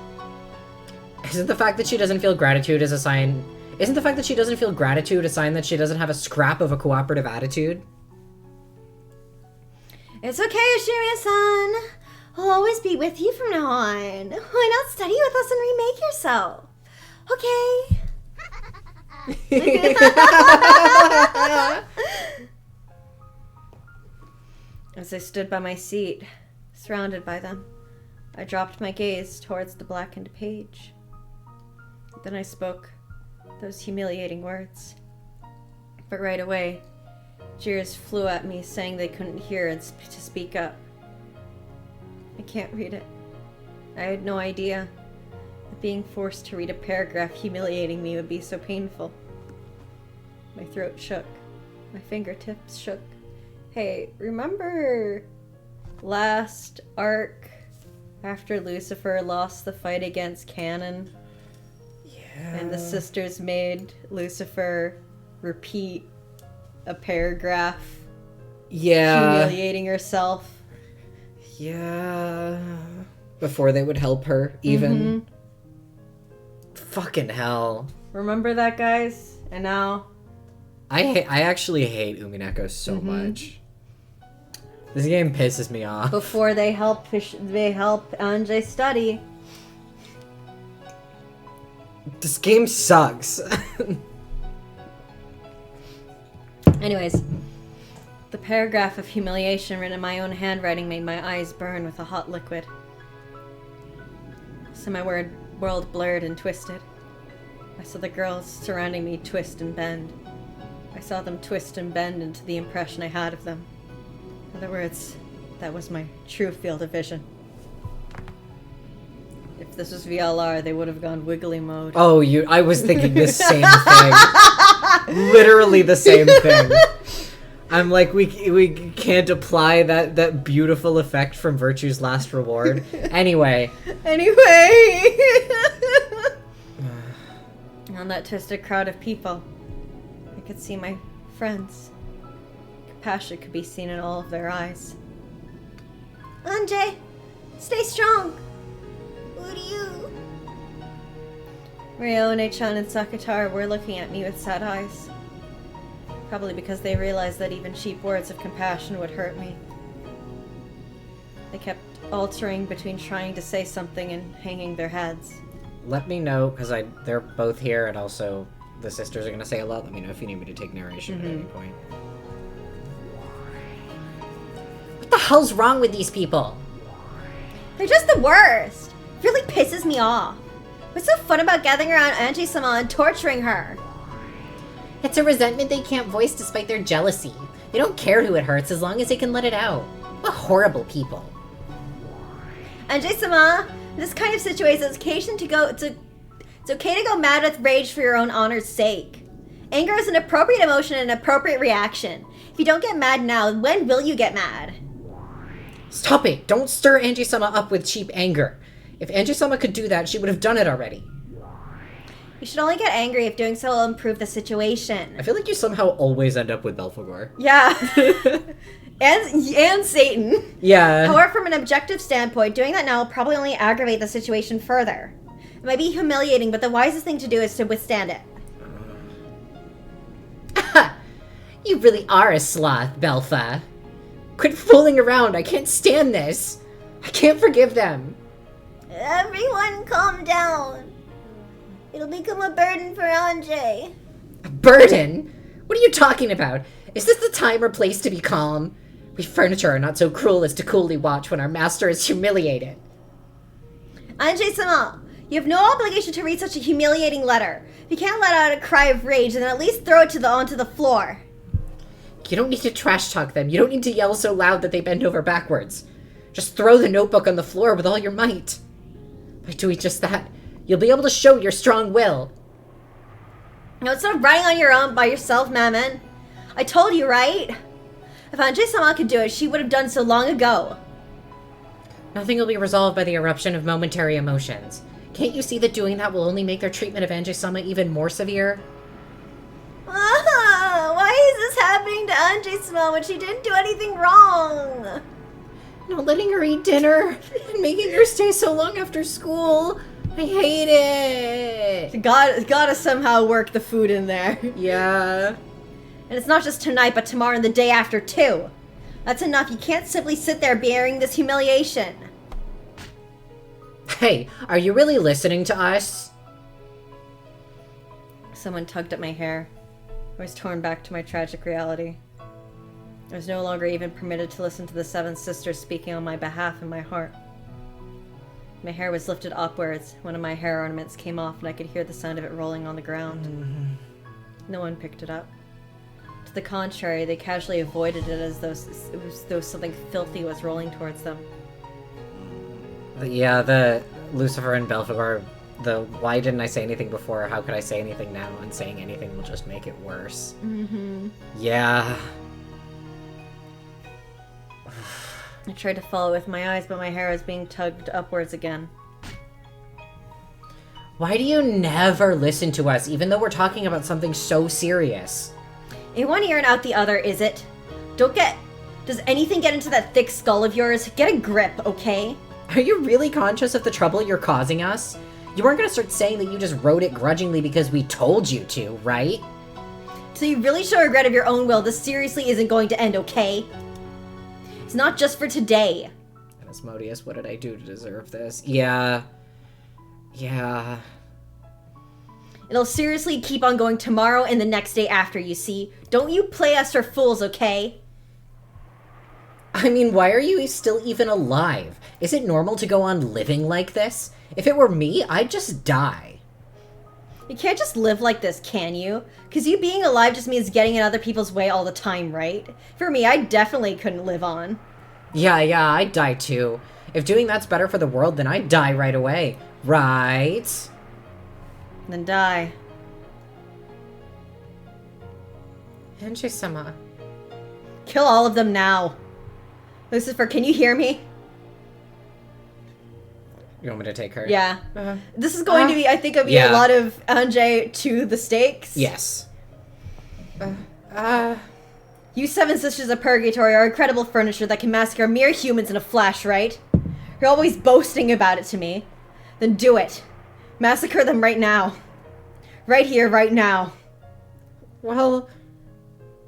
Isn't the fact that she doesn't feel gratitude a sign that she doesn't have a scrap of a cooperative attitude? It's okay, Ashiramiya-san. I'll always be with you from now on. Why not study with us and remake yourself? Okay. As I stood by my seat, surrounded by them, I dropped my gaze towards the blackened page. Then I spoke those humiliating words. But right away, jeers flew at me, saying they couldn't hear and to speak up. I can't read it. I had no idea that being forced to read a paragraph humiliating me would be so painful. My throat shook. My fingertips shook. Hey, remember last arc after Lucifer lost the fight against Canon? Yeah. And the sisters made Lucifer repeat a paragraph humiliating herself. Yeah. Before they would help her, even. Fucking hell. Remember that, guys? And now I actually hate Umineko so much. This game pisses me off. before they help Anjay study. This game sucks. Anyways, the paragraph of humiliation written in my own handwriting made my eyes burn with a hot liquid. and my world blurred and twisted. I saw the girls surrounding me twist and bend. I saw them twist and bend into the impression I had of them. In other words, that was my true field of vision. If this was VLR, they would have gone wiggly mode. Oh, I was thinking the same thing. Literally the same thing. I'm like, we can't apply that beautiful effect from Virtue's Last Reward. Anyway. On that twisted crowd of people, I could see my friends. Compassion could be seen in all of their eyes. Anjay, stay strong. What do you? Ryone-chan and Sakatara were looking at me with sad eyes. Probably because they realized that even cheap words of compassion would hurt me. They kept altering between trying to say something and hanging their heads. Let me know, because they're both here, and also the sisters are going to say a lot. Let me know if you need me to take narration at any point. What the hell's wrong with these people? They're just the worst! It really pisses me off. What's so fun about gathering around Angie-sama and torturing her? It's a resentment they can't voice despite their jealousy. They don't care who it hurts as long as they can let it out. What horrible people. Angie-sama, in this kind of situation, it's okay to go mad with rage for your own honor's sake. Anger is an appropriate emotion and an appropriate reaction. If you don't get mad now, when will you get mad? Stop it! Don't stir Angie-sama up with cheap anger. If Angie-sama could do that, she would have done it already. You should only get angry if doing so will improve the situation. I feel like you somehow always end up with Belphegor. Yeah. and Satan. Yeah. However, from an objective standpoint, doing that now will probably only aggravate the situation further. It might be humiliating, but the wisest thing to do is to withstand it. You really are a sloth, Belpha. Quit fooling around. I can't stand this. I can't forgive them. Everyone calm down. It'll become a burden for Anjay. A burden? What are you talking about? Is this the time or place to be calm? We furniture are not so cruel as to coolly watch when our master is humiliated. Anjay-sama, you have no obligation to read such a humiliating letter. If you can't let out a cry of rage, then at least throw it onto the floor. You don't need to trash talk them. You don't need to yell so loud that they bend over backwards. Just throw the notebook on the floor with all your might. By doing just that, you'll be able to show your strong will. No, it's not writing on your own by yourself, Mammon. I told you, right? If Anjay-sama could do it, she would have done so long ago. Nothing will be resolved by the eruption of momentary emotions. Can't you see that doing that will only make their treatment of Anjay-sama even more severe? Why is this happening to Anjay-sama when she didn't do anything wrong? Not letting her eat dinner and making her stay so long after school. I hate it. Gotta somehow work the food in there. Yeah. And it's not just tonight, but tomorrow and the day after, too. That's enough. You can't simply sit there bearing this humiliation. Hey, are you really listening to us? Someone tugged at my hair. I was torn back to my tragic reality. I was no longer even permitted to listen to the seven sisters speaking on my behalf in my heart. My hair was lifted upwards. One of my hair ornaments came off and I could hear the sound of it rolling on the ground. No one picked it up. To the contrary, they casually avoided it as though something filthy was rolling towards them. Yeah, the Lucifer and Belphegor, why didn't I say anything before, how could I say anything now, and saying anything will just make it worse. Yeah. I tried to follow with my eyes, but my hair was being tugged upwards again. Why do you never listen to us, even though we're talking about something so serious? In one ear and out the other, is it? Does anything get into that thick skull of yours? Get a grip, okay? Are you really conscious of the trouble you're causing us? You weren't gonna start saying that you just wrote it grudgingly because we told you to, right? So you really show regret of your own will. This seriously isn't going to end, okay? It's not just for today. And Asmodeus, what did I do to deserve this? Yeah. It'll seriously keep on going tomorrow and the next day after, you see. Don't you play us for fools, okay? I mean, why are you still even alive? Is it normal to go on living like this? If it were me, I'd just die. You can't just live like this, can you? Because you being alive just means getting in other people's way all the time, right? For me, I definitely couldn't live on. Yeah, I'd die too. If doing that's better for the world, then I'd die right away. Right? Then die. Angie-sama. Kill all of them now. Lucifer, can you hear me? You want me to take her? Yeah. This is going to be, I think, a lot of Anjay to the stakes. Yes. You seven sisters of purgatory are incredible furniture that can massacre mere humans in a flash, right? You're always boasting about it to me. Then do it. Massacre them right now. Right here, right now. Well...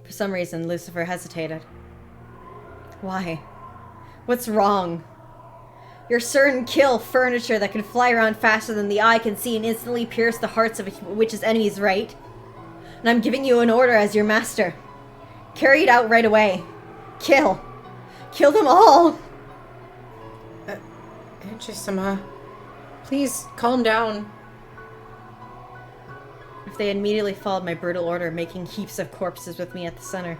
For some reason, Lucifer hesitated. Why? What's wrong? You're certain kill furniture that can fly around faster than the eye can see and instantly pierce the hearts of a witch's enemies, right? And I'm giving you an order as your master. Carry it out right away. Kill. Kill them all! Angie-sama, please calm down. If they immediately followed my brutal order, making heaps of corpses with me at the center.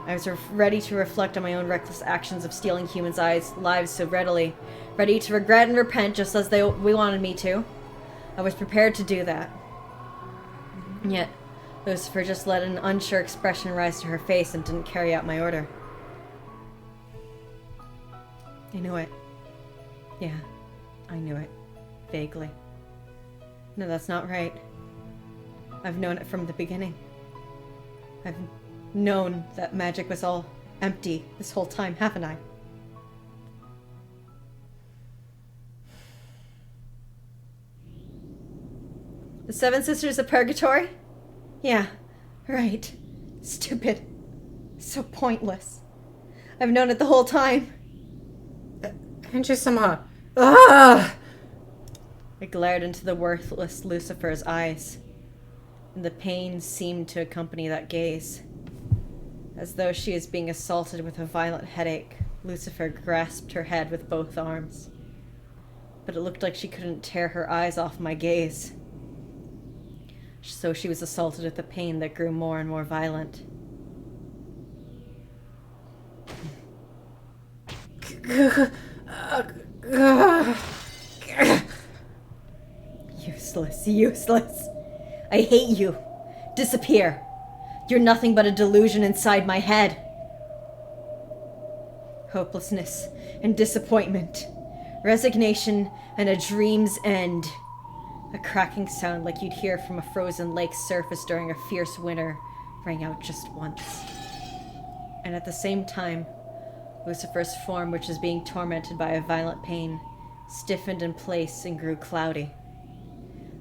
I was ready to reflect on my own reckless actions of stealing humans' lives so readily, ready to regret and repent just as we wanted me to. I was prepared to do that. Yet, Lucifer just let an unsure expression rise to her face and didn't carry out my order. I knew it. Yeah, I knew it. Vaguely. No, that's not right. I've known it from the beginning. I've known that magic was all empty this whole time, haven't I? The Seven Sisters of Purgatory? Yeah, right. Stupid. So pointless. I've known it the whole time. Angie-sama. Ah! I glared into the worthless Lucifer's eyes, and the pain seemed to accompany that gaze. As though she is being assaulted with a violent headache, Lucifer grasped her head with both arms. But it looked like she couldn't tear her eyes off my gaze. So she was assaulted with a pain that grew more and more violent. Useless, useless. I hate you. Disappear. You're nothing but a delusion inside my head. Hopelessness and disappointment. Resignation and a dream's end. A cracking sound like you'd hear from a frozen lake's surface during a fierce winter rang out just once. And at the same time, Lucifer's form, which was being tormented by a violent pain, stiffened in place and grew cloudy.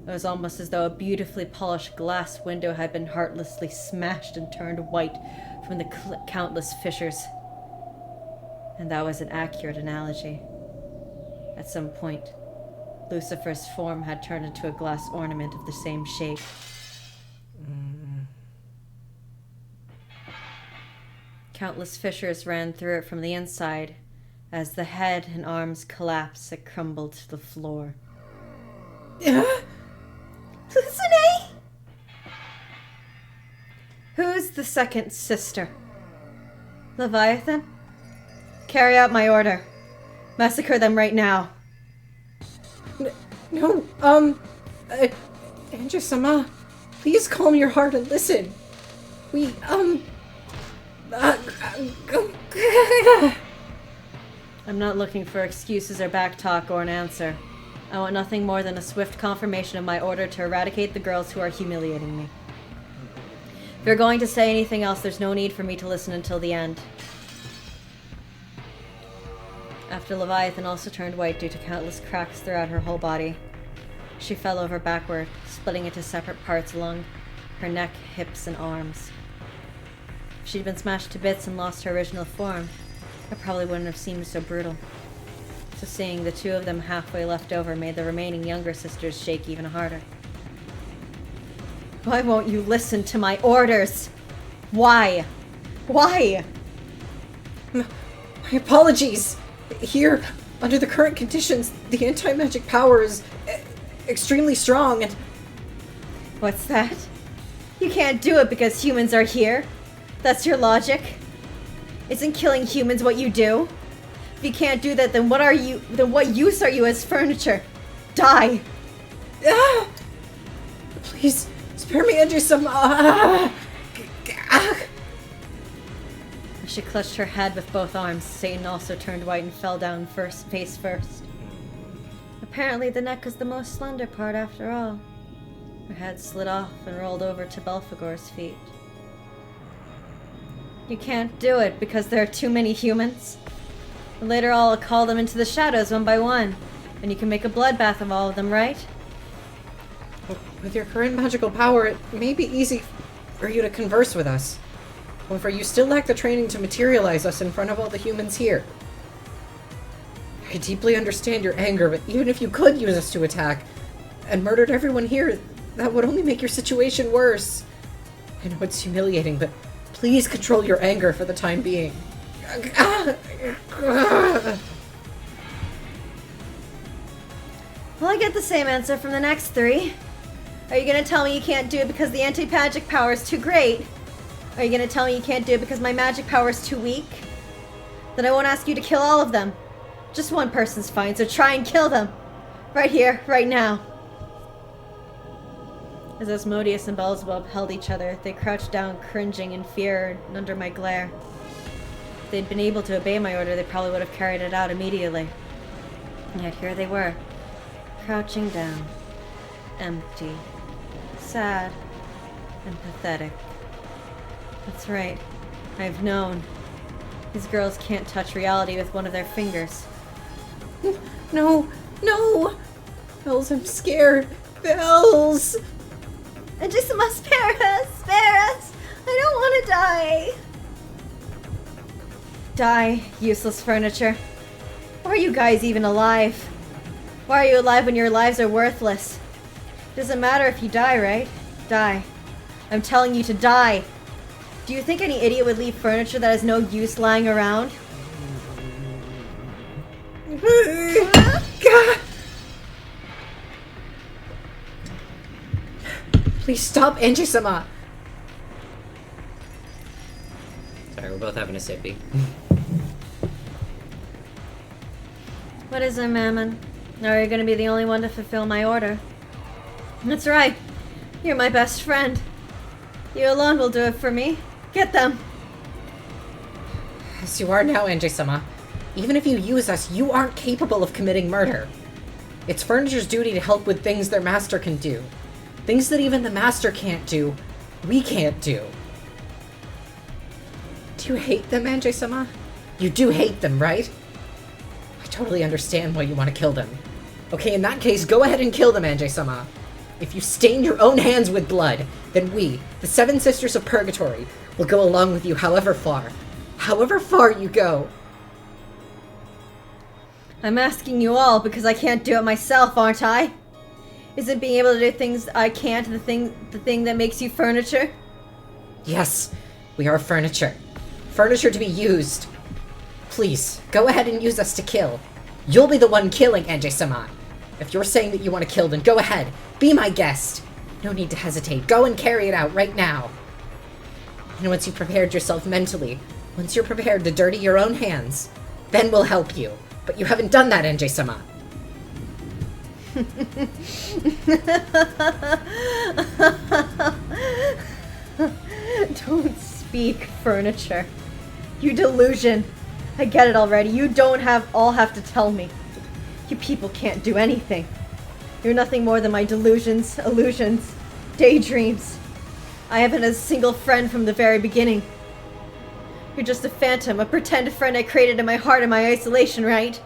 It was almost as though a beautifully polished glass window had been heartlessly smashed and turned white from the countless fissures. And that was an accurate analogy. At some point, Lucifer's form had turned into a glass ornament of the same shape. Countless fissures ran through it from the inside. As the head and arms collapsed, it crumbled to the floor. Lucine! Who's the second sister? Leviathan? Carry out my order. Massacre them right now. No, Angie-sama, please calm your heart and listen. I'm not looking for excuses or backtalk or an answer. I want nothing more than a swift confirmation of my order to eradicate the girls who are humiliating me. If you're going to say anything else, there's no need for me to listen until the end. After Leviathan also turned white due to countless cracks throughout her whole body, she fell over backward, splitting into separate parts along her neck, hips, and arms. If she'd been smashed to bits and lost her original form, it probably wouldn't have seemed so brutal. So seeing the two of them halfway left over made the remaining younger sisters shake even harder. Why won't you listen to my orders? Why? Why? My apologies. Here, under the current conditions, the anti-magic power is extremely strong and... What's that? You can't do it because humans are here? That's your logic? Isn't killing humans what you do? If you can't do that, then what use are you as furniture? Die! Ah! Please, spare me under some... As she clutched her head with both arms, Satan also turned white and fell down face first. Apparently the neck is the most slender part after all. Her head slid off and rolled over to Belphegor's feet. You can't do it because there are too many humans. Later I'll call them into the shadows one by one, and you can make a bloodbath of all of them, right? With your current magical power, it may be easy for you to converse with us. However, you still lack the training to materialize us in front of all the humans here. I deeply understand your anger, but even if you could use us to attack, and murdered everyone here, that would only make your situation worse. I know it's humiliating, but please control your anger for the time being. Well, I get the same answer from the next three. Are you gonna tell me you can't do it because the anti-magic power is too great? Are you gonna tell me you can't do it because my magic power is too weak? Then I won't ask you to kill all of them. Just one person's fine, so try and kill them. Right here, right now. As Asmodeus and Beelzebub held each other, they crouched down, cringing in fear under my glare. If they'd been able to obey my order, they probably would have carried it out immediately. And yet here they were, crouching down, empty, sad, and pathetic. That's right. I've known. These girls can't touch reality with one of their fingers. No! No! Bells, I'm scared. Bells! And just must spare us! Spare us! I don't want to die! Die, useless furniture. Why are you guys even alive? Why are you alive when your lives are worthless? Doesn't matter if you die, right? Die. I'm telling you to die! Do you think any idiot would leave furniture that has no use lying around? Please stop, Angie-sama! Sorry, we're both having a sippy. What is it, Mammon? Are you gonna be the only one to fulfill my order? That's right. You're my best friend. You alone will do it for me. Get them! As you are now, Angie-sama, even if you use us, you aren't capable of committing murder. It's furniture's duty to help with things their master can do. Things that even the master can't do, we can't do. Do you hate them, Angie-sama? You do hate them, right? I totally understand why you want to kill them. Okay, in that case, go ahead and kill them, Angie-sama. If you stain your own hands with blood, then we, the Seven Sisters of Purgatory, will go along with you however far. However far you go. I'm asking you all because I can't do it myself, aren't I? Isn't being able to do things I can't the thing that makes you furniture? Yes, we are furniture. Furniture to be used. Please, go ahead and use us to kill. You'll be the one killing, Angie-sama. If you're saying that you want to kill, then go ahead. Be my guest. No need to hesitate. Go and carry it out right now. And once you've prepared yourself mentally, once you're prepared to dirty your own hands, then we'll help you. But you haven't done that, Angie-sama. Don't speak, furniture. You delusion. I get it already. You don't all have to tell me. You people can't do anything. You're nothing more than my delusions, illusions, daydreams. I haven't a single friend from the very beginning. You're just a phantom, a pretend friend I created in my heart in my isolation, right?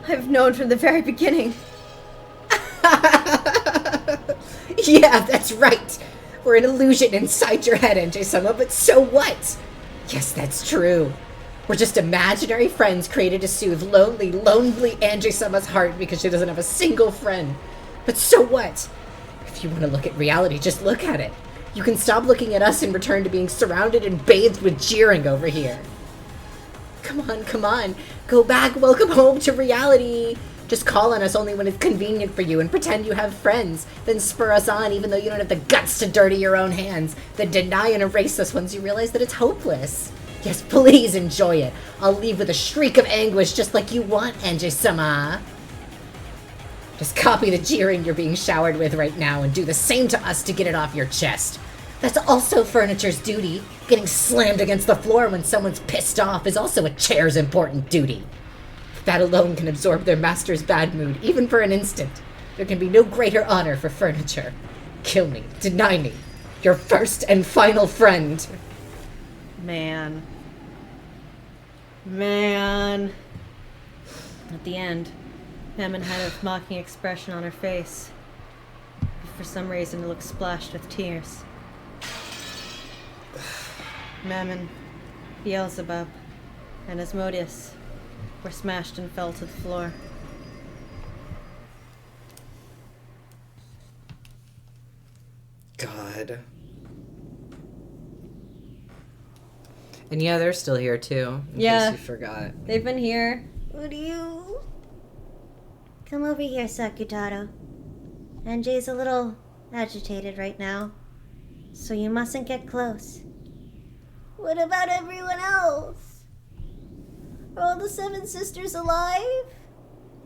I've known from the very beginning. Yeah, that's right. We're an illusion inside your head, Angie-sama, but so what? Yes, that's true. We're just imaginary friends created to soothe lonely Angie-sama's heart because she doesn't have a single friend. But so what? If you want to look at reality, just look at it. You can stop looking at us and return to being surrounded and bathed with jeering over here. Come on. Go back, welcome home to reality. Just call on us only when it's convenient for you and pretend you have friends. Then spur us on even though you don't have the guts to dirty your own hands. Then deny and erase us once you realize that it's hopeless. Yes, please enjoy it. I'll leave with a shriek of anguish just like you want, Angie-sama. Just copy the jeering you're being showered with right now and do the same to us to get it off your chest. That's also furniture's duty. Getting slammed against the floor when someone's pissed off is also a chair's important duty. If that alone can absorb their master's bad mood, even for an instant, there can be no greater honor for furniture. Kill me, deny me, your first and final friend. Man. At the end, Mammon had a mocking expression on her face. But for some reason, it looked splashed with tears. Mammon, Beelzebub, and Asmodeus were smashed and fell to the floor. God. And yeah, they're still here too. In Yeah. case you forgot. They've been here. What do you... Come over here, Sakutaro. NJ's a little agitated right now, so you mustn't get close. What about everyone else? Are all the 7 sisters alive?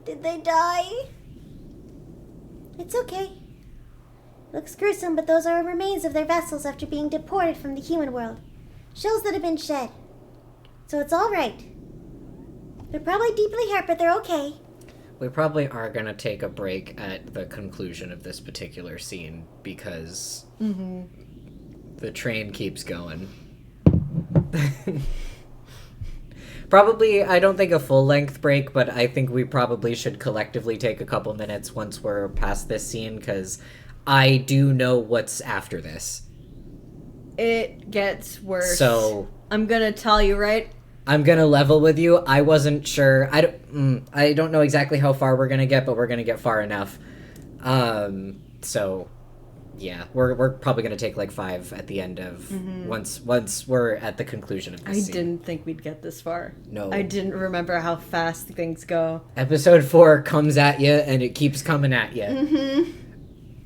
Did they die? It's okay. Looks gruesome, but those are remains of their vessels after being deported from the human world. Shells that have been shed. So it's all right. They're probably deeply hurt, but they're okay. We probably are gonna take a break at the conclusion of this particular scene because the train keeps going. Probably, I don't think a full-length break, but I think we probably should collectively take a couple minutes once we're past this scene, because I do know what's after this. It gets worse. So I'm gonna tell you, right? I'm gonna level with you. I wasn't sure. I don't know exactly how far we're gonna get, but we're gonna get far enough. So yeah, we're probably gonna take like 5 at the end of once we're at the conclusion of this I scene. didn't think we'd get this far. No. I didn't remember how fast things go. Episode 4 comes at you, and it keeps coming at you.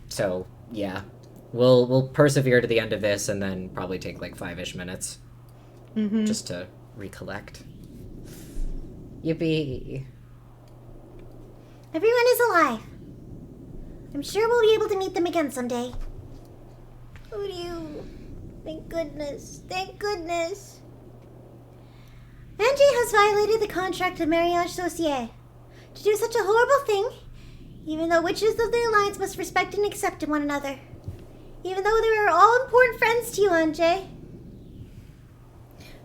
So yeah, we'll persevere to the end of this, and then probably take like 5-ish minutes just to recollect. Yippee! Everyone is alive. I'm sure we'll be able to meet them again someday. Oh, you. Thank goodness. Thank goodness. Angie has violated the contract of Mariage Saucier. To do such a horrible thing, even though witches of the Alliance must respect and accept one another. Even though they were all important friends to you, Angie.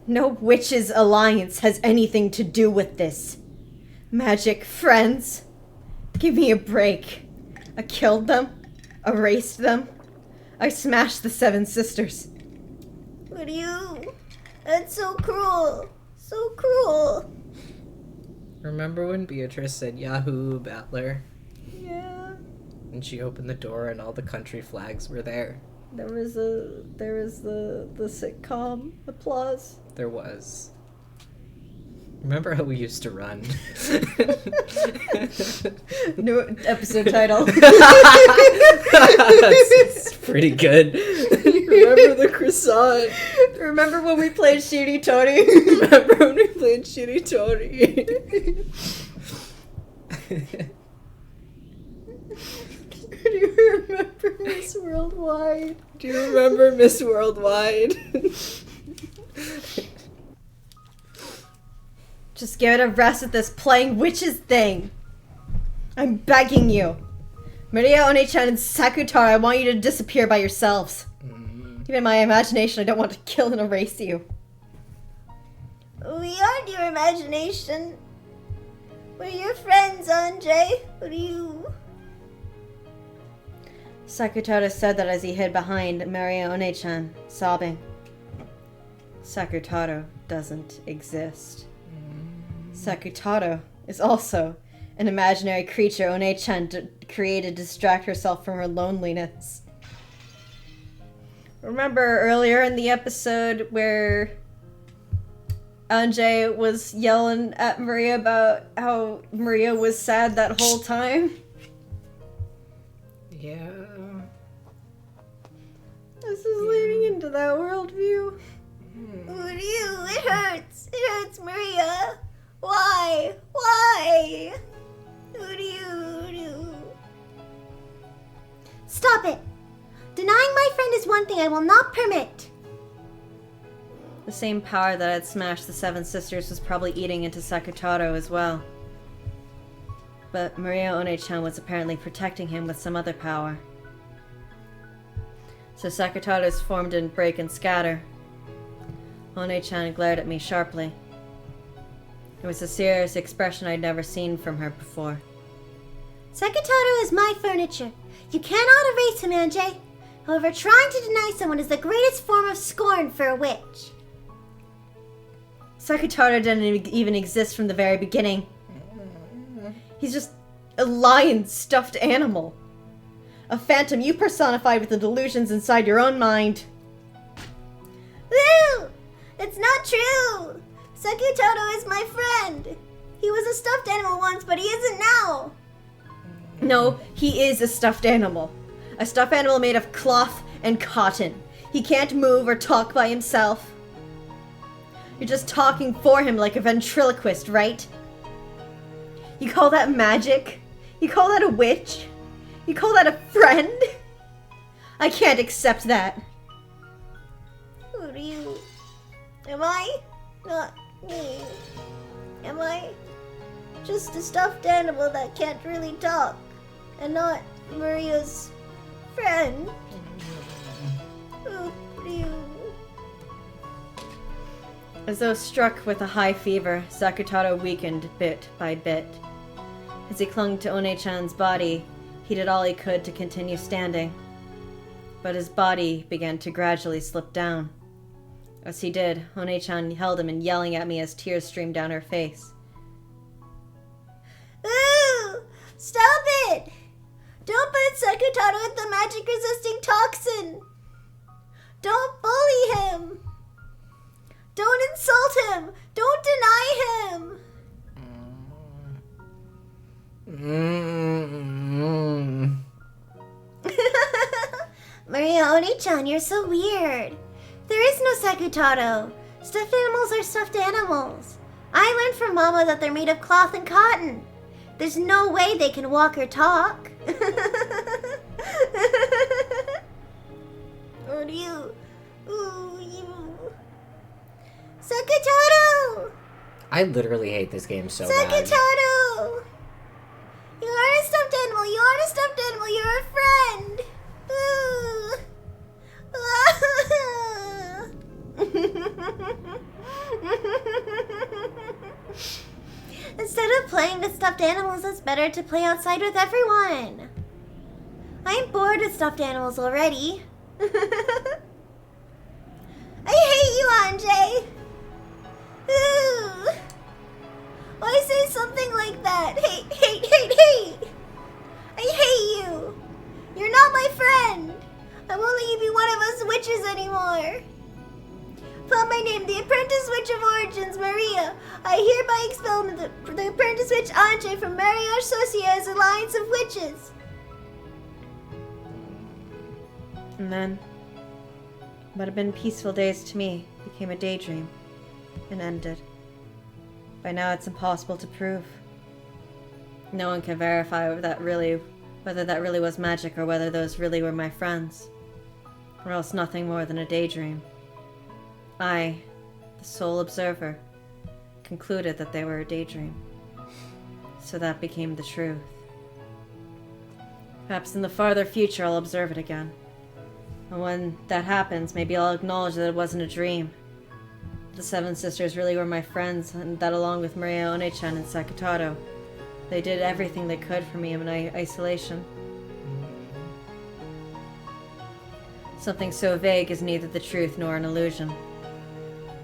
No witches' alliance has anything to do with this. Magic friends. Give me a break. I killed them. Erased them. I smashed the 7 sisters. What do you... That's so cruel. So cruel. Remember when Beatrice said Yahoo Battler? Yeah. And she opened the door and all the country flags were there. There was the sitcom applause. There was. Remember how we used to run? New episode title. It's pretty good. Remember the croissant. Remember when we played Shooty Tony? Remember when we played Shitty Tony? Do you remember Miss Worldwide? Do you remember Miss Worldwide? Just give it a rest with this playing witches thing. I'm begging you. Maria One-chan and Sakutaro, I want you to disappear by yourselves. Even in my imagination, I don't want to kill and erase you. We aren't your imagination. We're your friends, Andre. What do you... Sakutaro said that as he hid behind Maria One-chan, sobbing. Sakutaro doesn't exist. Sakutaro is also an imaginary creature One-chan created to distract herself from her loneliness. Remember earlier in the episode where Anjay was yelling at Maria about how Maria was sad that whole time. Yeah. This is leading into that worldview. Ryu, it hurts. It hurts, Maria. Why? Why? Ryu. Stop it. Denying my friend is one thing I will not permit. The same power that had smashed the Seven Sisters was probably eating into Sakutaro as well. But Maria One-chan was apparently protecting him with some other power. So Sakutaro's form didn't break and scatter. One-chan glared at me sharply. It was a serious expression I'd never seen from her before. Sakutaro is my furniture. You cannot erase him, Anjay. However, trying to deny someone is the greatest form of scorn for a witch. Sakutaro didn't even exist from the very beginning. He's just a lion stuffed animal. A phantom you personified with the delusions inside your own mind. Woo! It's not true! Sakutaro is my friend. He was a stuffed animal once, but he isn't now. No, he is a stuffed animal. A stuffed animal made of cloth and cotton. He can't move or talk by himself. You're just talking for him like a ventriloquist, right? You call that magic? You call that a witch? You call that a friend? I can't accept that. Who do you... Am I? Not me. Am I just a stuffed animal that can't really talk? And not Maria's friend? Who do you... As though struck with a high fever, Sakutaro weakened bit by bit. As he clung to One-chan's body, he did all he could to continue standing. But his body began to gradually slip down. As he did, One-chan held him and yelling at me as tears streamed down her face. Ooh! Stop it! Don't put Sakutaro with the magic-resisting toxin! Don't bully him! Don't insult him! Don't deny him! Maria Oni-chan, you're so weird. There is no Sakutaro. Stuffed animals are stuffed animals. I learned from Mama that they're made of cloth and cotton. There's no way they can walk or talk. Or you. Ooh, you. Sakutaro! I literally hate this game so bad. Sakutaro! You are a stuffed animal. You are a stuffed animal. You're a friend. Ooh. Instead of playing with stuffed animals, it's better to play outside with everyone. I'm bored with stuffed animals already. I hate you, Anjay. Ooh. Why say something like that? Hate, hate, hate, hate. I hate you. You're not my friend. I won't let you be one of us witches anymore. Upon my name, the Apprentice Witch of Origins, Maria, I hereby expel the Apprentice Witch Anjay from Maria Associa's Alliance of Witches. And then, what had been peaceful days to me became a daydream and ended. By now, it's impossible to prove. No one can verify whether that really was magic or whether those really were my friends, or else nothing more than a daydream. I, the sole observer, concluded that they were a daydream. So that became the truth. Perhaps in the farther future I'll observe it again. And when that happens, maybe I'll acknowledge that it wasn't a dream. The Seven Sisters really were my friends, and that along with Maria One-chan and Sakutaro, they did everything they could for me in my isolation. Something so vague is neither the truth nor an illusion.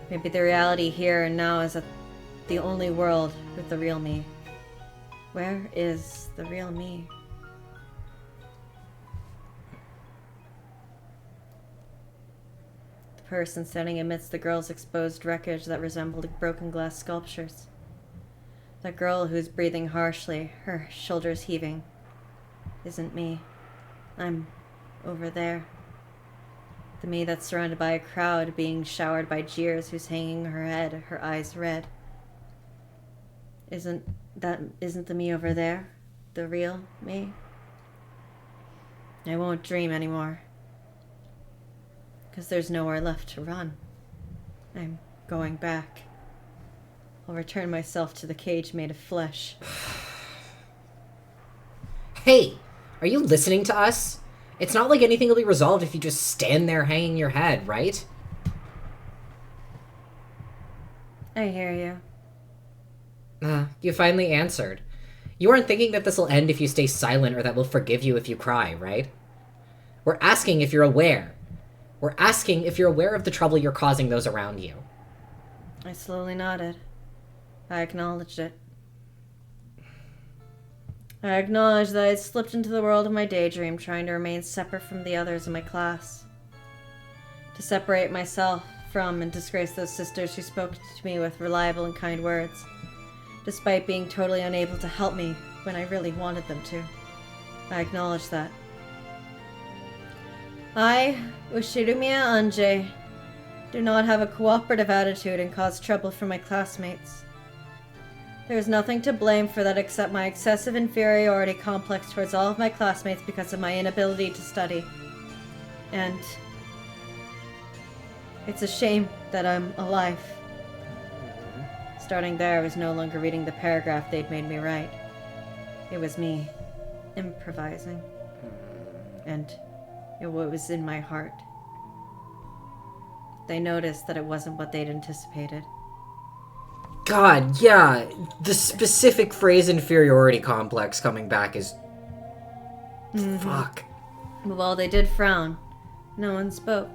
Maybe the reality here and now is the only world with the real me. Where is the real me? person standing amidst the girl's exposed wreckage that resembled broken glass sculptures. The girl who's breathing harshly, her shoulders heaving, isn't me. I'm over there. The me that's surrounded by a crowd being showered by jeers, who's hanging her head, her eyes red. Isn't the me over there? The real me? I won't dream anymore. Because there's nowhere left to run. I'm going back. I'll return myself to the cage made of flesh. Hey, are you listening to us? It's not like anything will be resolved if you just stand there hanging your head, right? I hear you. You finally answered. You aren't thinking that this will end if you stay silent or that we'll forgive you if you cry, right? We're asking if you're aware. We're asking if you're aware of the trouble you're causing those around you. I slowly nodded. I acknowledged it. I acknowledged that I had slipped into the world of my daydream, trying to remain separate from the others in my class. To separate myself from and disgrace those sisters who spoke to me with reliable and kind words, despite being totally unable to help me when I really wanted them to. I acknowledged that. I, Ushirimiya Anje, do not have a cooperative attitude and cause trouble for my classmates. There is nothing to blame for that except my excessive inferiority complex towards all of my classmates because of my inability to study. And it's a shame that I'm alive. Starting there, I was no longer reading the paragraph they'd made me write. It was me improvising. And it was in my heart. They noticed that it wasn't what they'd anticipated. God, yeah. The specific phrase inferiority complex coming back is... Fuck. But while they did frown, no one spoke.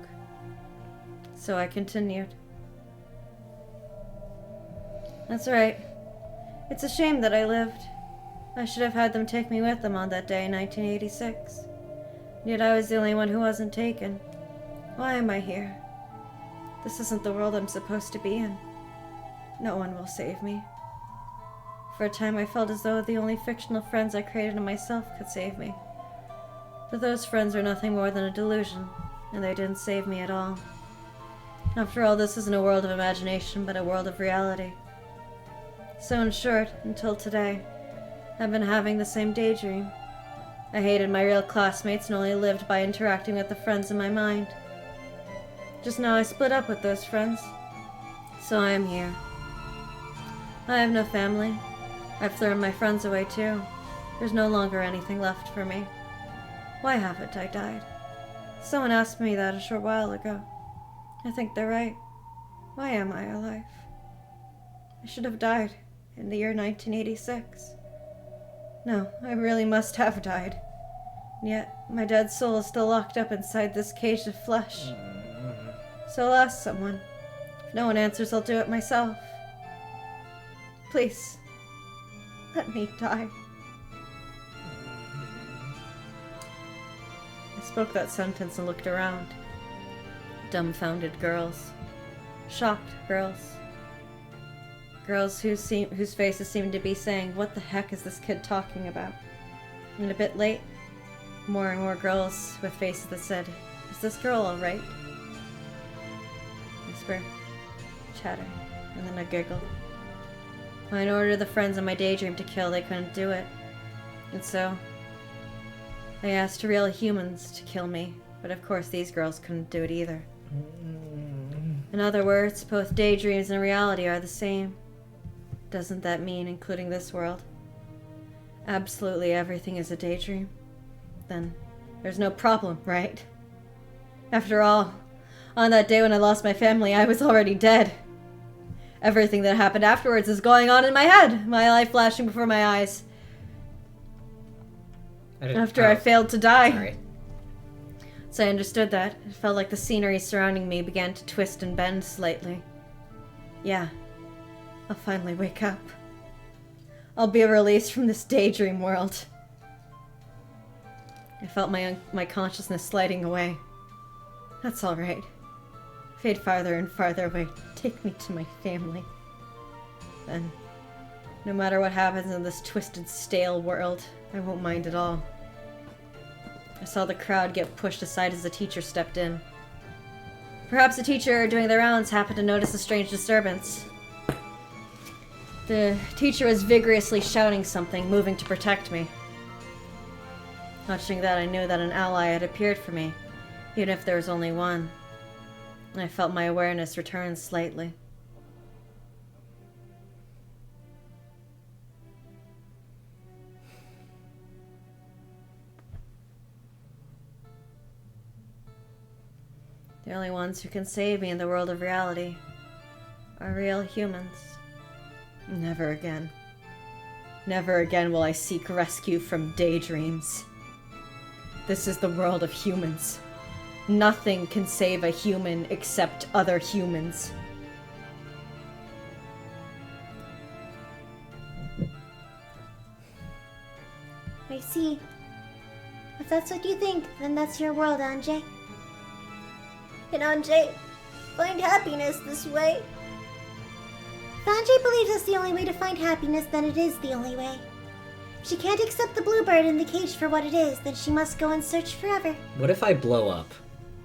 So I continued. That's right. It's a shame that I lived. I should have had them take me with them on that day in 1986. Yet I was the only one who wasn't taken. Why am I here? This isn't the world I'm supposed to be in. No one will save me. For a time I felt as though the only fictional friends I created in myself could save me. But those friends are nothing more than a delusion, and they didn't save me at all. After all, this isn't a world of imagination, but a world of reality. So in short, until today, I've been having the same daydream. I hated my real classmates and only lived by interacting with the friends in my mind. Just now I split up with those friends, so I am here. I have no family. I've thrown my friends away too. There's no longer anything left for me. Why haven't I died? Someone asked me that a short while ago. I think they're right. Why am I alive? I should have died in the year 1986. No, I really must have died. And yet, my dead soul is still locked up inside this cage of flesh. So I'll ask someone. If no one answers, I'll do it myself. Please, let me die. I spoke that sentence and looked around. Dumbfounded girls. Shocked girls. Girls whose faces seemed to be saying, "What the heck is this kid talking about?" And a bit late, more and more girls with faces that said, "Is this girl alright?" Whisper, chatter, and then a giggle. When I ordered the friends in my daydream to kill, they couldn't do it. And so, I asked real humans to kill me, but of course these girls couldn't do it either. In other words, both daydreams and reality are the same. Doesn't that mean including this world? Absolutely everything is a daydream. Then there's no problem, right? After all, on that day when I lost my family, I was already dead. Everything that happened afterwards is going on in my head, my life flashing before my eyes. I failed to die. Sorry. So I understood that. It felt like the scenery surrounding me began to twist and bend slightly. Yeah, I'll finally wake up. I'll be released from this daydream world. I felt my consciousness sliding away. That's all right. fade farther and farther away. Take me to my family. Then, no matter what happens in this twisted, stale world, I won't mind at all. I saw the crowd get pushed aside as the teacher stepped in. Perhaps the teacher doing the rounds happened to notice a strange disturbance. The teacher was vigorously shouting something, moving to protect me. Watching that, I knew that an ally had appeared for me, even if there was only one. I felt my awareness return slightly. The only ones who can save me in the world of reality are real humans. Never again. Never again will I seek rescue from daydreams. This is the world of humans. Nothing can save a human except other humans. I see. If that's what you think, then that's your world, Anjay. Can Anjay find happiness this way? If Anjay believes it's the only way to find happiness, then it is the only way. If she can't accept the bluebird in the cage for what it is, then she must go and search forever. What if I blow up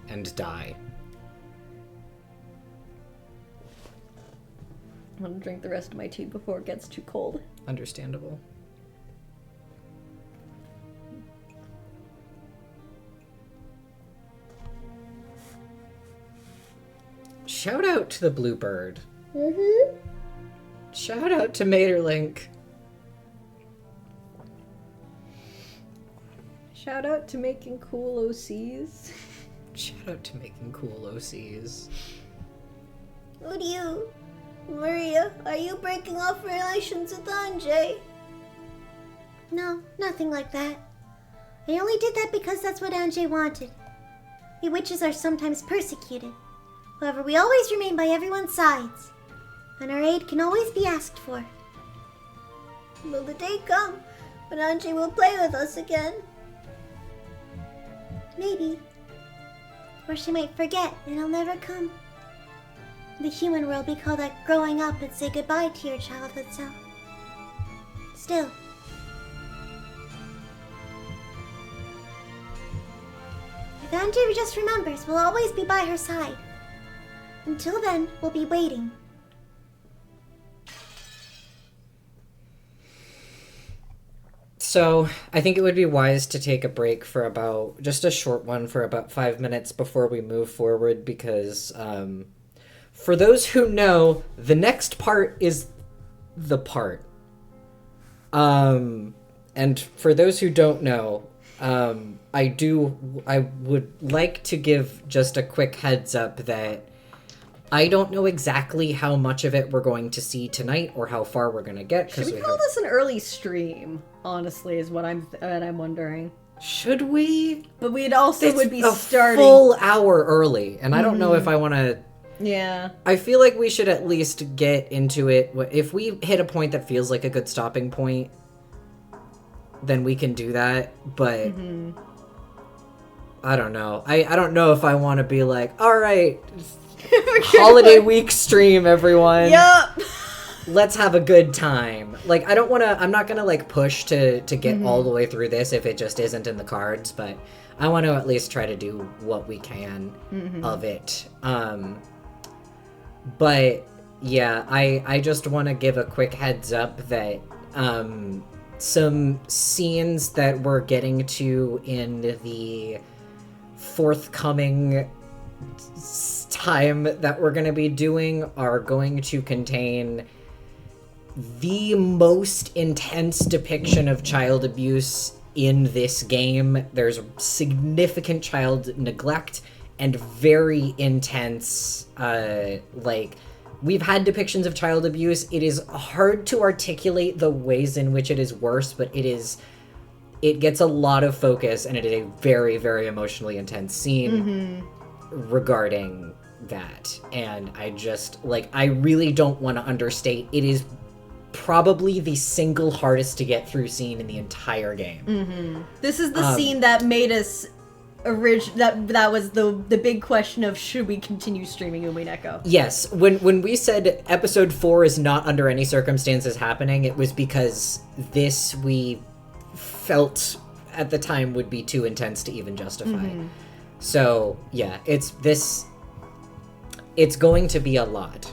and die? I want to drink the rest of my tea before it gets too cold. Understandable. Shout out to the bluebird. Mm-hmm. Shout out to Maeterlinck. Shout out to making cool OCs. Shout out to making cool OCs. Who do you? Maria, are you breaking off relations with Anjay? No, nothing like that. I only did that because that's what Anjay wanted. We witches are sometimes persecuted. However, we always remain by everyone's sides, and our aid can always be asked for. Will the day come when Anjay will play with us again? Maybe. Or she might forget and it'll never come. In the human world, we call that growing up and say goodbye to your childhood self. Still. If Anjay just remembers, we'll always be by her side. Until then, we'll be waiting. So, I think it would be wise to take a break for just a short one for about 5 minutes before we move forward, because for those who know, the next part is the part. And for those who don't know, I would like to give just a quick heads up that I don't know exactly how much of it we're going to see tonight or how far we're going to get. Should we call this an early stream? Honestly, is what I'm wondering. Should we? But we'd also would be starting full hour early, and I don't know if I want to. Yeah. I feel like we should at least get into it. If we hit a point that feels like a good stopping point, then we can do that. But I don't know. I don't know if I want to be like, all right. Holiday week stream, everyone. Yup. Let's have a good time. Like, I'm not gonna like push to get all the way through this if it just isn't in the cards, but I want to at least try to do what we can of it. But yeah, I just want to give a quick heads up that some scenes that we're getting to in the forthcoming time that we're going to be doing are going to contain the most intense depiction of child abuse in this game. There's significant child neglect and very intense, we've had depictions of child abuse. It is hard to articulate the ways in which it is worse, but it gets a lot of focus, and it is a very, very emotionally intense scene regarding that. And I really don't want to understate, it is probably the single hardest to get through scene in the entire game. This is the scene that made us that was the big question of should we continue streaming Umineko? Yes, when we said episode 4 is not under any circumstances happening, it was because this we felt at the time would be too intense to even justify. So yeah, it's going to be a lot.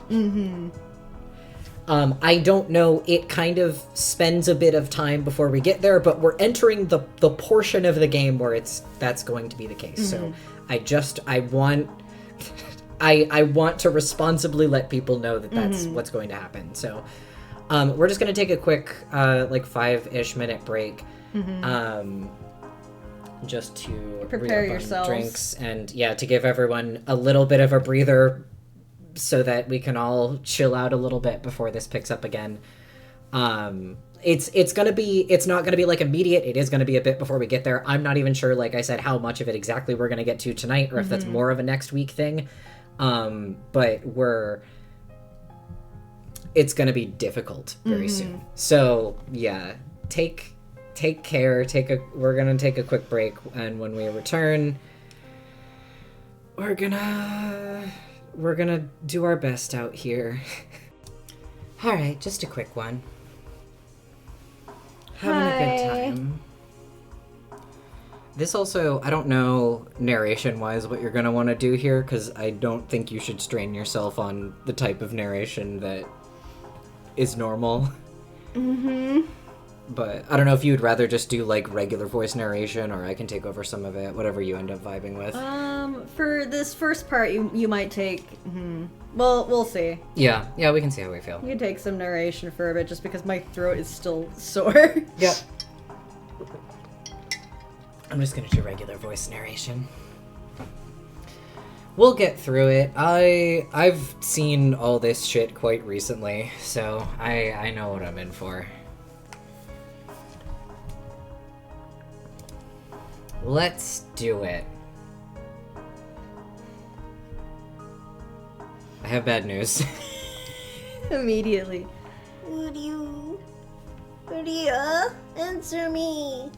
I don't know, it kind of spends a bit of time before we get there, but we're entering the portion of the game where that's going to be the case. So I want to responsibly let people know that that's what's going to happen. So we're just going to take a quick 5-ish minute break. Just to Prepare re-up on yourselves. Drinks and to give everyone a little bit of a breather so that we can all chill out a little bit before this picks up again. It's not gonna be like immediate. It is gonna be a bit before we get there. I'm not even sure, like I said, how much of it exactly we're gonna get to tonight, or if that's more of a next week thing. But it's gonna be difficult very soon. So yeah, take care. We're gonna take a quick break, and when we return, we're gonna do our best out here. All right, just a quick one. Having a good time. This also, I don't know narration-wise what you're gonna want to do here, because I don't think you should strain yourself on the type of narration that is normal. But I don't know if you'd rather just do like regular voice narration, or I can take over some of it, whatever you end up vibing with. For this first part, you might take. Well, we'll see. Yeah, we can see how we feel. You can take some narration for a bit, just because my throat is still sore. Yep. I'm just gonna do regular voice narration. We'll get through it. I've seen all this shit quite recently, so I know what I'm in for. Let's do it. I have bad news. Immediately. Would you answer me?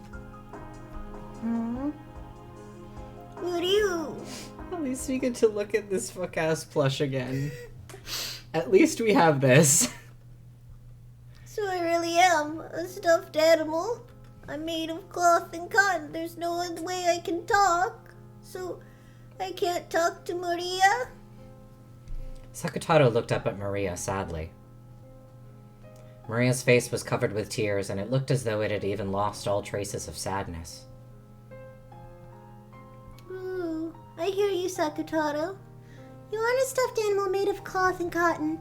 Would you? At least we get to look at this fuck-ass plush again. At least we have this. So I really am a stuffed animal? I'm made of cloth and cotton. There's no other way I can talk. So I can't talk to Maria? Sakutaro looked up at Maria sadly. Maria's face was covered with tears, and it looked as though it had even lost all traces of sadness. Ooh, I hear you, Sakutaro. You aren't a stuffed animal made of cloth and cotton.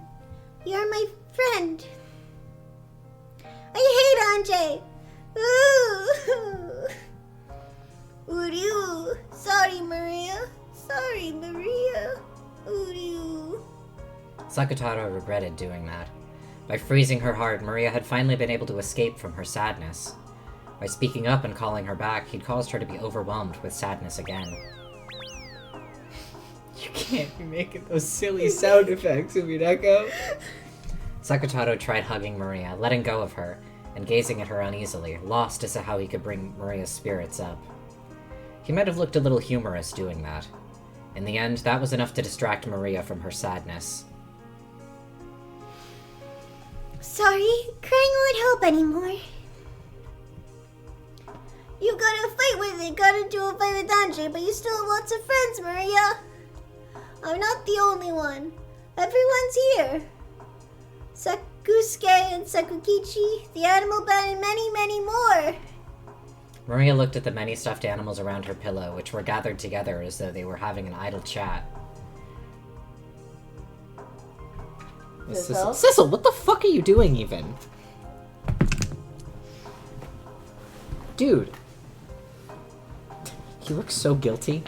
You're my friend. I hate Anjay. Ooh. Would you? Sorry, Maria. Sorry, Maria. Would you? Sakutaro regretted doing that. By freezing her heart, Maria had finally been able to escape from her sadness. By speaking up and calling her back, he'd caused her to be overwhelmed with sadness again. You can't be making those silly sound effects, Umineko. Sakutaro tried hugging Maria, letting go of her, and gazing at her uneasily, lost as to how he could bring Maria's spirits up. He might have looked a little humorous doing that. In the end, that was enough to distract Maria from her sadness. Sorry, crying won't help anymore. You gotta fight with it, gotta do a fight with Anjay, but you still have lots of friends, Maria. I'm not the only one. Everyone's here. Sakusuke and Sakukichi, the animal band, and many, many more. Maria looked at the many stuffed animals around her pillow, which were gathered together as though they were having an idle chat. Sissel, what the fuck are you doing even? Dude. You look so guilty.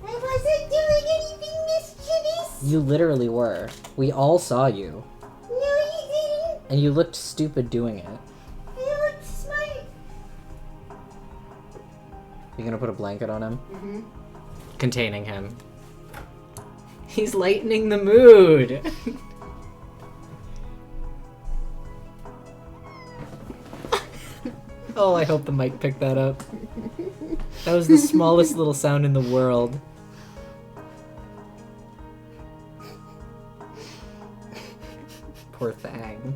I wasn't doing anything mischievous. You literally were. We all saw you. No, you didn't. And you looked stupid doing it. I looked smart. You gonna put a blanket on him? Mm-hmm. Containing him. He's lightening the mood! Oh, I hope the mic picked that up. That was the smallest little sound in the world. Poor thing.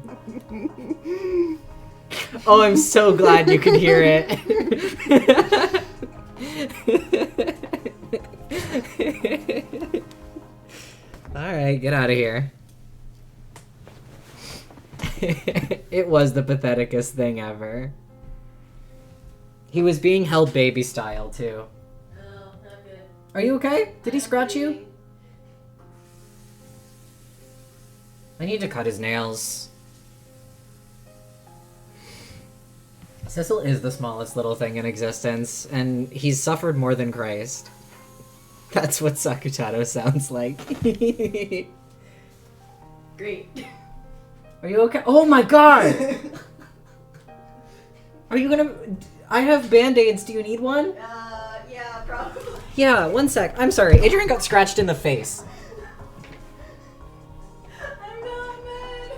Oh, I'm so glad you could hear it. Alright, get out of here. It was the patheticest thing ever. He was being held baby style, too. Oh, not good. Are you okay? Did he scratch you? I need to cut his nails. Cecil is the smallest little thing in existence, and he's suffered more than Christ. That's what Sakutaro sounds like. Great. Are you okay? Oh my god! Are you gonna... I have band-aids. Do you need one? Yeah, probably. Yeah, one sec. I'm sorry. Adrian got scratched in the face. I'm not mad.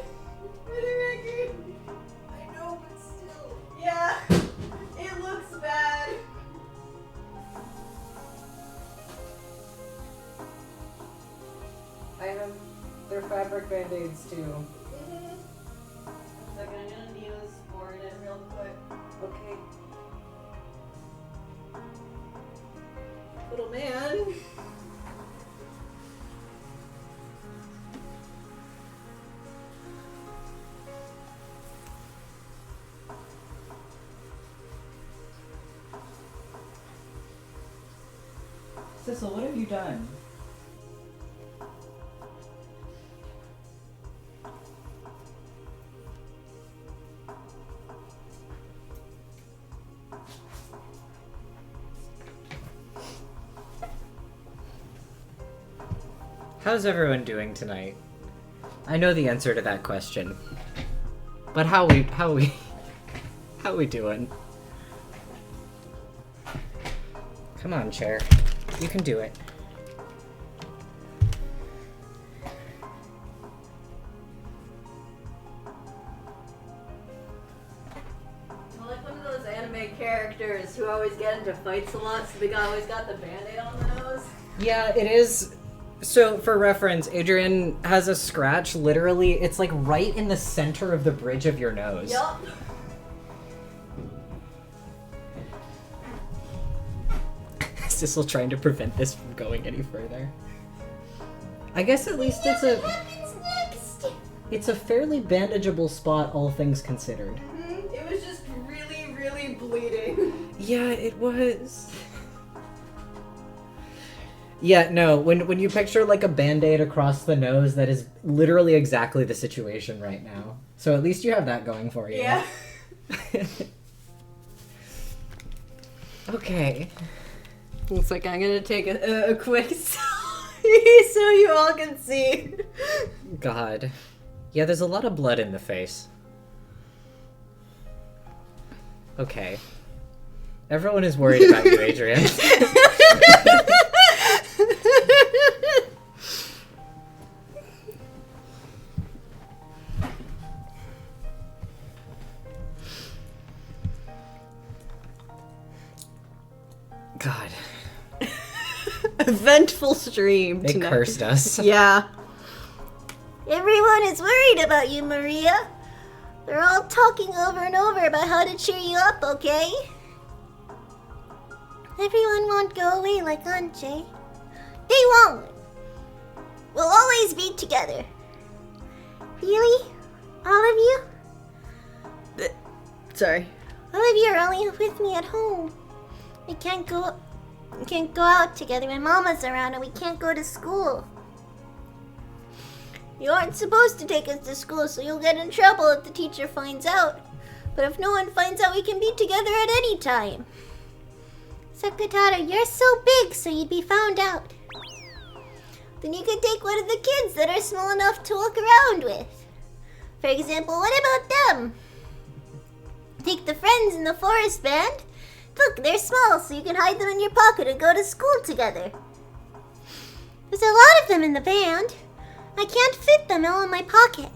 For the record. I know, but still. Yeah, it looks bad. They're fabric band-aids too. I'm gonna use for it real quick. Okay. Little man. Cecil, what have you done? How's everyone doing tonight? I know the answer to that question. But how we doing? Come on, chair. You can do it. I'm like one of those anime characters who always get into fights a lot, so they always got the band-aid on the nose. Yeah, it is. So, for reference, Adrian has a scratch, literally, it's like right in the center of the bridge of your nose. Yup. Cecil trying to prevent this from going any further. I guess at least it's a... What happens next? It's a fairly bandageable spot, all things considered. It was just really, really bleeding. Yeah, it was. Yeah, no, when you picture like a band-aid across the nose, that is literally exactly the situation right now. So at least you have that going for you. Yeah. Okay. Looks like I'm gonna take a quick selfie so you all can see. God. Yeah, there's a lot of blood in the face. Okay. Everyone is worried about you, Adrian. God. Eventful stream They tonight. cursed us. Yeah. Everyone is worried about you, Maria. They're all talking over and over about how to cheer you up, okay? Everyone won't go away like Anche. They won't. We'll always be together. Really? All of you? Sorry. All of you are only with me at home. We can't go out together when Mama's around, and we can't go to school. You aren't supposed to take us to school, so you'll get in trouble if the teacher finds out. But if no one finds out, we can be together at any time. Sakutaro, you're so big, so you'd be found out. Then you could take one of the kids that are small enough to walk around with. For example, what about them? Take the friends in the forest band. Look, they're small, so you can hide them in your pocket and go to school together. There's a lot of them in the band. I can't fit them all in my pocket.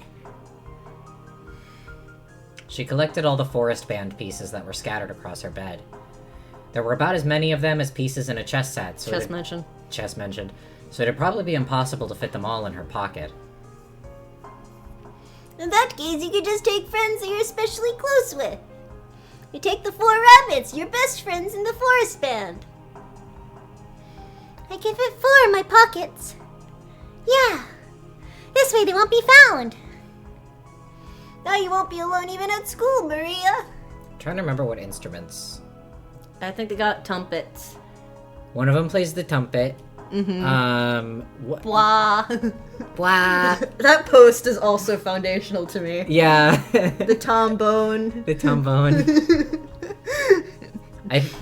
She collected all the forest band pieces that were scattered across her bed. There were about as many of them as pieces in a chess set, so Chess mentioned. chess mentioned, so it'd probably be impossible to fit them all in her pocket. In that case, you could just take friends that you're especially close with. You take the 4 rabbits, your best friends in the forest band. I can fit 4 in my pockets. Yeah, this way they won't be found. Now you won't be alone even at school, Maria. I'm trying to remember what instruments. I think they got trumpets. One of them plays the trumpet. Blah. Blah. That post is also foundational to me. Yeah. The trombone. The trombone.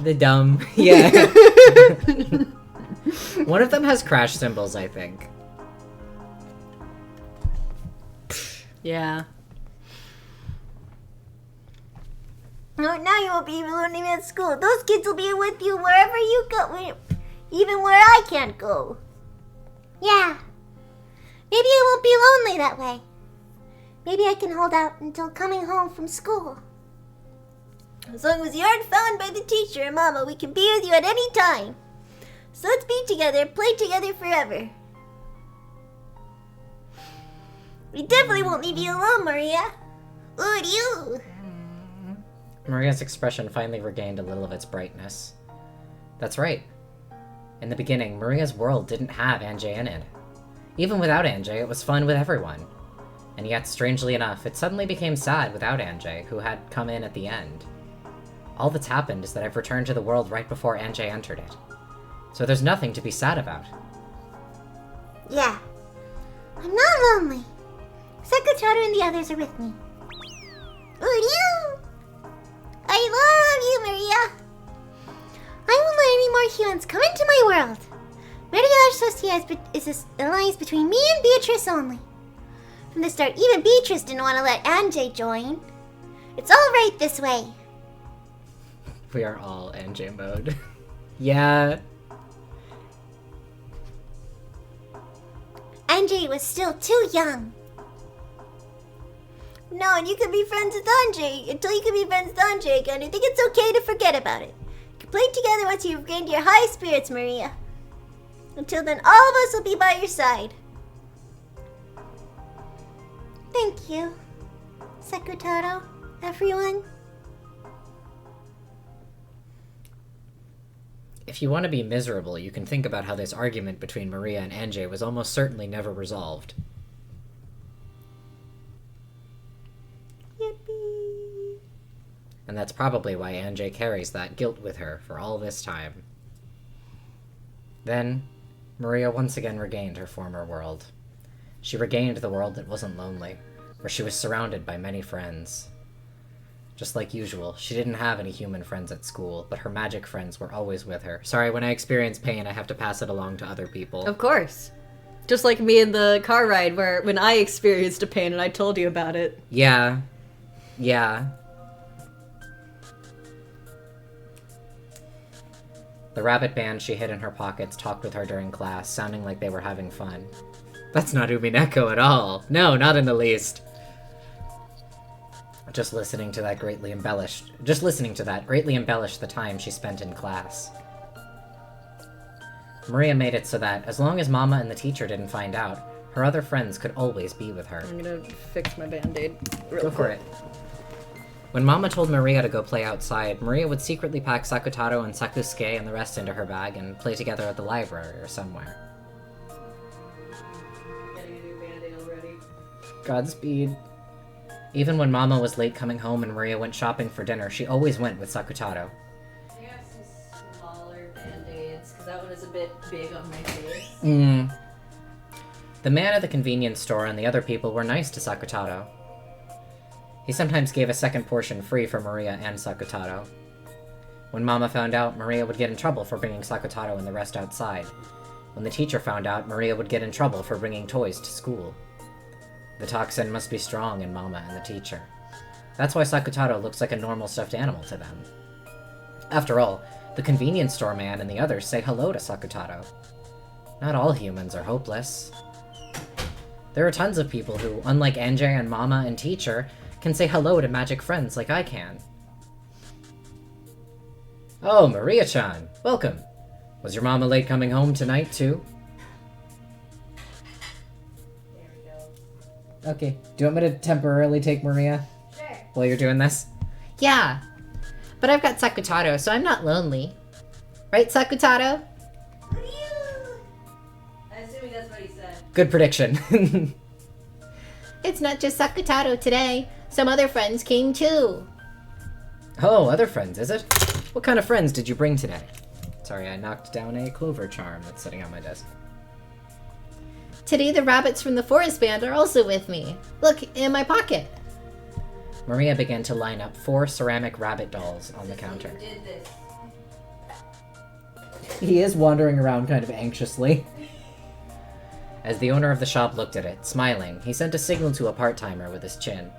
The dumb. Yeah. One of them has crash cymbals, I think. Yeah. No, now you won't be alone even at school. Those kids will be with you wherever you go, even where I can't go. Yeah. Maybe I won't be lonely that way. Maybe I can hold out until coming home from school. As long as you aren't found by the teacher and Mama, we can be with you at any time. So let's be together, play together forever. We definitely won't leave you alone, Maria. Would you? Maria's expression finally regained a little of its brightness. That's right. In the beginning, Maria's world didn't have Anjay in it. Even without Anjay, it was fun with everyone. And yet, strangely enough, it suddenly became sad without Anjay, who had come in at the end. All that's happened is that I've returned to the world right before Anjay entered it. So there's nothing to be sad about. Yeah. I'm not lonely. Sakutaro and the others are with me. Would you? I love you, Maria. I won't let any more humans come into my world. Maria Socia is this alliance between me and Beatrice only. From the start, even Beatrice didn't want to let Anjay join. It's all right this way. We are all Anjay mode. Yeah. Anjay was still too young. No, and you can be friends with Anjay until you can be friends with Anjay again. I think it's okay to forget about it. You can play together once you've regained your high spirits, Maria. Until then, all of us will be by your side. Thank you, Sakutaro, everyone. If you want to be miserable, you can think about how this argument between Maria and Anjay was almost certainly never resolved. Yippee. And that's probably why Anjay carries that guilt with her for all this time. Then, Maria once again regained her former world. She regained the world that wasn't lonely, where she was surrounded by many friends. Just like usual, she didn't have any human friends at school, but her magic friends were always with her. Sorry, when I experience pain, I have to pass it along to other people. Of course. Just like me in the car ride where when I experienced a pain and I told you about it. Yeah. Yeah. The rabbit band she hid in her pockets talked with her during class, sounding like they were having fun. That's not Umineko at all. No, not in the least. Just listening to that greatly embellished the time she spent in class. Maria made it so that, as long as Mama and the teacher didn't find out, her other friends could always be with her. I'm gonna fix my band-aid real Go for it. When Mama told Maria to go play outside, Maria would secretly pack Sakutaro and Sakusuke and the rest into her bag and play together at the library or somewhere. Getting a new band-aid already. Godspeed. Even when Mama was late coming home and Maria went shopping for dinner, she always went with Sakutaro. I have some smaller band-aids, because that one is a bit big on my face. The man at the convenience store and the other people were nice to Sakutaro. He sometimes gave a second portion free for Maria and Sakutaro. When Mama found out, Maria would get in trouble for bringing Sakutaro and the rest outside. When the teacher found out, Maria would get in trouble for bringing toys to school. The toxin must be strong in Mama and the teacher. That's why Sakutaro looks like a normal stuffed animal to them. After all, the convenience store man and the others say hello to Sakutaro. Not all humans are hopeless. There are tons of people who, unlike Anjay and Mama and teacher, can say hello to magic friends like I can. Oh, Maria-chan, welcome. Was your mama late coming home tonight, too? There we go. Okay, do you want me to temporarily take Maria? Sure. While you're doing this? Yeah. But I've got Sakutaro, so I'm not lonely. Right, Sakutaro? I'm assuming that's what he said. Good prediction. It's not just Sakutaro today. Some other friends came too. Oh, other friends, is it? What kind of friends did you bring today? Sorry, I knocked down a clover charm that's sitting on my desk. Today the rabbits from the forest band are also with me. Look, in my pocket. Maria began to line up 4 ceramic rabbit dolls on the counter. Who did this? He is wandering around kind of anxiously. As the owner of the shop looked at it, smiling, he sent a signal to a part-timer with his chin.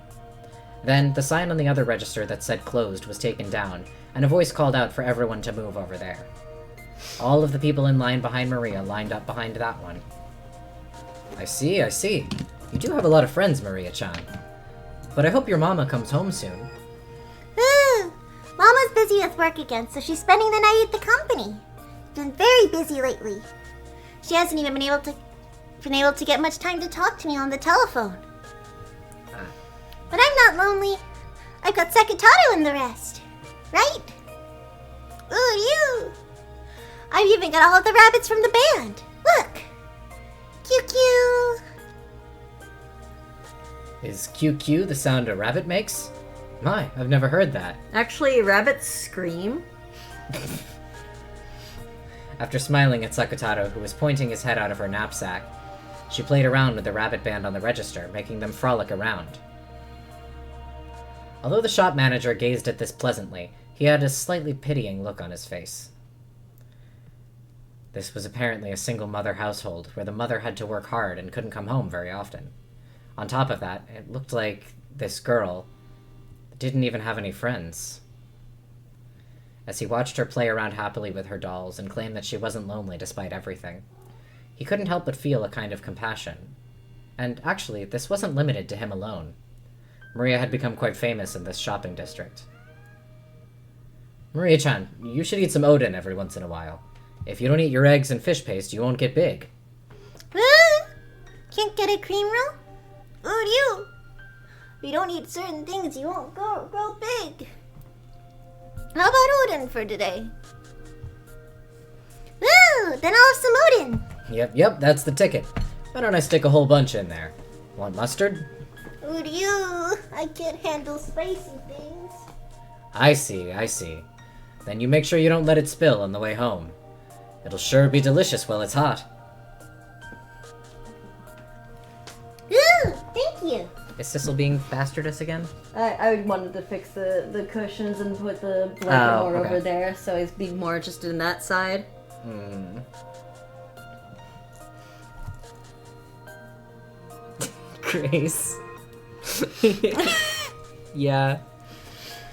Then, the sign on the other register that said closed was taken down, and a voice called out for everyone to move over there. All of the people in line behind Maria lined up behind that one. I see. You do have a lot of friends, Maria-chan. But I hope your mama comes home soon. Mama's busy with work again, so she's spending the night at the company. She's been very busy lately. She hasn't even been able to get much time to talk to me on the telephone. But I'm not lonely. I've got Sakutaro and the rest. Right? Ooh, you! I've even got all of the rabbits from the band. Look! QQ! Is QQ the sound a rabbit makes? My, I've never heard that. Actually, rabbits scream. After smiling at Sakutaro, who was pointing his head out of her knapsack, she played around with the rabbit band on the register, making them frolic around. Although the shop manager gazed at this pleasantly, he had a slightly pitying look on his face. This was apparently a single-mother household, where the mother had to work hard and couldn't come home very often. On top of that, it looked like this girl didn't even have any friends. As he watched her play around happily with her dolls and claim that she wasn't lonely despite everything, he couldn't help but feel a kind of compassion. And actually, this wasn't limited to him alone. Maria had become quite famous in this shopping district. Maria-chan, you should eat some Odin every once in a while. If you don't eat your eggs and fish paste, you won't get big. Can't get a cream roll? Ooh, you! If you don't eat certain things, you won't grow big. How about Odin for today? Ooh, then I'll have some Odin. Yep, that's the ticket. Why don't I stick a whole bunch in there? Want mustard? Ooh, you! I can't handle spicy things. I see. Then you make sure you don't let it spill on the way home. It'll sure be delicious while it's hot. Ooh, thank you. Is Sissel being bastardous again? I wanted to fix the cushions and put the blanket more okay. over there, so I'd be more interested in that side. Grace. Yeah.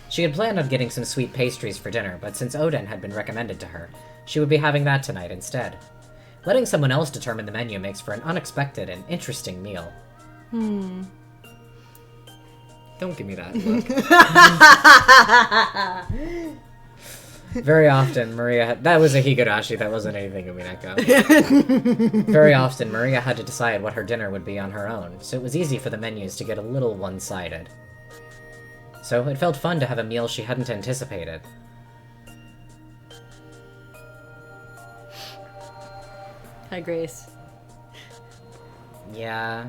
She had planned on getting some sweet pastries for dinner, but since Odin had been recommended to her, she would be having that tonight instead. Letting someone else determine the menu makes for an unexpected and interesting meal. Don't give me that look. Very often, that was a higurashi, that wasn't anything Umineko. Very often, Maria had to decide what her dinner would be on her own, so it was easy for the menus to get a little one-sided. So it felt fun to have a meal she hadn't anticipated. Hi, Grace. Yeah.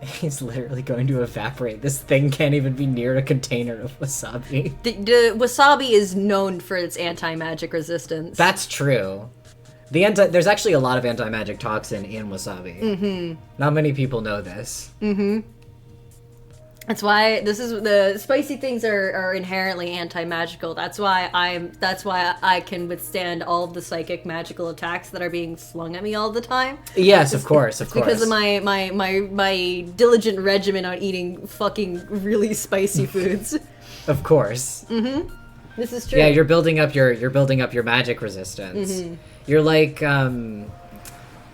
He's literally going to evaporate. This thing can't even be near a container of wasabi. The wasabi is known for its anti-magic resistance. That's true. There's actually a lot of anti-magic toxin in wasabi. Not many people know this. That's why the spicy things are inherently anti-magical. That's why I can withstand all of the psychic magical attacks that are being flung at me all the time. Yes, of course. Because of my diligent regimen on eating fucking really spicy foods. Of course. This is true. Yeah, you're building up your magic resistance. You're like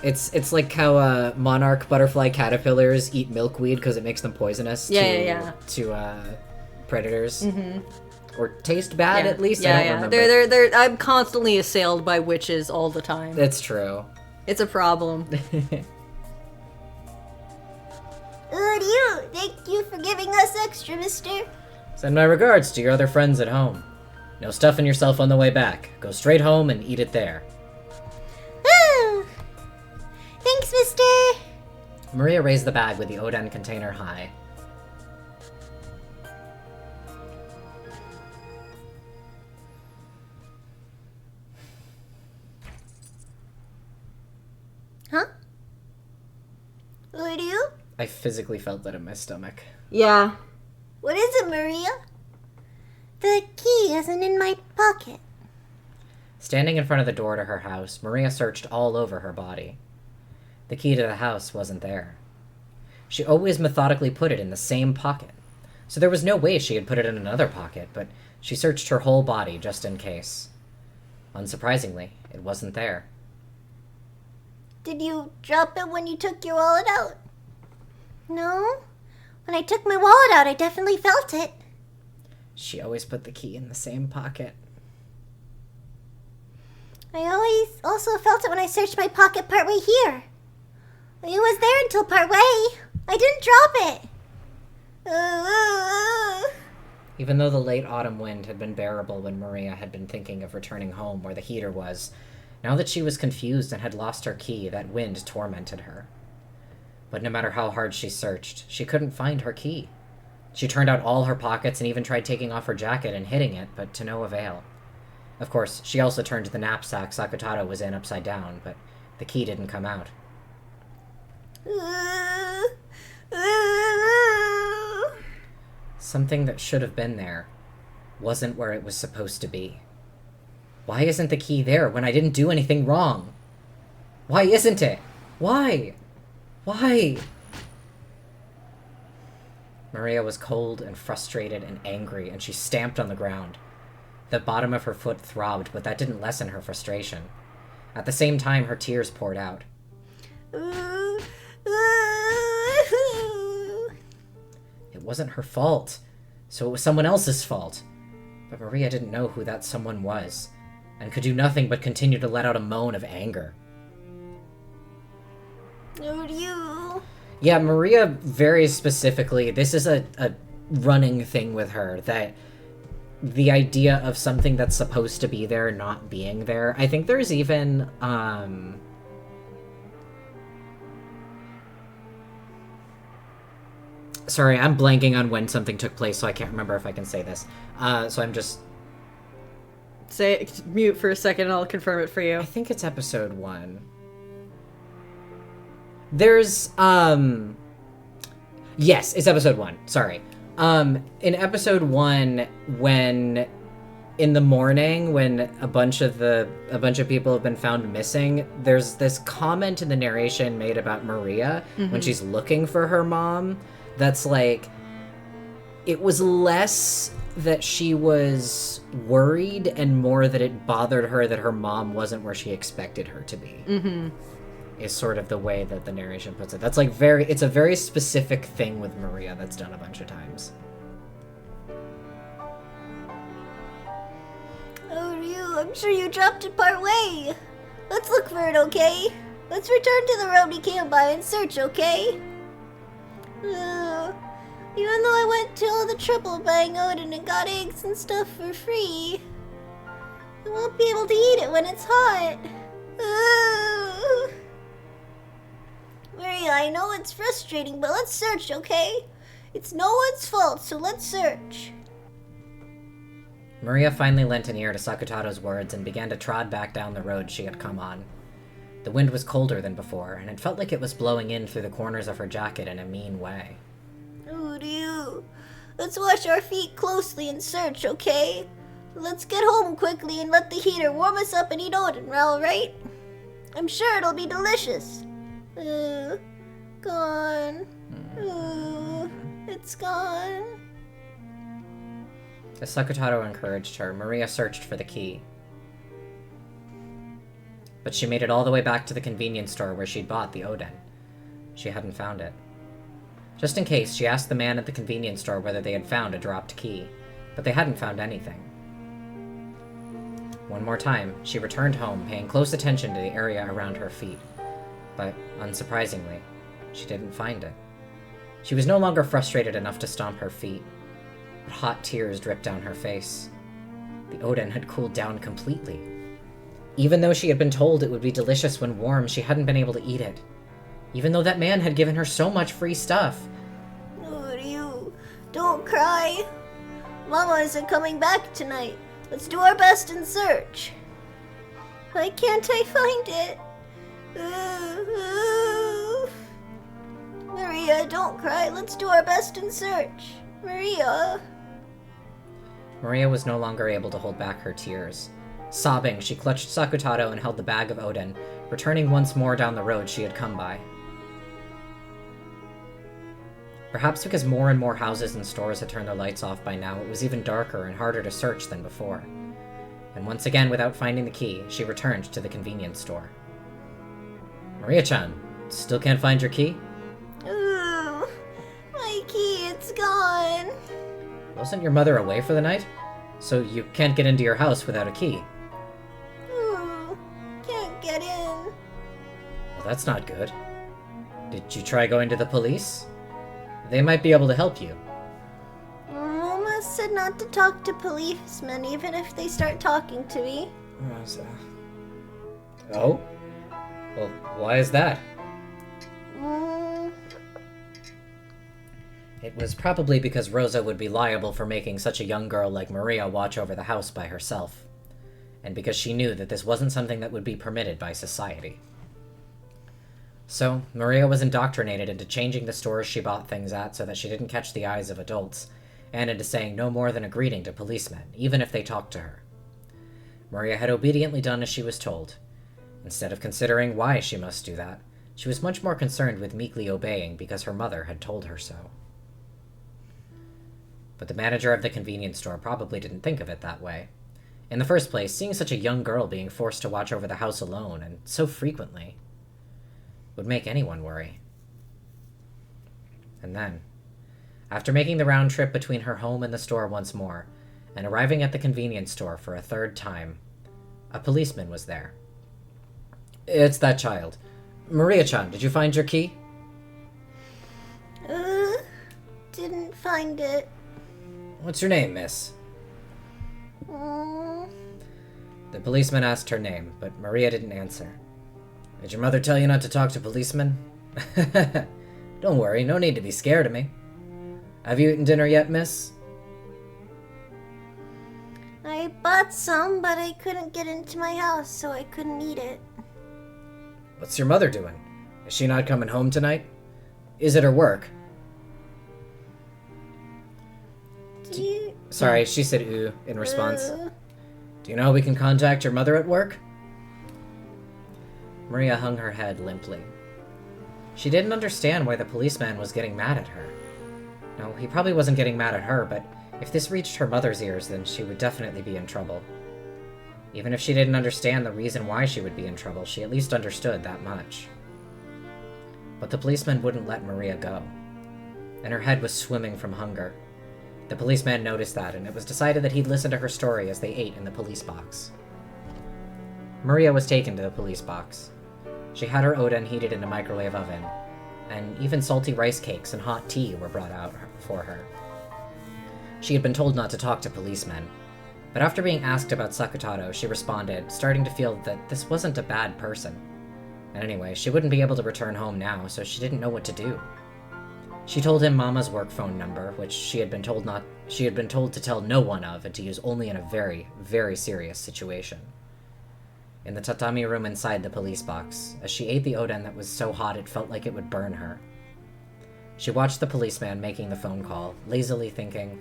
it's like how monarch butterfly caterpillars eat milkweed because it makes them poisonous to predators. Or taste bad, at least? Yeah, I don't yeah. remember. They're, I'm constantly assailed by witches all the time. That's true. It's a problem. Thank you for giving us extra, mister. Send my regards to your other friends at home. No stuffing yourself on the way back. Go straight home and eat it there. Thanks, mister. Maria raised the bag with the Oden container high. Huh? Uryu? I physically felt that in my stomach. Yeah. What is it, Maria? The key isn't in my pocket. Standing in front of the door to her house, Maria searched all over her body. The key to the house wasn't there. She always methodically put it in the same pocket, so there was no way she had put it in another pocket, but she searched her whole body just in case. Unsurprisingly, it wasn't there. Did you drop it when you took your wallet out? No. When I took my wallet out, I definitely felt it. She always put the key in the same pocket. I always also felt it when I searched my pocket partway here. It was there until partway. I didn't drop it. Even though the late autumn wind had been bearable when Maria had been thinking of returning home where the heater was, now that she was confused and had lost her key, that wind tormented her. But no matter how hard she searched, she couldn't find her key. She turned out all her pockets and even tried taking off her jacket and hitting it, but to no avail. Of course, she also turned the knapsack Sakutaro was in upside down, but the key didn't come out. Something that should have been there wasn't where it was supposed to be. Why isn't the key there when I didn't do anything wrong? Why isn't it? Why? Why? Maria was cold and frustrated and angry, and she stamped on the ground. The bottom of her foot throbbed, but that didn't lessen her frustration. At the same time, her tears poured out. It wasn't her fault, so it was someone else's fault. But Maria didn't know who that someone was, and could do nothing but continue to let out a moan of anger. Yeah, Maria very specifically, this is a running thing with her, that the idea of something that's supposed to be there not being there. I think there's even, sorry, I'm blanking on when something took place, so I can't remember if I can say this. So I'm just... Say mute for a second and I'll confirm it for you. I think it's episode 1. There's, yes, it's episode 1, sorry. In episode 1, when, in the morning, when a bunch of people have been found missing, there's this comment in the narration made about Maria when she's looking for her mom, that's like, it was less that she was worried and more that it bothered her that her mom wasn't where she expected her to be. Is sort of the way that the narration puts it. That's like it's a very specific thing with Maria that's done a bunch of times. Oh, I'm sure you dropped it part way. Let's look for it, okay? Let's return to the road we came by and search, okay? Even though I went to all the trouble buying Odin and got eggs and stuff for free, I won't be able to eat it when it's hot. Maria, I know it's frustrating, but let's search, okay? It's no one's fault, so let's search. Maria finally lent an ear to Sakutaro's words and began to trot back down the road she had come on. The wind was colder than before, and it felt like it was blowing in through the corners of her jacket in a mean way. Let's wash our feet closely and search, okay? Let's get home quickly and let the heater warm us up and eat Odin, alright? I'm sure it'll be delicious. Gone. It's gone. As Sakutaro encouraged her, Maria searched for the key. But she made it all the way back to the convenience store where she'd bought the Oden. She hadn't found it. Just in case, she asked the man at the convenience store whether they had found a dropped key. but they hadn't found anything. One more time, she returned home, paying close attention to the area around her feet. But, unsurprisingly, she didn't find it. She was no longer frustrated enough to stomp her feet, but hot tears dripped down her face. The Oden had cooled down completely. Even though she had been told it would be delicious when warm, she hadn't been able to eat it. Even though that man had given her so much free stuff. Ryu, don't cry. Mama isn't coming back tonight. Let's do our best and search. Why can't I find it? Maria, don't cry. Let's do our best and search. Maria. Maria was no longer able to hold back her tears. Sobbing, she clutched Sakutaro and held the bag of Oden, returning once more down the road she had come by. Perhaps because more and more houses and stores had turned their lights off by now, it was even darker and harder to search than before. And once again, without finding the key, she returned to the convenience store. Maria-chan, still can't find your key? Ooh, my key, it's gone. Wasn't your mother away for the night? So you can't get into your house without a key. Ooh, can't get in. Well, that's not good. Did you try going to the police? They might be able to help you. Mama said not to talk to policemen, even if they start talking to me. Oh? Well, why is that? It was probably because Rosa would be liable for making such a young girl like Maria watch over the house by herself, and because she knew that this wasn't something that would be permitted by society. So, Maria was indoctrinated into changing the stores she bought things at so that she didn't catch the eyes of adults, and into saying no more than a greeting to policemen, even if they talked to her. Maria had obediently done as she was told. Instead of considering why she must do that, she was much more concerned with meekly obeying because her mother had told her so. But the manager of the convenience store probably didn't think of it that way. In the first place, seeing such a young girl being forced to watch over the house alone, and so frequently, would make anyone worry. And then, after making the round trip between her home and the store once more, and arriving at the convenience store for a third time, a policeman was there. It's that child. Maria-chan, did you find your key? Didn't find it. What's your name, miss? The policeman asked her name, but Maria didn't answer. Did your mother tell you not to talk to policemen? Don't worry, no need to be scared of me. Have you eaten dinner yet, miss? I bought some, but I couldn't get into my house, so I couldn't eat it. What's your mother doing? Is she not coming home tonight? Is it her work? Sorry, she said ooh in response. Do you know how we can contact your mother at work? Maria hung her head limply. She didn't understand why the policeman was getting mad at her. No, he probably wasn't getting mad at her, but if this reached her mother's ears, then she would definitely be in trouble. Even if she didn't understand the reason why she would be in trouble, she at least understood that much. But the policeman wouldn't let Maria go, and her head was swimming from hunger. The policeman noticed that, and it was decided that he'd listen to her story as they ate in the police box. Maria was taken to the police box. She had her oden heated in a microwave oven, and even salty rice cakes and hot tea were brought out for her. She had been told not to talk to policemen, but after being asked about Sakutaro, she responded, starting to feel that this wasn't a bad person. And anyway, she wouldn't be able to return home now, so she didn't know what to do. She told him Mama's work phone number, which she had been told to tell no one of and to use only in a very, very serious situation. In the tatami room inside the police box, as she ate the oden that was so hot it felt like it would burn her, she watched the policeman making the phone call, lazily thinking,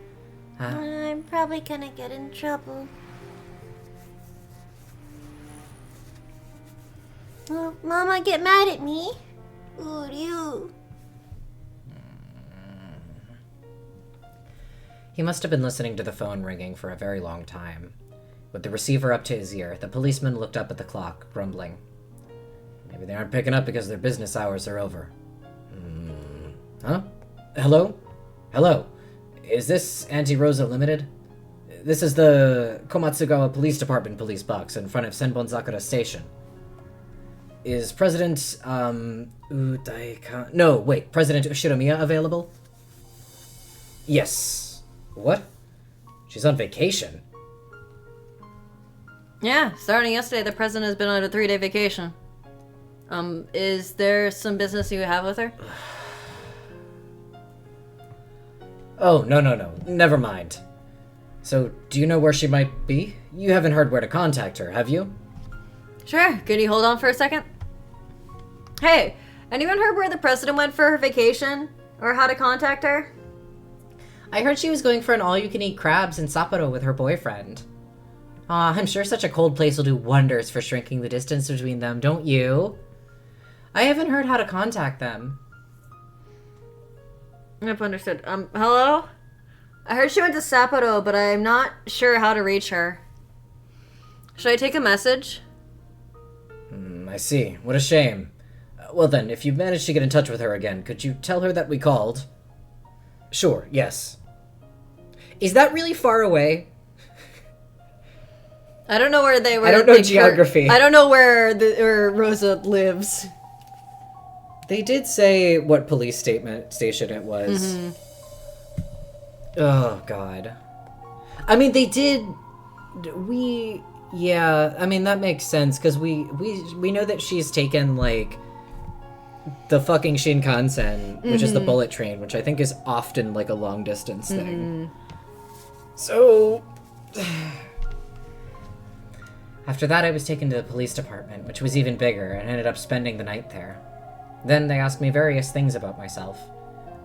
I'm probably gonna get in trouble. Will Mama get mad at me? Ooh, you. He must have been listening to the phone ringing for a very long time. With the receiver up to his ear, the policeman looked up at the clock, grumbling. Maybe they aren't picking up because their business hours are over. Huh? Hello? Hello? Is this Auntie Rosa Limited? This is the Komatsugawa Police Department police box in front of Senbonzakura Station. Is President, President Ushiromiya available? Yes. What? She's on vacation? Yeah, starting yesterday, the president has been on a 3-day vacation. Is there some business you have with her? Oh, no. Never mind. So, do you know where she might be? You haven't heard where to contact her, have you? Sure. Could you hold on for a second? Hey, anyone heard where the president went for her vacation? Or how to contact her? I heard she was going for an all-you-can-eat crabs in Sapporo with her boyfriend. Aw, I'm sure such a cold place will do wonders for shrinking the distance between them, don't you? I haven't heard how to contact them. Yep, understood. Hello? I heard she went to Sapporo, but I'm not sure how to reach her. Should I take a message? I see. What a shame. Well then, if you manage to get in touch with her again, could you tell her that we called? Sure, yes. Is that really far away? I don't know where they were. I don't know geography. I don't know where Rosa lives. They did say what police station it was. Oh, God. I mean, they did... Yeah, I mean, that makes sense, because we know that she's taken, like, the fucking Shinkansen, which is the bullet train, which I think is often, like, a long-distance thing. So... After that, I was taken to the police department, which was even bigger, and ended up spending the night there. Then they asked me various things about myself.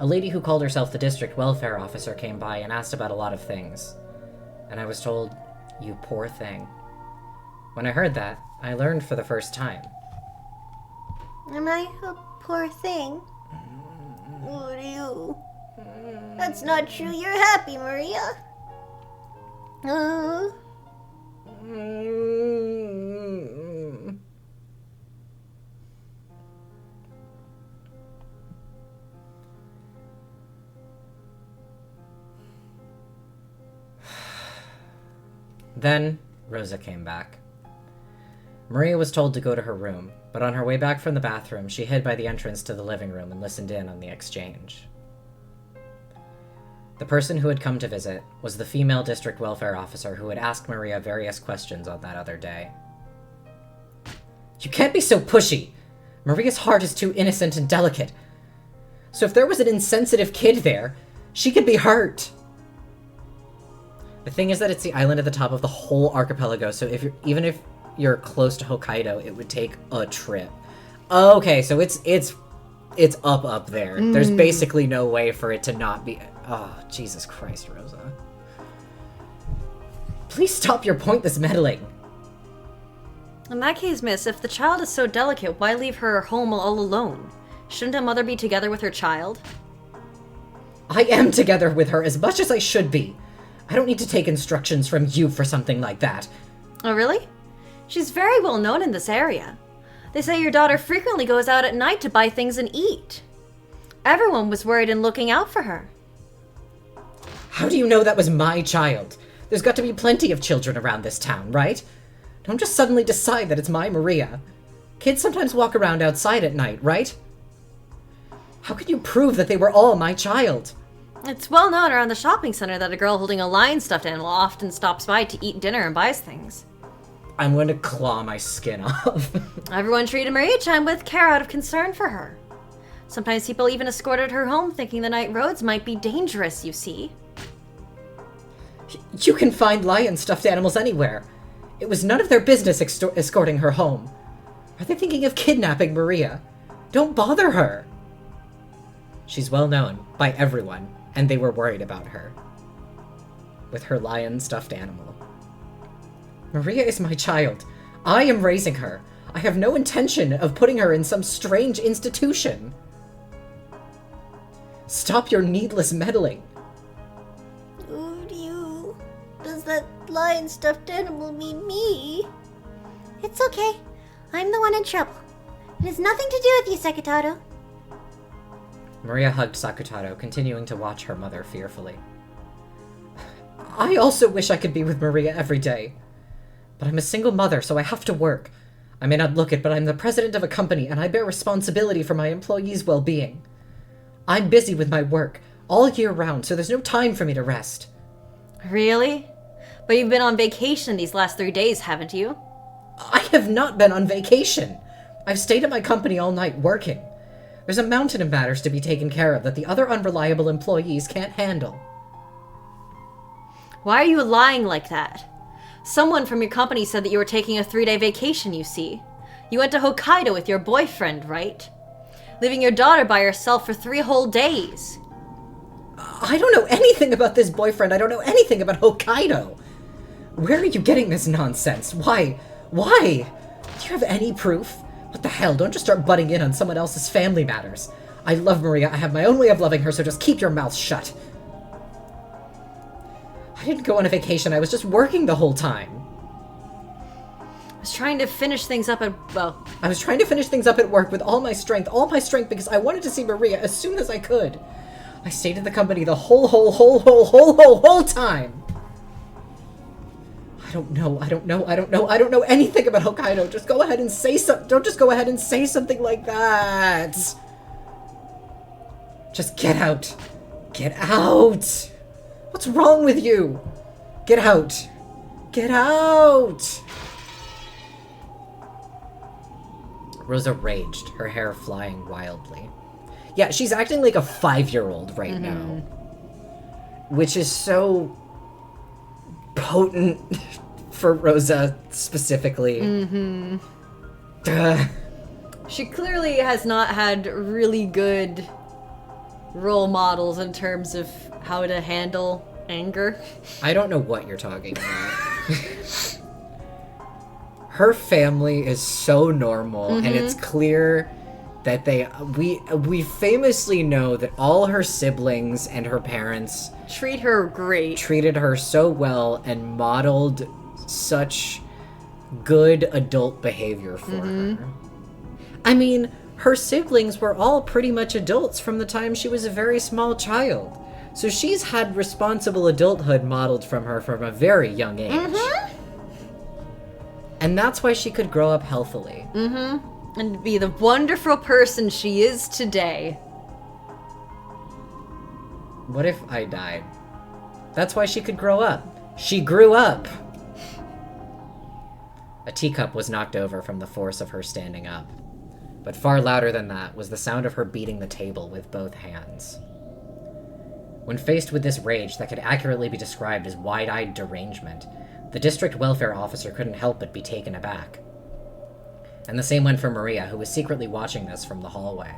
A lady who called herself the district welfare officer came by and asked about a lot of things. And I was told, "You poor thing." When I heard that, I learned for the first time. Am I a poor thing? What are you? That's not true. You're happy, Maria. Then, Rosa came back. Maria was told to go to her room, but on her way back from the bathroom, she hid by the entrance to the living room and listened in on the exchange. The person who had come to visit was the female district welfare officer who had asked Maria various questions on that other day. "You can't be so pushy! Maria's heart is too innocent and delicate. So if there was an insensitive kid there, she could be hurt." The thing is that it's the island at the top of the whole archipelago, so even if you're close to Hokkaido, it would take a trip. Okay, so it's up there. There's basically no way for it to not be... Oh, Jesus Christ, Rosa. Please stop your pointless meddling. In that case, miss, if the child is so delicate, why leave her home all alone? Shouldn't a mother be together with her child? I am together with her as much as I should be. I don't need to take instructions from you for something like that. Oh, really? She's very well known in this area. They say your daughter frequently goes out at night to buy things and eat. Everyone was worried and looking out for her. How do you know that was my child? There's got to be plenty of children around this town, right? Don't just suddenly decide that it's my Maria. Kids sometimes walk around outside at night, right? How could you prove that they were all my child? It's well known around the shopping center that a girl holding a lion stuffed animal often stops by to eat dinner and buys things. I'm going to claw my skin off. Everyone treated Maria-chan with care out of concern for her. Sometimes people even escorted her home thinking the night roads might be dangerous, you see. You can find lion stuffed animals anywhere. It was none of their business escorting her home. Are they thinking of kidnapping Maria? Don't bother her. She's well known by everyone, and they were worried about her. With her lion stuffed animal. Maria is my child. I am raising her. I have no intention of putting her in some strange institution. Stop your needless meddling. Does that lion stuffed animal mean me? It's okay. I'm the one in trouble. It has nothing to do with you, Sakutaro. Maria hugged Sakutaro, continuing to watch her mother fearfully. I also wish I could be with Maria every day. But I'm a single mother, so I have to work. I may not look it, but I'm the president of a company, and I bear responsibility for my employees' well-being. I'm busy with my work all year round, so there's no time for me to rest. Really? But you've been on vacation these last 3 days, haven't you? I have not been on vacation. I've stayed at my company all night working. There's a mountain of matters to be taken care of that the other unreliable employees can't handle. Why are you lying like that? Someone from your company said that you were taking a 3-day vacation, you see. You went to Hokkaido with your boyfriend, right? Leaving your daughter by herself for 3 whole days. I don't know anything about this boyfriend. I don't know anything about Hokkaido. Where are you getting this nonsense? Why? Why? Do you have any proof? What the hell? Don't just start butting in on someone else's family matters. I love Maria. I have my own way of loving her, so just keep your mouth shut. I didn't go on a vacation. I was just working the whole time. I was trying to finish things up I was trying to finish things up at work with all my strength because I wanted to see Maria as soon as I could. I stayed at the company the whole time. I don't know anything about Hokkaido. Just go ahead and say something. Don't just go ahead and say something like that. Just get out. Get out. What's wrong with you? Get out. Get out. Rosa raged, her hair flying wildly. Yeah, she's acting like a 5-year-old right now. Which is so potent for Rosa specifically. She clearly has not had really good role models in terms of how to handle anger. I don't know what you're talking about. Her family is so normal, and it's clear that we famously know that all her siblings and her parents Treat her great. treated her so well and modeled such good adult behavior for her. I mean, her siblings were all pretty much adults from the time she was a very small child. So she's had responsible adulthood modeled from her from a very young age. And that's why she could grow up healthily. And be the wonderful person she is today. What if I died? That's why she could grow up. She grew up! A teacup was knocked over from the force of her standing up. But far louder than that was the sound of her beating the table with both hands. When faced with this rage that could accurately be described as wide-eyed derangement, the district welfare officer couldn't help but be taken aback. And the same went for Maria, who was secretly watching this from the hallway.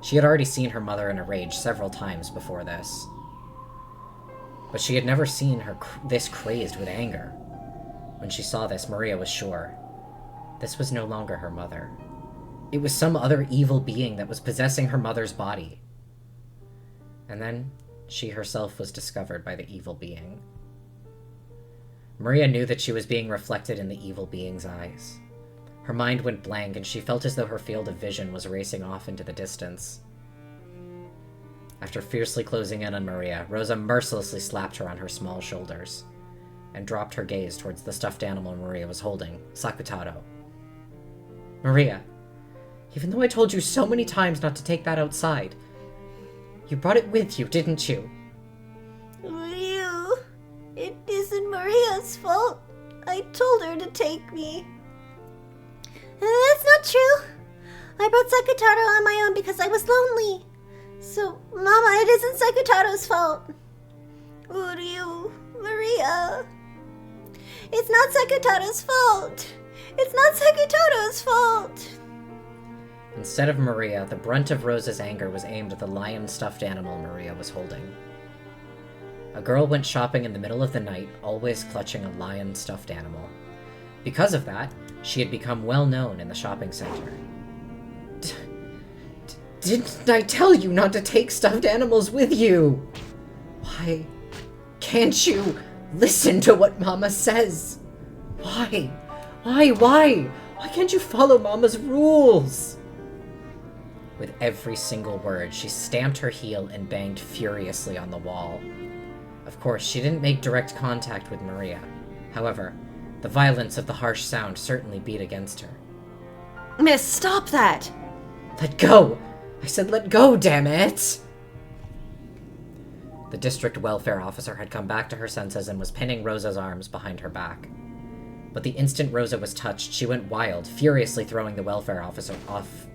She had already seen her mother in a rage several times before this. But she had never seen her this crazed with anger. When she saw this, Maria was sure. This was no longer her mother. It was some other evil being that was possessing her mother's body. And then, she herself was discovered by the evil being. Maria knew that she was being reflected in the evil being's eyes. Her mind went blank, and she felt as though her field of vision was racing off into the distance. After fiercely closing in on Maria, Rosa mercilessly slapped her on her small shoulders, and dropped her gaze towards the stuffed animal Maria was holding, Sakutaro. Maria, even though I told you so many times not to take that outside, you brought it with you, didn't you? Ryu, it isn't Maria's fault. I told her to take me. That's not true. I brought Sakutaro on my own because I was lonely. So, Mama, it isn't Sakutaro's fault. Ryu, Maria. It's not Sakutaro's fault. It's not Sakutaro's fault. Instead of Maria, the brunt of Rosa's anger was aimed at the lion stuffed animal Maria was holding. A girl went shopping in the middle of the night, always clutching a lion stuffed animal. Because of that, she had become well known in the shopping center. Didn't I tell you not to take stuffed animals with you? Why can't you listen to what Mama says? Why? Why can't you follow Mama's rules? With every single word, she stamped her heel and banged furiously on the wall. Of course, she didn't make direct contact with Maria. However, the violence of the harsh sound certainly beat against her. Miss, stop that! Let go! I said let go, damn it! The district welfare officer had come back to her senses and was pinning Rosa's arms behind her back. But the instant Rosa was touched, she went wild, furiously throwing the welfare officer off.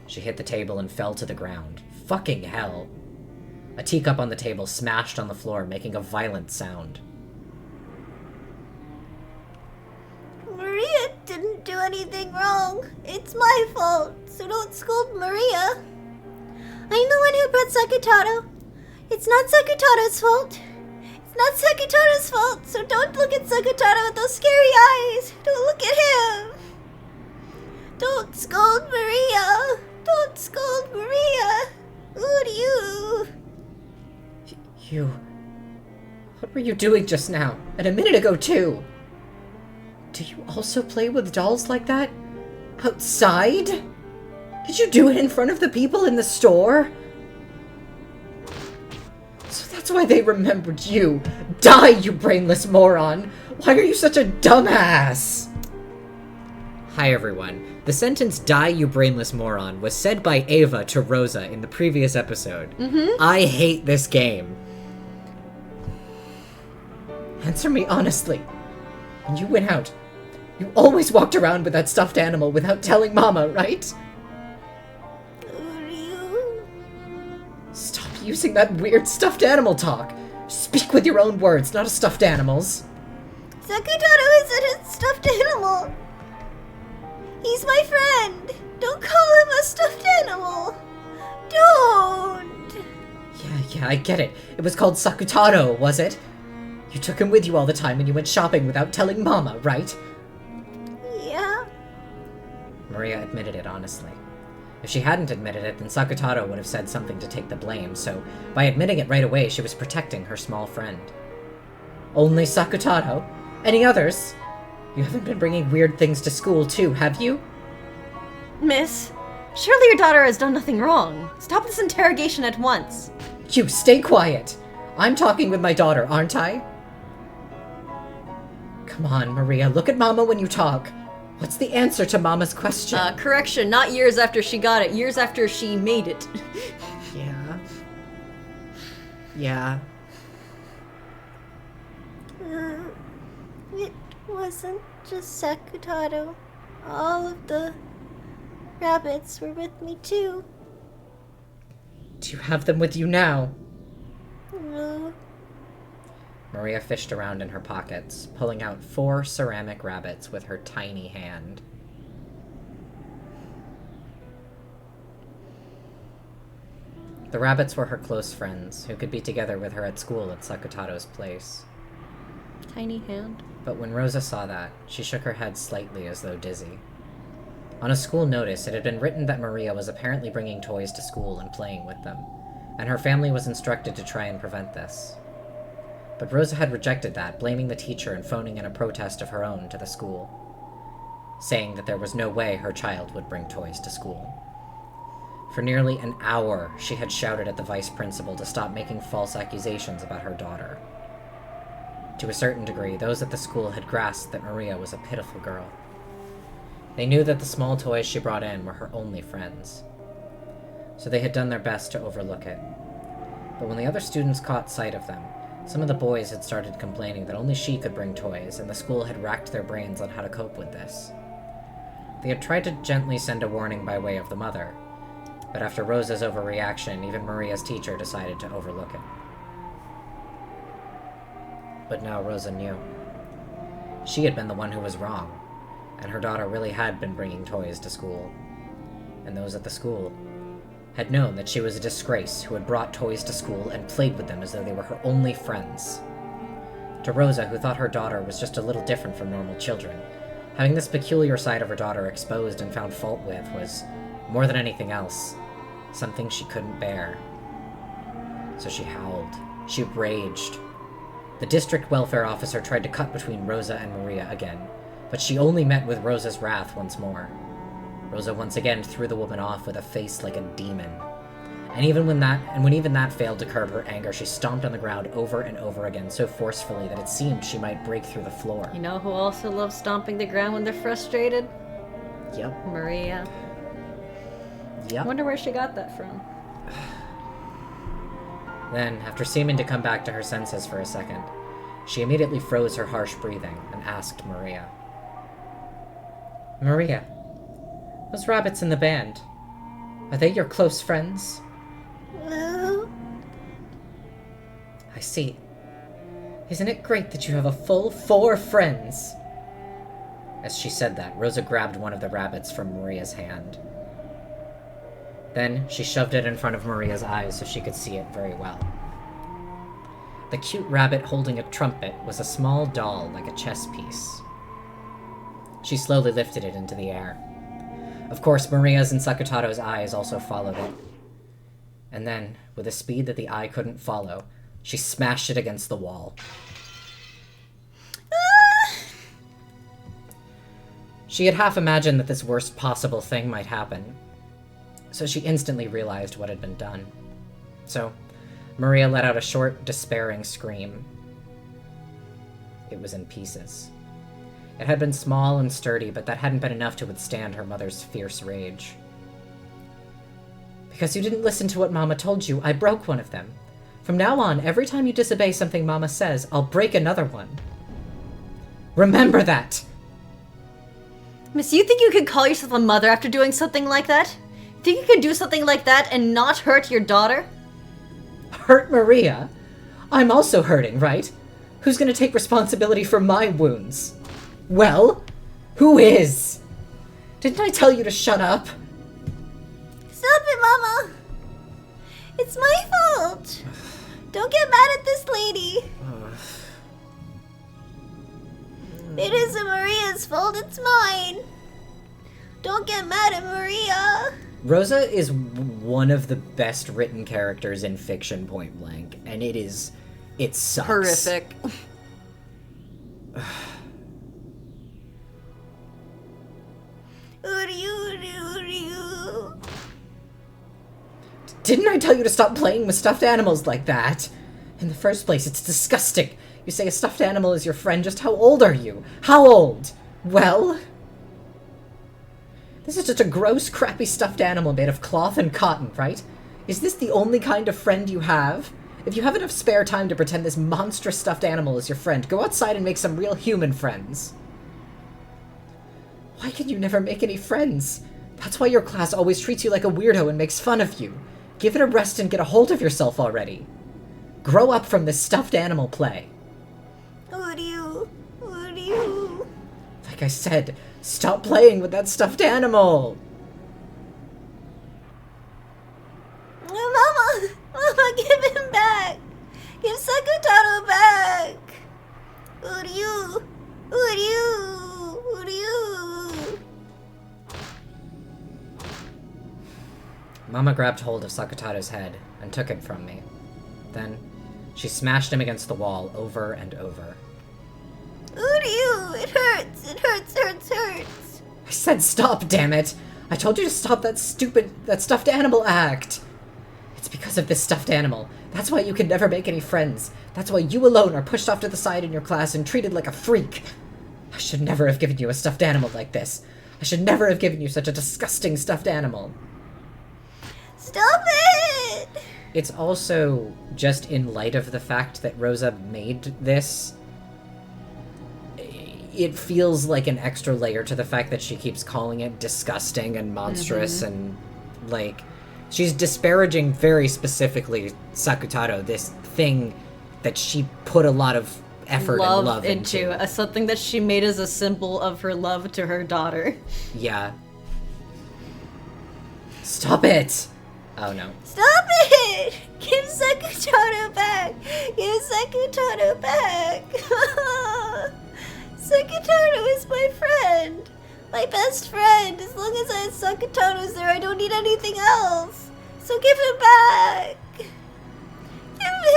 She hit the table and fell to the ground. Fucking hell. A teacup on the table smashed on the floor, making a violent sound. Maria didn't do anything wrong. It's my fault, so don't scold Maria. I'm the one who brought Sakutaro. It's not Sakutaro's fault. It's not Sakutaro's fault, so don't look at Sakutaro with those scary eyes. Don't look at him. Don't scold Maria. Don't scold Maria. Who do you? You... What were you doing just now? And a minute ago, too? Do you also play with dolls like that? Outside? Did you do it in front of the people in the store? So that's why they remembered you. Die, you brainless moron! Why are you such a dumbass? Hi, everyone. The sentence, die, you brainless moron, was said by Ava to Rosa in the previous episode. I hate this game. Answer me honestly. When you went out, you always walked around with that stuffed animal without telling Mama, right? Who do you? Stop using that weird stuffed animal talk. Speak with your own words, not a stuffed animal's. Sakutaro isn't a stuffed animal. He's my friend. Don't call him a stuffed animal. Don't. Yeah, I get it. It was called Sakutaro, was it? You took him with you all the time and you went shopping without telling Mama, right? Yeah. Maria admitted it honestly. If she hadn't admitted it, then Sakutaro would have said something to take the blame, so by admitting it right away, she was protecting her small friend. Only Sakutaro? Any others? You haven't been bringing weird things to school too, have you? Miss, surely your daughter has done nothing wrong. Stop this interrogation at once. You stay quiet! I'm talking with my daughter, aren't I? Come on, Maria, look at Mama when you talk. What's the answer to Mama's question? Correction, not years after she got it, years after she made it. Yeah. It wasn't just Sakutaro. All of the rabbits were with me too. Do you have them with you now? No. Maria fished around in her pockets, pulling out 4 ceramic rabbits with her tiny hand. The rabbits were her close friends, who could be together with her at school at Sakutaro's place. Tiny hand. But when Rosa saw that, she shook her head slightly as though dizzy. On a school notice, it had been written that Maria was apparently bringing toys to school and playing with them, and her family was instructed to try and prevent this. But Rosa had rejected that, blaming the teacher and phoning in a protest of her own to the school, saying that there was no way her child would bring toys to school. For nearly an hour, she had shouted at the vice principal to stop making false accusations about her daughter. To a certain degree, those at the school had grasped that Maria was a pitiful girl. They knew that the small toys she brought in were her only friends, so they had done their best to overlook it. But when the other students caught sight of them, some of the boys had started complaining that only she could bring toys, and the school had racked their brains on how to cope with this. They had tried to gently send a warning by way of the mother, but after Rosa's overreaction, even Maria's teacher decided to overlook it. But now Rosa knew. She had been the one who was wrong, and her daughter really had been bringing toys to school. And those at the school had known that she was a disgrace who had brought toys to school and played with them as though they were her only friends. To Rosa, who thought her daughter was just a little different from normal children, having this peculiar side of her daughter exposed and found fault with was, more than anything else, something she couldn't bear. So she howled. She raged. The district welfare officer tried to cut between Rosa and Maria again, but she only met with Rosa's wrath once more. Rosa once again threw the woman off with a face like a demon, when even that failed to curb her anger, she stomped on the ground over and over again so forcefully that it seemed she might break through the floor. You know who also loves stomping the ground when they're frustrated? Yep. Maria. Yep. I wonder where she got that from. Then, after seeming to come back to her senses for a second, she immediately froze her harsh breathing and asked Maria. Maria, those rabbits in the band, are they your close friends? Well, I see. Isn't it great that you have a full 4 friends? As she said that, Rosa grabbed one of the rabbits from Maria's hand. Then she shoved it in front of Maria's eyes so she could see it very well. The cute rabbit holding a trumpet was a small doll like a chess piece. She slowly lifted it into the air. Of course, Maria's and Sakutaro's eyes also followed it. And then, with a speed that the eye couldn't follow, she smashed it against the wall. She had half imagined that this worst possible thing might happen, so she instantly realized what had been done. So, Maria let out a short, despairing scream. It was in pieces. It had been small and sturdy, but that hadn't been enough to withstand her mother's fierce rage. Because you didn't listen to what Mama told you, I broke one of them. From now on, every time you disobey something Mama says, I'll break another one. Remember that! Miss, you think you could call yourself a mother after doing something like that? Think you could do something like that and not hurt your daughter? Hurt Maria? I'm also hurting, right? Who's gonna take responsibility for my wounds? Well, who is? Didn't I tell you to shut up? stop it, Mama! It's my fault! Don't get mad at this lady! It isn't Maria's fault, it's mine! Don't get mad at Maria! Rosa is one of the best written characters in fiction, point blank, and it sucks. Horrific. Didn't I tell you to stop playing with stuffed animals like that? In the first place, it's disgusting. You say a stuffed animal is your friend, just how old are you? How old? Well? This is just a gross, crappy stuffed animal made of cloth and cotton, right? Is this the only kind of friend you have? If you have enough spare time to pretend this monstrous stuffed animal is your friend, go outside and make some real human friends. Why can you never make any friends? That's why your class always treats you like a weirdo and makes fun of you. Give it a rest and get a hold of yourself already. Grow up from this stuffed animal play. Would you? Like I said, stop playing with that stuffed animal. Mama, give him back. Give Sakutaro back. Would you? Mama grabbed hold of Sakutaro's head and took it from me. Then, she smashed him against the wall over and over. It hurts. I said stop, damn it! I told you to stop that stuffed animal act! It's because of this stuffed animal. That's why you can never make any friends. That's why you alone are pushed off to the side in your class and treated like a freak. I should never have given you a stuffed animal like this. I should never have given you such a disgusting stuffed animal. Stop it! It's also just in light of the fact that Rosa made this, it feels like an extra layer to the fact that she keeps calling it disgusting and monstrous and, like, she's disparaging very specifically Sakutaro, this thing that she put a lot of effort and love into. As something that she made as a symbol of her love to her daughter. Yeah. Stop it! Oh no. Stop it! Give Sakutaro back! Sakutaro is my friend! My best friend! As long as I have Sakutaro's there, I don't need anything else! So give him back! Give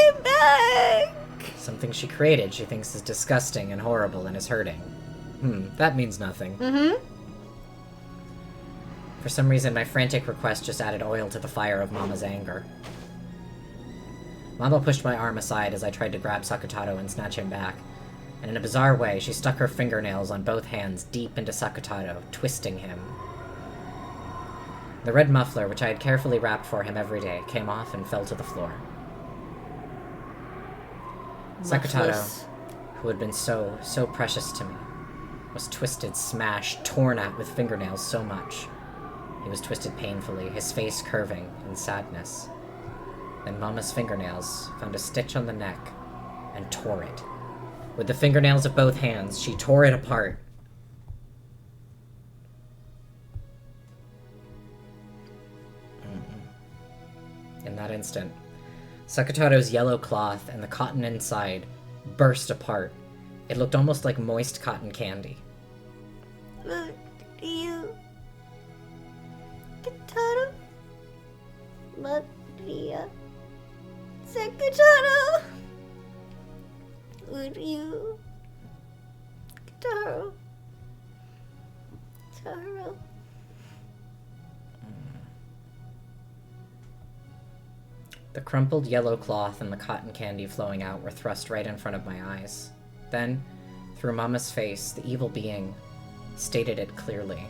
him back! Something she created she thinks is disgusting and horrible and is hurting. That means nothing. For some reason, my frantic request just added oil to the fire of Mama's anger. Mama pushed my arm aside as I tried to grab Sakutaro and snatch him back, and in a bizarre way, she stuck her fingernails on both hands deep into Sakutaro, twisting him. The red muffler, which I had carefully wrapped for him every day, came off and fell to the floor. Sakutaro, who had been so precious to me, was twisted, smashed, torn at with fingernails so much. He was twisted painfully, his face curving in sadness. Then Mama's fingernails found a stitch on the neck and tore it. With the fingernails of both hands, she tore it apart. In that instant, Sakutaro's yellow cloth and the cotton inside burst apart. It looked almost like moist cotton candy. Would you... Sakutaro? Maria? Sakutaro? Would you... Taro? Taro? The crumpled yellow cloth and the cotton candy flowing out were thrust right in front of my eyes. Then, through Mama's face, the evil being stated it clearly.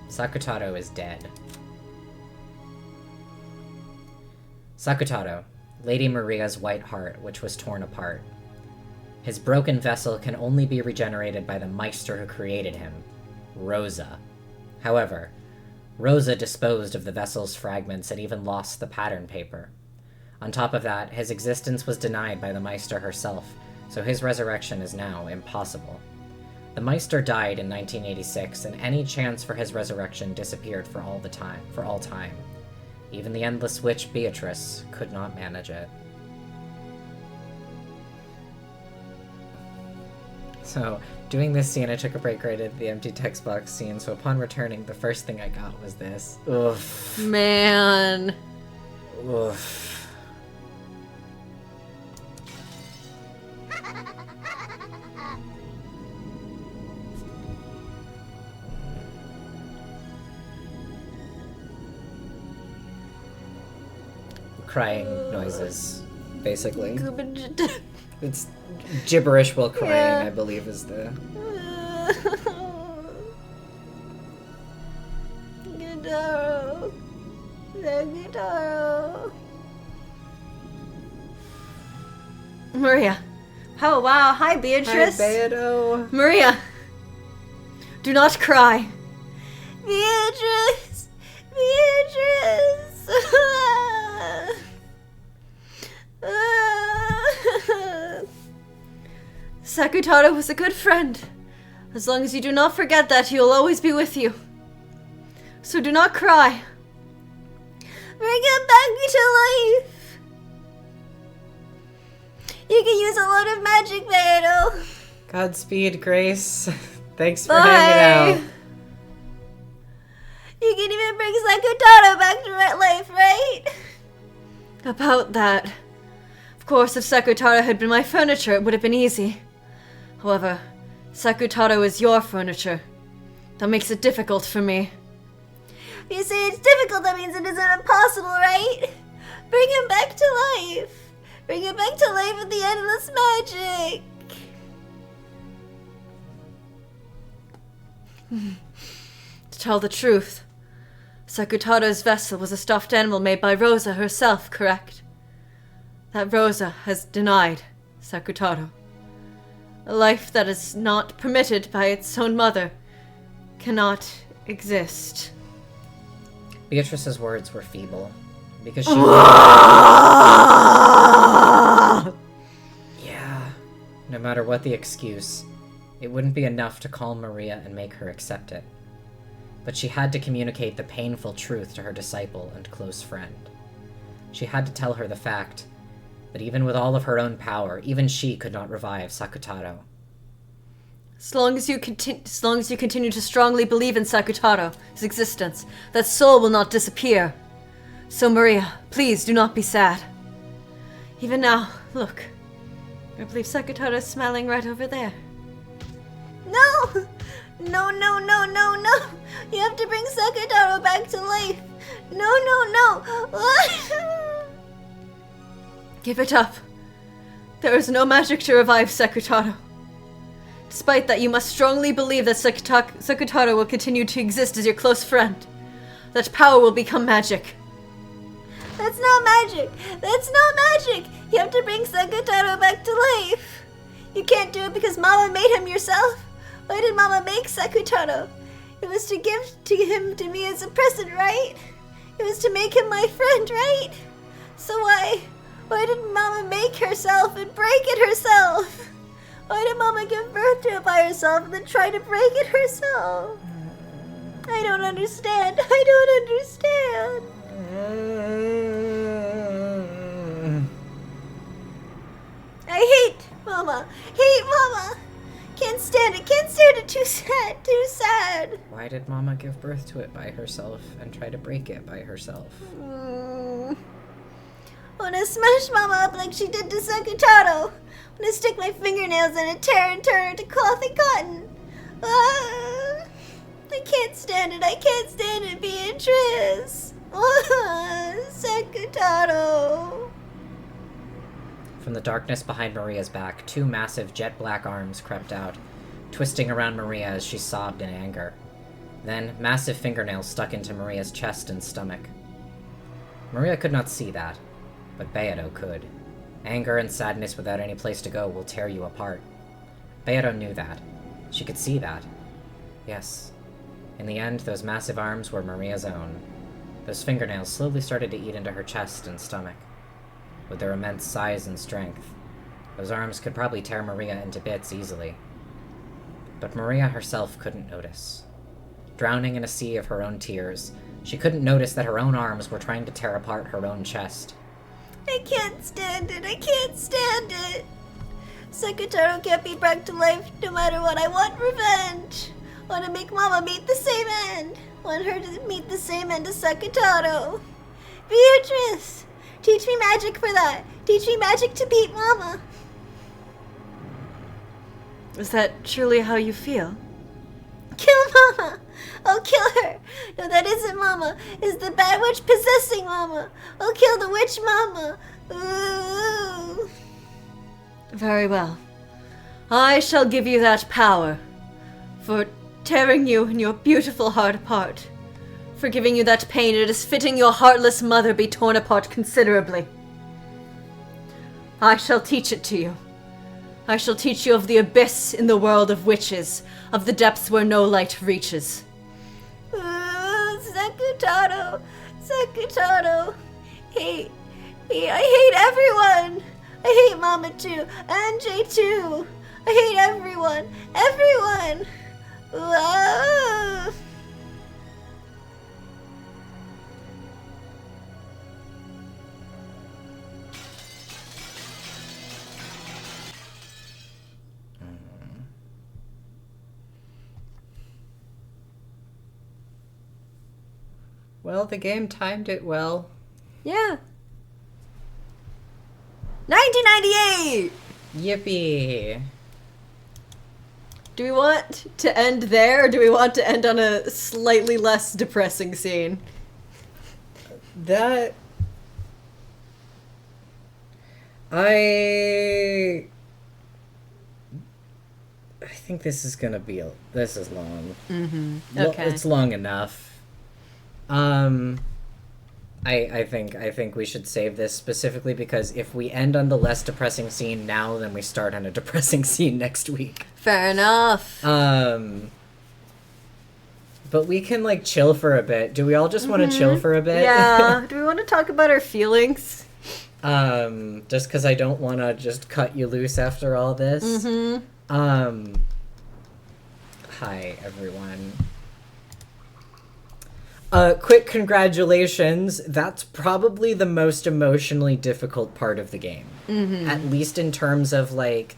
Sakutaro is dead. Sakutaro, Lady Maria's white heart, which was torn apart. His broken vessel can only be regenerated by the Meister who created him, Rosa. However, Rosa disposed of the vessel's fragments and even lost the pattern paper. On top of that, his existence was denied by the Meister herself, so his resurrection is now impossible. The Meister died in 1986, and any chance for his resurrection disappeared for all time. Even the endless witch Beatrice could not manage it. So, doing this scene, I took a break right at the empty text box scene, so upon returning, the first thing I got was this. Oof. Man. Oof. Crying noises, basically. It's gibberish while crying, Yeah. I believe, is the... Sakutaro. Sakutaro. Maria. Oh, wow. Hi, Beatrice. Beato. Maria. Do not cry. Beatrice. Beatrice. Sakutaro was a good friend. As long as you do not forget that, he will always be with you. So do not cry. Bring him back to life. You can use a lot of magic, Beto. Godspeed, Grace. Thanks for Bye. hanging out. You can even bring Sakutaro back to life, right? About that. Of course, if Sakutaro had been my furniture, it would have been easy. However, Sakutaro is your furniture. That makes it difficult for me. You say it's difficult, that means it isn't impossible, right? Bring him back to life. Bring him back to life with the endless magic. To tell the truth, Sakutaro's vessel was a stuffed animal made by Rosa herself, correct? That Rosa has denied Sakutaro. A life that is not permitted by its own mother cannot exist. Beatrice's words were feeble, because she... Yeah, no matter what the excuse, it wouldn't be enough to calm Maria and make her accept it. But she had to communicate the painful truth to her disciple and close friend. She had to tell her the fact that even with all of her own power, even she could not revive Sakutaro. As long as you continue to strongly believe in Sakutaro's existence, that soul will not disappear. So Maria, please do not be sad. Even now, look. I believe Sakutaro is smiling right over there. No! No, no, no, no, no! You have to bring Sakataro back to life! No, no, no! Give it up. There is no magic to revive Sakutaro. Despite that, you must strongly believe that Sakutaro will continue to exist as your close friend. That power will become magic. That's not magic! That's not magic! You have to bring Sakataro back to life! You can't do it because Mama made him yourself! Why did Mama make Sakutaro? It was to give him to me as a present, right? It was to make him my friend, right? So why did Mama make herself and break it herself? Why did Mama give birth to it by herself and then try to break it herself? I don't understand. I don't understand. I hate Mama. Hate Mama. Can't stand it. Can't stand it. Too sad. Too sad. Why did Mama give birth to it by herself and try to break it by herself? Wanna smash Mama up like she did to Sakutaro. Wanna stick my fingernails in it, tear and turn her to cloth and cotton. I can't stand it. I can't stand it, Beatrice. Sakutaro. From the darkness behind Maria's back, two massive jet-black arms crept out, twisting around Maria as she sobbed in anger. Then, massive fingernails stuck into Maria's chest and stomach. Maria could not see that, but Beato could. Anger and sadness without any place to go will tear you apart. Beato knew that. She could see that. Yes. In the end, those massive arms were Maria's own. Those fingernails slowly started to eat into her chest and stomach. With their immense size and strength, those arms could probably tear Maria into bits easily. But Maria herself couldn't notice. Drowning in a sea of her own tears, she couldn't notice that her own arms were trying to tear apart her own chest. I can't stand it. I can't stand it. Sakutaro can't be brought to life no matter what. I want revenge. I want to make Mama meet the same end. I want her to meet the same end as Sakutaro. Beatrice, teach me magic for that. Teach me magic to beat Mama. Is that truly how you feel? Kill Mama. I'll kill her. No, that isn't Mama. It's the bad witch possessing Mama. I'll kill the witch Mama. Ooh. Very well. I shall give you that power. For tearing you and your beautiful heart apart. For giving you that pain, it is fitting your heartless mother be torn apart considerably. I shall teach it to you. I shall teach you of the abyss in the world of witches, of the depths where no light reaches. Sakutaro. Sakutaro. I hate everyone. I hate Mama too. And Jay too. I hate everyone. Everyone. Ah. Well, the game timed it well. Yeah. 1998! Yippee! Do we want to end there, or do we want to end on a slightly less depressing scene? That... I think this is gonna be this is long. Mm-hmm. Okay. It's long enough. I think we should save this specifically because if we end on the less depressing scene now, then we start on a depressing scene next week. Fair enough. But we can like chill for a bit. Do we all just want to chill for a bit? Yeah. Do we want to talk about our feelings? Just because I don't want to just cut you loose after all this. Mm-hmm. Hi everyone. Quick congratulations. That's probably the most emotionally difficult part of the game. Mm-hmm. At least in terms of, like...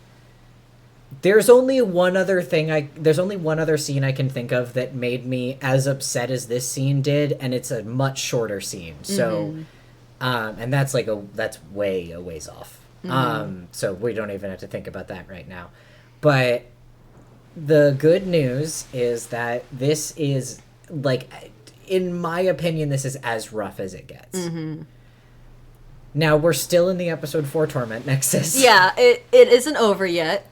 There's only one other scene I can think of that made me as upset as this scene did, and it's a much shorter scene. So, and that's that's way a ways off. So we don't even have to think about that right now. But the good news is that this is, like, in my opinion, this is as rough as it gets. Mm-hmm. Now, we're still in the episode 4 Torment Nexus. Yeah, it isn't over yet.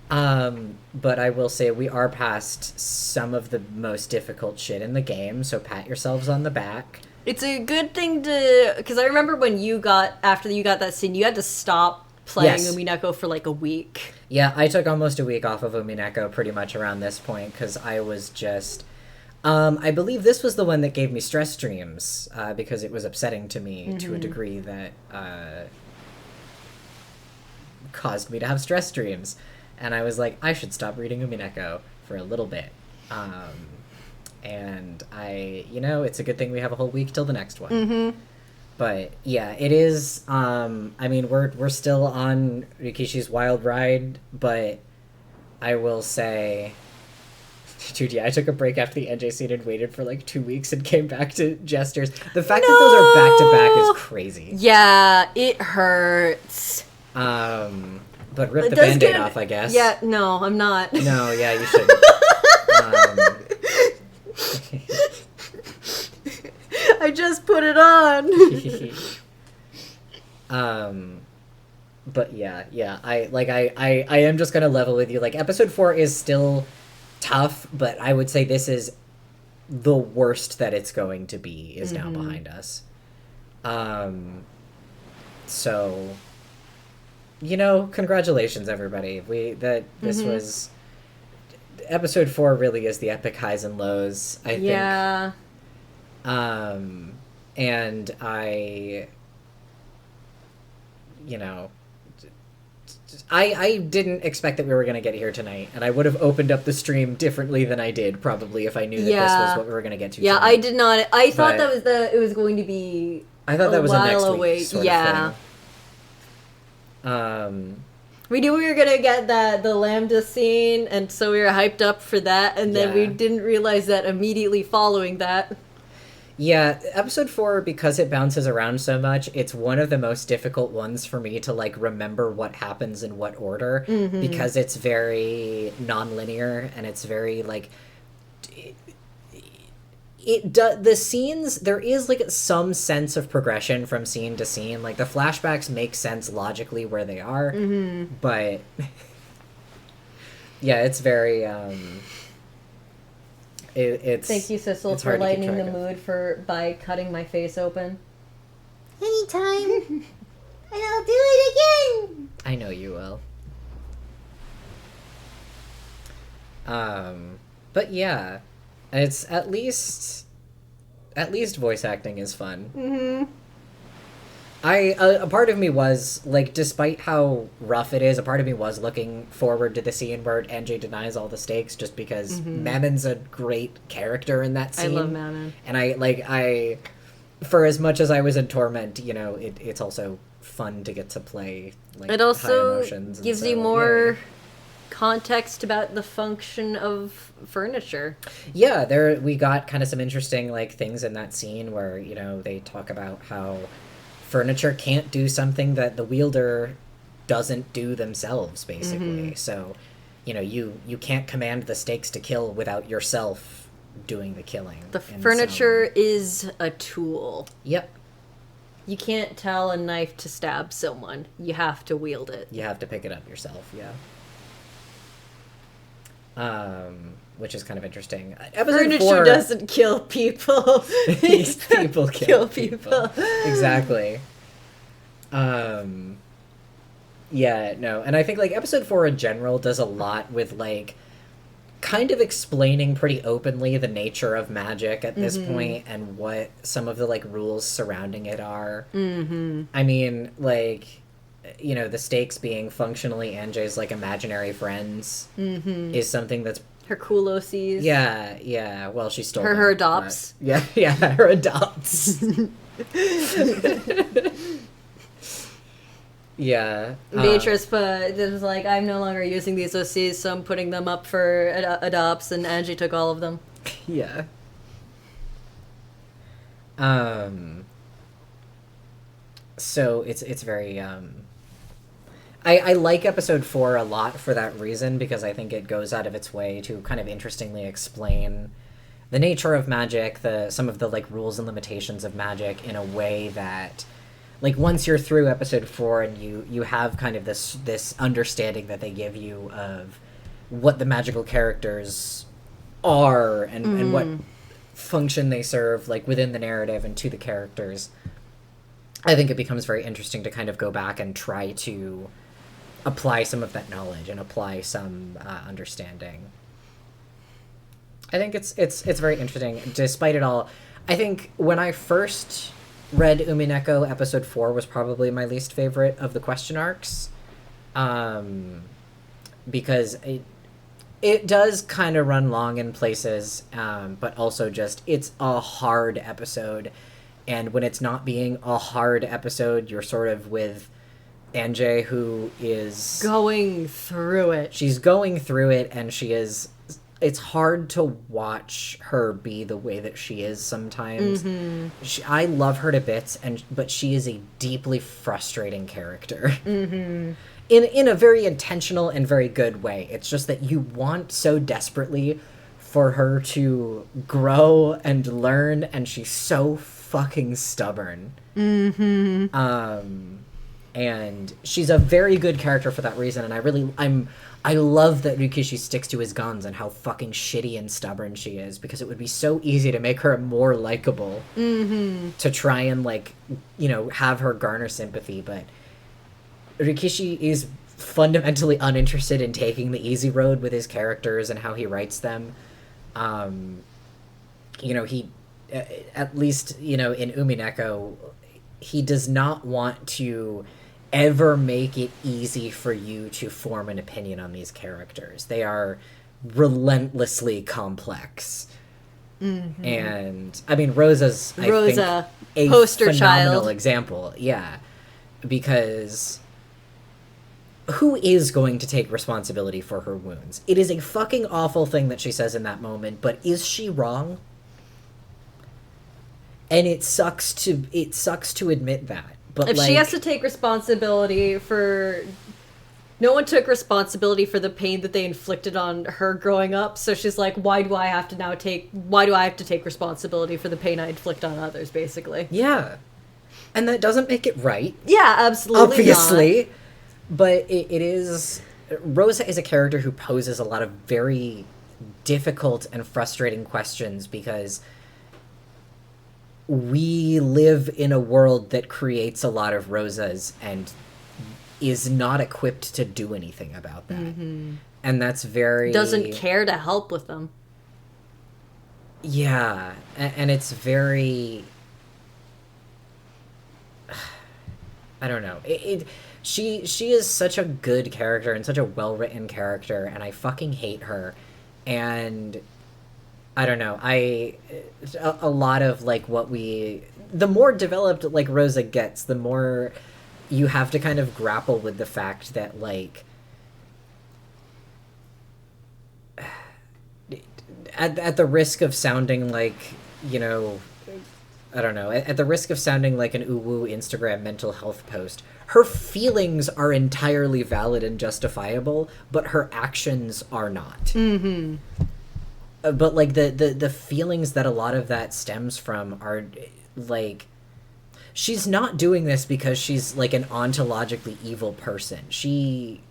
But I will say we are past some of the most difficult shit in the game, so pat yourselves on the back. It's a good thing to... Because I remember when after you got that scene, you had to stop playing Yes. Umineko for like a week. Yeah, I took almost a week off of Umineko pretty much around this point, because I was just... I believe this was the one that gave me stress dreams, because it was upsetting to me to a degree that caused me to have stress dreams. And I was like, I should stop reading Umineko for a little bit. And it's a good thing we have a whole week till the next one. Mm-hmm. But yeah, it is. I mean, we're still on Rikishi's wild ride, but I will say, dude, yeah, I took a break after the NJ scene and waited for like 2 weeks and came back to Jesters. The fact that those are back to back is crazy. Yeah, it hurts. But rip It the does Band-Aid get- off, I guess. Yeah, no, I'm not. No, yeah, you should. I just put it on. But yeah, I am just gonna level with you. Like, episode 4 is still tough, but I would say this is the worst that it's going to be is now behind us. So, congratulations, everybody. This was episode 4 really is the epic highs and lows, I think. Yeah. And I didn't expect that we were going to get here tonight, and I would have opened up the stream differently than I did, probably, if I knew that this was what we were going to get to. Yeah, tonight. I did not. I thought But- it was going to be. I thought that was a while next away. week sort Yeah. of thing. We knew we were gonna get the Lambda scene, and so we were hyped up for that, and then we Yeah. didn't realize that immediately following that. Yeah, episode 4, because it bounces around so much, it's one of the most difficult ones for me to, like, remember what happens in what order, because it's very non-linear, and it's very, like... the scenes, there is, like, some sense of progression from scene to scene. Like, the flashbacks make sense logically where they are, but... yeah, it's very, it's... Thank you, Sissel, it's for hard to keep lightening the track of. mood by cutting my face open. Anytime. And I'll do it again. I know you will. But yeah, it's at least voice acting is fun. Mm-hmm. A part of me was, like, despite how rough it is, a part of me was looking forward to the scene where NJ denies all the stakes, just because Mammon's a great character in that I scene. love Mammon. And for as much as I was in Torment, it's also fun to get to play, like, It high also emotions. and gives so, you more yeah. context about the function of furniture. Yeah, we got kind of some interesting, like, things in that scene where, they talk about how furniture can't do something that the wielder doesn't do themselves, basically. So, you can't command the stakes to kill without yourself doing the killing. The in furniture some- is a tool. Yep. You can't tell a knife to stab someone. You have to wield it. You have to pick it up yourself, yeah. Which is kind of interesting. Episode Furniture 4 doesn't kill people. These people kill people. Exactly. Yeah, no, and I think, like, episode 4 in general does a lot with, like, kind of explaining pretty openly the nature of magic at this point and what some of the, like, rules surrounding it are. I mean, like, the stakes being functionally NJ's, like, imaginary friends is something that's... Her coolosies. Yeah, well, she stole Her them, adopts. but- Yeah, her adopts. Yeah. Beatrice was like, I'm no longer using these OCs, so I'm putting them up for adopts, and Angie took all of them. Yeah. So it's very I like episode 4 a lot for that reason, because I think it goes out of its way to kind of interestingly explain the nature of magic, some of the like rules and limitations of magic in a way that, like, once you're through episode 4 and you have kind of this understanding that they give you of what the magical characters are and what function they serve, like, within the narrative and to the characters, I think it becomes very interesting to kind of go back and try to apply some of that knowledge and apply some understanding. I think it's very interesting. Despite it all, I think when I first read Umineko, episode 4 was probably my least favorite of the question arcs, because it does kind of run long in places, but also just it's a hard episode, and when it's not being a hard episode, you're sort of with Anjay, who is Going through it. she's going through it, and it's hard to watch her be the way that she is sometimes. I love her to bits, but she is a deeply frustrating character. In a very intentional and very good way. It's just that you want so desperately for her to grow and learn, and she's so fucking stubborn. And she's a very good character for that reason, and I love that Rikishi sticks to his guns and how fucking shitty and stubborn she is, because it would be so easy to make her more likable, to try and, like, you know, have her garner sympathy, but Rikishi is fundamentally uninterested in taking the easy road with his characters and how he writes them. You know, he, at least, you know, in Umineko, he does not want to ever make it easy for you to form an opinion on these characters. They are relentlessly complex. And, I mean, Rosa's, I think, a poster phenomenal child example. Yeah. Because who is going to take responsibility for her wounds? It is a fucking awful thing that she says in that moment, but is she wrong? And it sucks to admit that. But if she has to take responsibility for... No one took responsibility for the pain that they inflicted on her growing up, so she's like, why do I have to take responsibility for the pain I inflict on others, basically? Yeah. And that doesn't make it right. Yeah, absolutely Obviously. not. But it is... Rosa is a character who poses a lot of very difficult and frustrating questions, because we live in a world that creates a lot of Rosas and is not equipped to do anything about that. And that's very... Doesn't care to help with them. Yeah. And it's very... I don't know. She is such a good character and such a well-written character, and I fucking hate her. And I don't know. A lot of, like, the more developed, like, Rosa gets, the more you have to kind of grapple with the fact that, like, at the risk of sounding like, you know, I don't know, at the risk of sounding like an uwu Instagram mental health post, her feelings are entirely valid and justifiable, but her actions are not. But, like, the feelings that a lot of that stems from are, like, she's not doing this because she's, like, an ontologically evil person.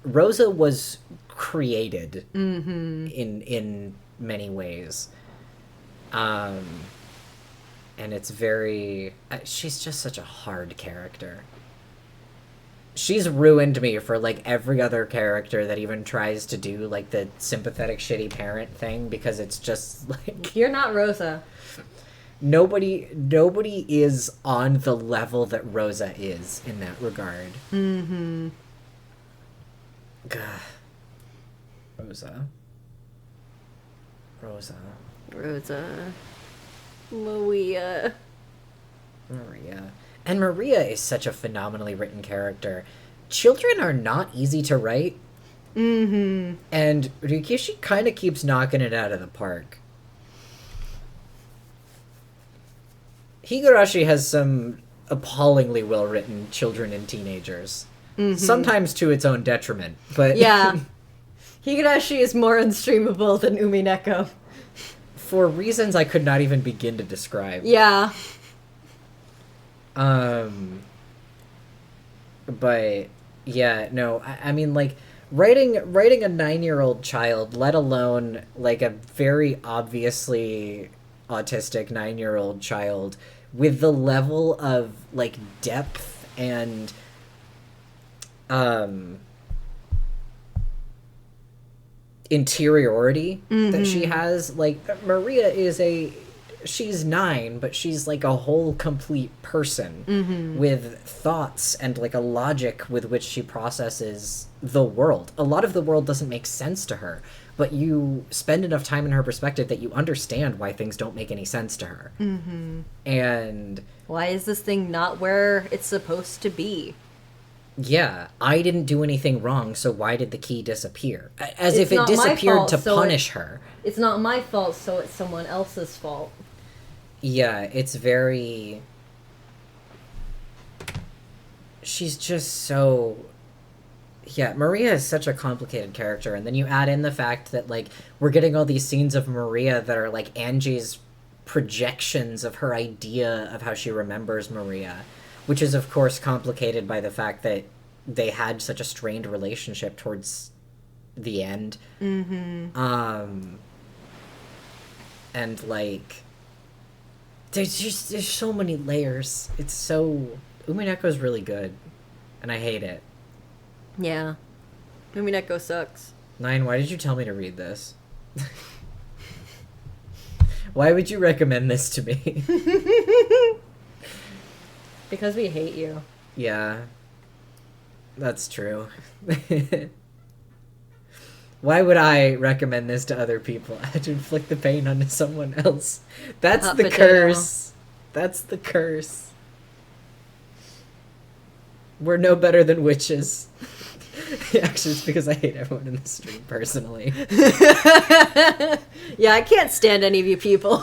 Rosa was created in many ways. And it's very... she's just such a hard character. She's ruined me for, like, every other character that even tries to do, like, the sympathetic shitty parent thing, because it's just, like... You're not Rosa. Nobody is on the level that Rosa is in that regard. God. Rosa. Maria. And Maria is such a phenomenally written character. Children are not easy to write. And Rikishi kind of keeps knocking it out of the park. Higurashi has some appallingly well-written children and teenagers. sometimes to its own detriment. But Yeah. Higurashi is more unstreamable than Umineko. for reasons I could not even begin to describe. Yeah. But yeah, no, I mean, like, writing a 9-year-old child, let alone like a very obviously autistic 9-year-old child, with the level of like depth and interiority that she has. Like, Maria she's 9, but she's like a whole complete person with thoughts and like a logic with which she processes the world. A lot of the world doesn't make sense to her, but you spend enough time in her perspective that you understand why things don't make any sense to her. And Why is this thing not where it's supposed to be? yeah, I didn't do anything wrong, so why did the key disappear? As It's if it not my disappeared fault, to so punish her. It's not my fault, so it's someone else's fault. Yeah, it's very... She's just so... Yeah, Maria is such a complicated character, and then you add in the fact that, like, we're getting all these scenes of Maria that are, like, Angie's projections of her idea of how she remembers Maria, which is, of course, complicated by the fact that they had such a strained relationship towards the end. And, like... There's so many layers. It's so... Umineko's really good, and I hate it. Yeah. Umineko sucks. 9, why did you tell me to read this? Why would you recommend this to me? Because we hate you. Yeah. That's true. Why would I recommend this to other people? I had to inflict the pain onto someone else. That's Hot the potato. curse. That's the curse. We're no better than witches. Actually, it's because I hate everyone in the stream personally. Yeah, I can't stand any of you people.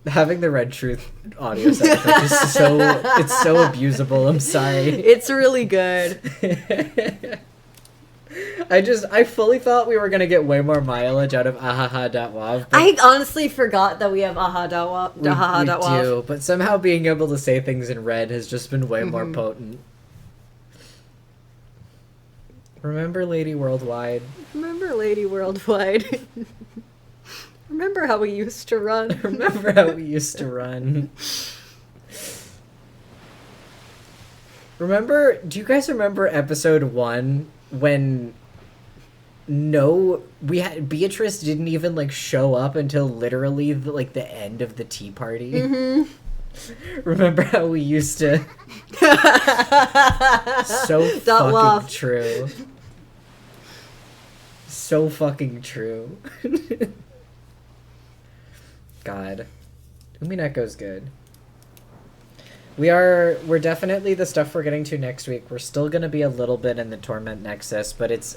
Having the Red Truth audio sound effect is it's so abusable. I'm sorry. It's really good. I fully thought we were gonna get way more mileage out of ahaha.wav. I honestly forgot that we have aha.wav. We do, but somehow being able to say things in red has just been way more potent. Remember Lady Worldwide? Remember Lady Worldwide? Remember how we used to run? Remember how we used to run? Do you guys remember episode 1 when Beatrice didn't even like show up until literally the end of the tea party? Remember how we used to... So fucking true. So fucking true. God. Umineko's good. We're definitely the stuff we're getting to next week. We're still going to be a little bit in the Torment Nexus, but it's...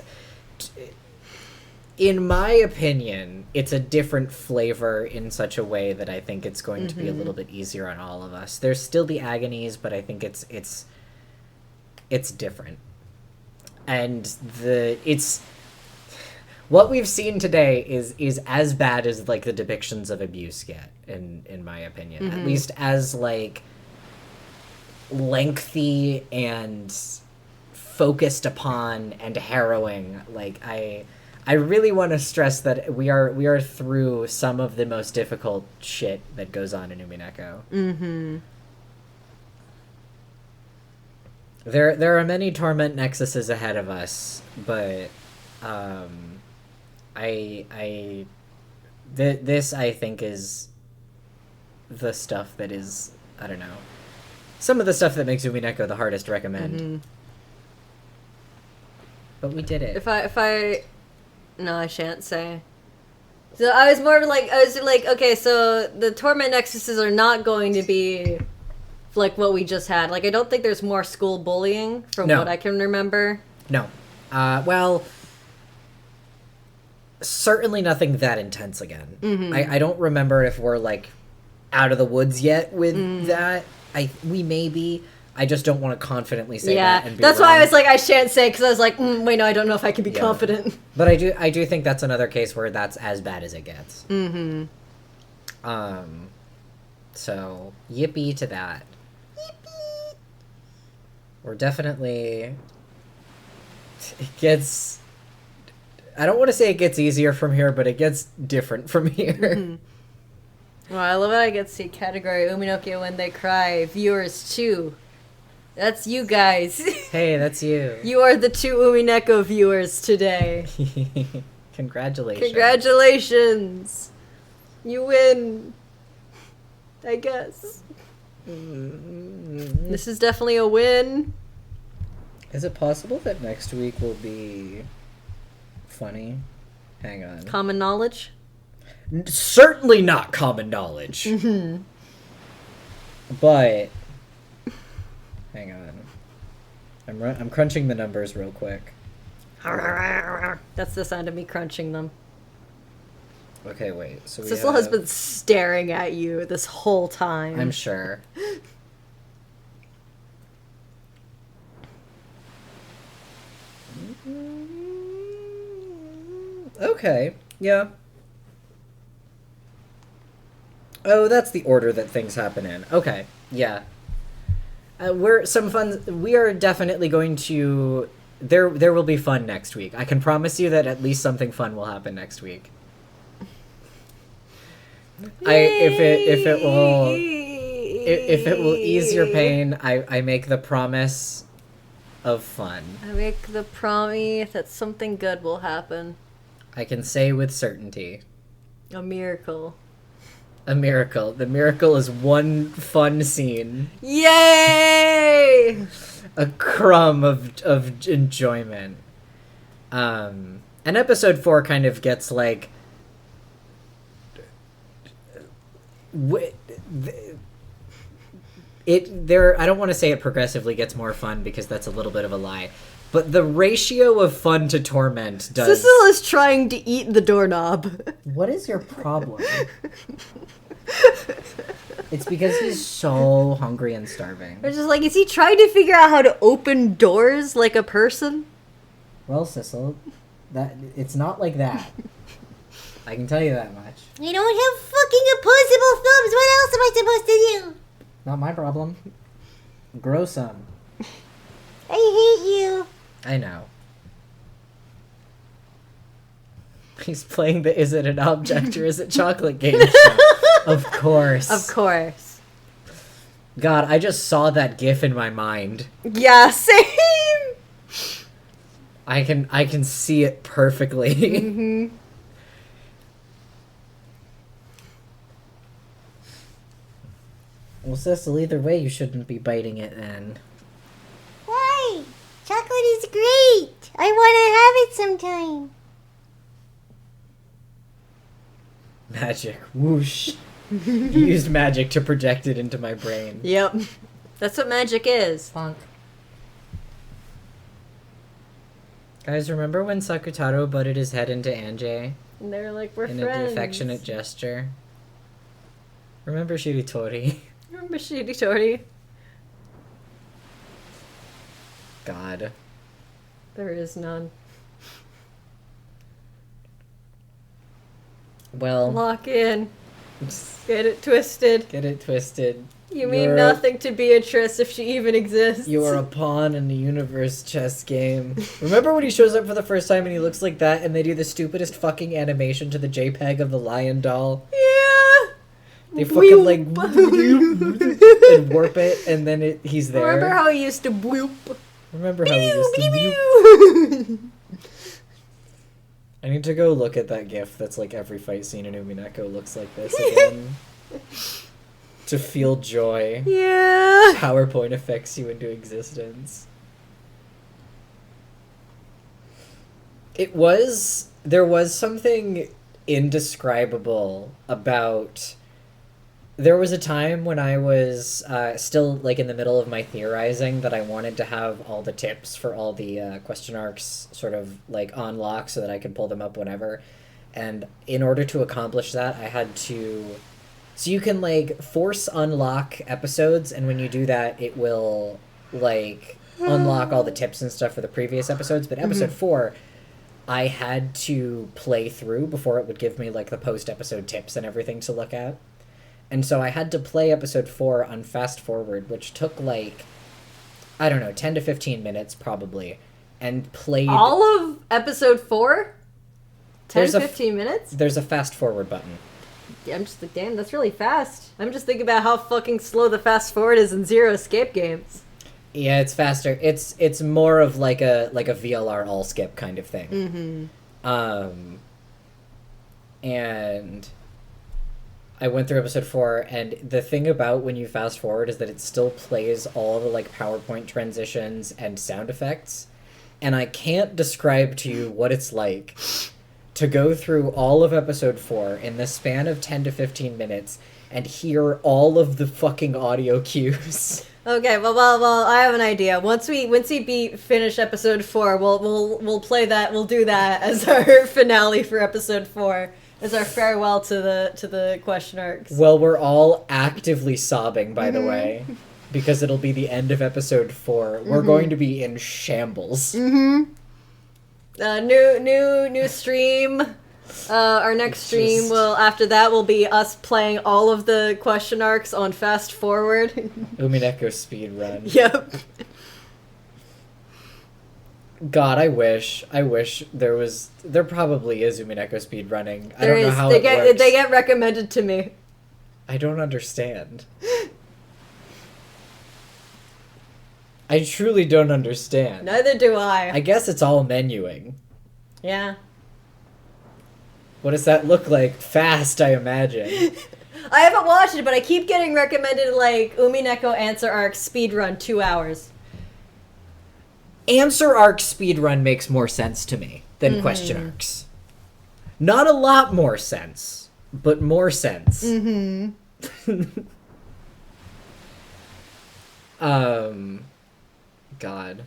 In my opinion, it's a different flavor in such a way that I think it's going to be a little bit easier on all of us. There's still the agonies, but I think it's different. And what we've seen today is as bad as like the depictions of abuse get, in my opinion. At least as like lengthy and focused upon and harrowing. Like I really want to stress that we are through some of the most difficult shit that goes on in Umineko. There are many torment nexuses ahead of us, but this I think is the stuff that is, I don't know, some of the stuff that makes Umineko the hardest to recommend. But we did it. If I no, I shan't say. So I was like, okay, so the Torment Nexuses are not going to be like what we just had. Like, I don't think there's more school bullying from what I can remember. No. Well, certainly nothing that intense again. I don't remember if we're like out of the woods yet with that. We may be. I just don't want to confidently say that. And be that's wrong. why I was like, I shan't say, because I was like, wait, no, I don't know if I can be confident. But I do think that's another case where that's as bad as it gets. So yippee to that. Yippee. We're definitely. It gets. I don't want to say it gets easier from here, but it gets different from here. Well, I love it. I get to see category Umineko when they cry. Viewers too. That's you guys. Hey, that's you. You are the 2 Umineko viewers today. Congratulations. Congratulations. You win. I guess. This is definitely a win. Is it possible that next week will be funny? Hang on. Common knowledge? Certainly not common knowledge. But hang on. I'm crunching the numbers real quick. That's the sound of me crunching them. Okay, wait. So Cecil has been staring at you this whole time. I'm sure. Okay. Yeah. Oh, that's the order that things happen in. Okay. Yeah. We are definitely going to. There will be fun next week. I can promise you that at least something fun will happen next week. If it will ease your pain, I make the promise of fun. I make the promise that something good will happen. I can say with certainty. A miracle. A miracle. The miracle is one fun scene. Yay! A crumb of enjoyment. And episode 4 kind of gets like I don't want to say it progressively gets more fun because that's a little bit of a lie. But the ratio of fun to torment does. Cecil is trying to eat the doorknob. What is your problem? It's because he's so hungry and starving. It's just like, is he trying to figure out how to open doors like a person? Well, Cecil, it's not like that. I can tell you that much. I don't have fucking opposable thumbs. What else am I supposed to do? Not my problem. Grow some. I hate you. I know. He's playing the Is It an Object or Is It Chocolate game show. Of course. Of course. God, I just saw that gif in my mind. Yeah, same! I can see it perfectly. Mm-hmm. Well, Cecil, either way, you shouldn't be biting it then. Why? Chocolate is great. I want to have it sometime. Magic. Whoosh. You used magic to project it into my brain. Yep. That's what magic is. Bonk. Guys, remember when Sakutaro butted his head into Anjay? And they're like, we're in friends. an affectionate gesture? Remember Shiritori? Remember Shiritori? God. There is none. Well. Lock in. Get it twisted. Get it twisted. You mean nothing to Beatrice if she even exists. You are a pawn in the universe chess game. Remember when he shows up for the first time and he looks like that and they do the stupidest fucking animation to the JPEG of the lion doll? Yeah! They fucking like and warp it and then he's there. Remember how he used to bloop? Remember how he used to bloop? I need to go look at that gif that's like every fight scene in Umineko looks like this again. To feel joy. Yeah. PowerPoint affects you into existence. There was something indescribable about. There was a time when I was still like in the middle of my theorizing that I wanted to have all the tips for all the question arcs sort of like on lock so that I could pull them up whenever. And in order to accomplish that, I had to... So you can, like, force unlock episodes, and when you do that, it will, like, unlock all the tips and stuff for the previous episodes. But episode 4, I had to play through before it would give me, like, the post-episode tips and everything to look at. And so I had to play episode 4 on fast forward, which took, like, I don't know, 10 to 15 minutes, probably. And played... All of episode 4? 10 to 15 minutes? There's a fast forward button. Yeah, I'm just like, damn, that's really fast. I'm just thinking about how fucking slow the fast forward is in Zero Escape games. Yeah, it's faster. It's more of like a VLR all skip kind of thing. And I went through episode 4, and the thing about when you fast forward is that it still plays all the like PowerPoint transitions and sound effects, and I can't describe to you what it's like to go through all of episode 4 in the span of 10 to 15 minutes and hear all of the fucking audio cues. Okay, well, I have an idea. Once we finish episode 4, we'll play that. We'll do that as our finale for episode 4, as our farewell to the question arcs. Well, we're all actively sobbing, by the way, because it'll be the end of episode 4. We're going to be in shambles. New stream. Our next stream after that will be us playing all of the question arcs on fast forward. Umineko speed run. Yep. God, I wish there probably is Umineko speed running. I There don't know is. how They it works. They get recommended to me. I don't understand. I truly don't understand. Neither do I. I guess it's all menuing. Yeah. What does that look like? Fast, I imagine. I haven't watched it, but I keep getting recommended, like, Umineko Answer Arc speedrun 2 hours. Answer arc speedrun makes more sense to me than question arcs. Not a lot more sense, but more sense. God.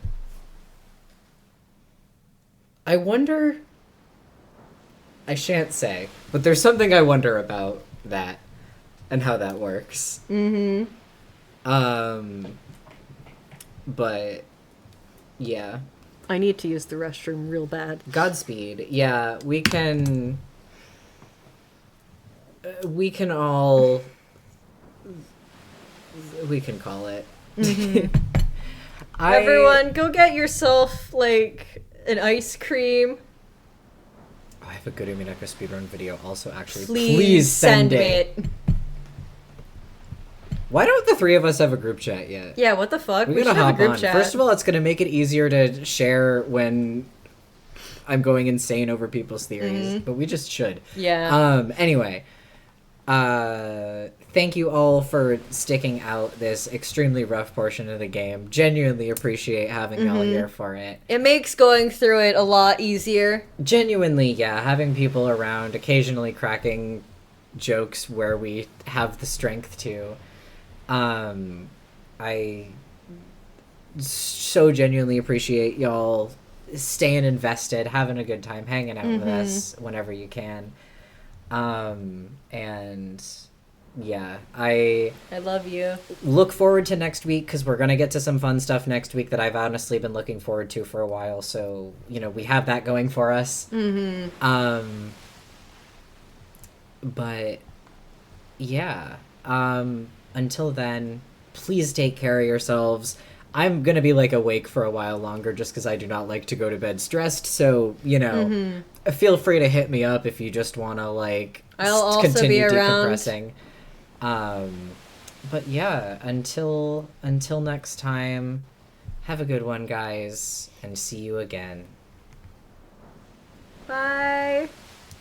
I wonder... I shan't say, but there's something I wonder about that and how that works. But yeah. I need to use the restroom real bad. Godspeed. Yeah, we can all call it. Everyone, go get yourself, like, an ice cream. I have a good Umineko speedrun video also, actually. Please send it. Why don't the three of us have a group chat yet? Yeah, what the fuck? We should gotta have a hop group on. chat. First of all, it's gonna make it easier to share when I'm going insane over people's theories, but we just should. Yeah. Anyway, thank you all for sticking out this extremely rough portion of the game. Genuinely appreciate having y'all here for it. It makes going through it a lot easier. Genuinely, yeah, having people around, occasionally cracking jokes where we have the strength to. I so genuinely appreciate y'all staying invested, having a good time, hanging out with us whenever you can. And yeah, I love you. look forward to next week because we're going to get to some fun stuff next week that I've honestly been looking forward to for a while. So, you know, we have that going for us. But yeah, until then, please take care of yourselves. I'm going to be like awake for a while longer just because I do not like to go to bed stressed. So, you know, feel free to hit me up if you just want to like I'll also continue be around. decompressing. But yeah, until next time, have a good one, guys, and see you again. Bye.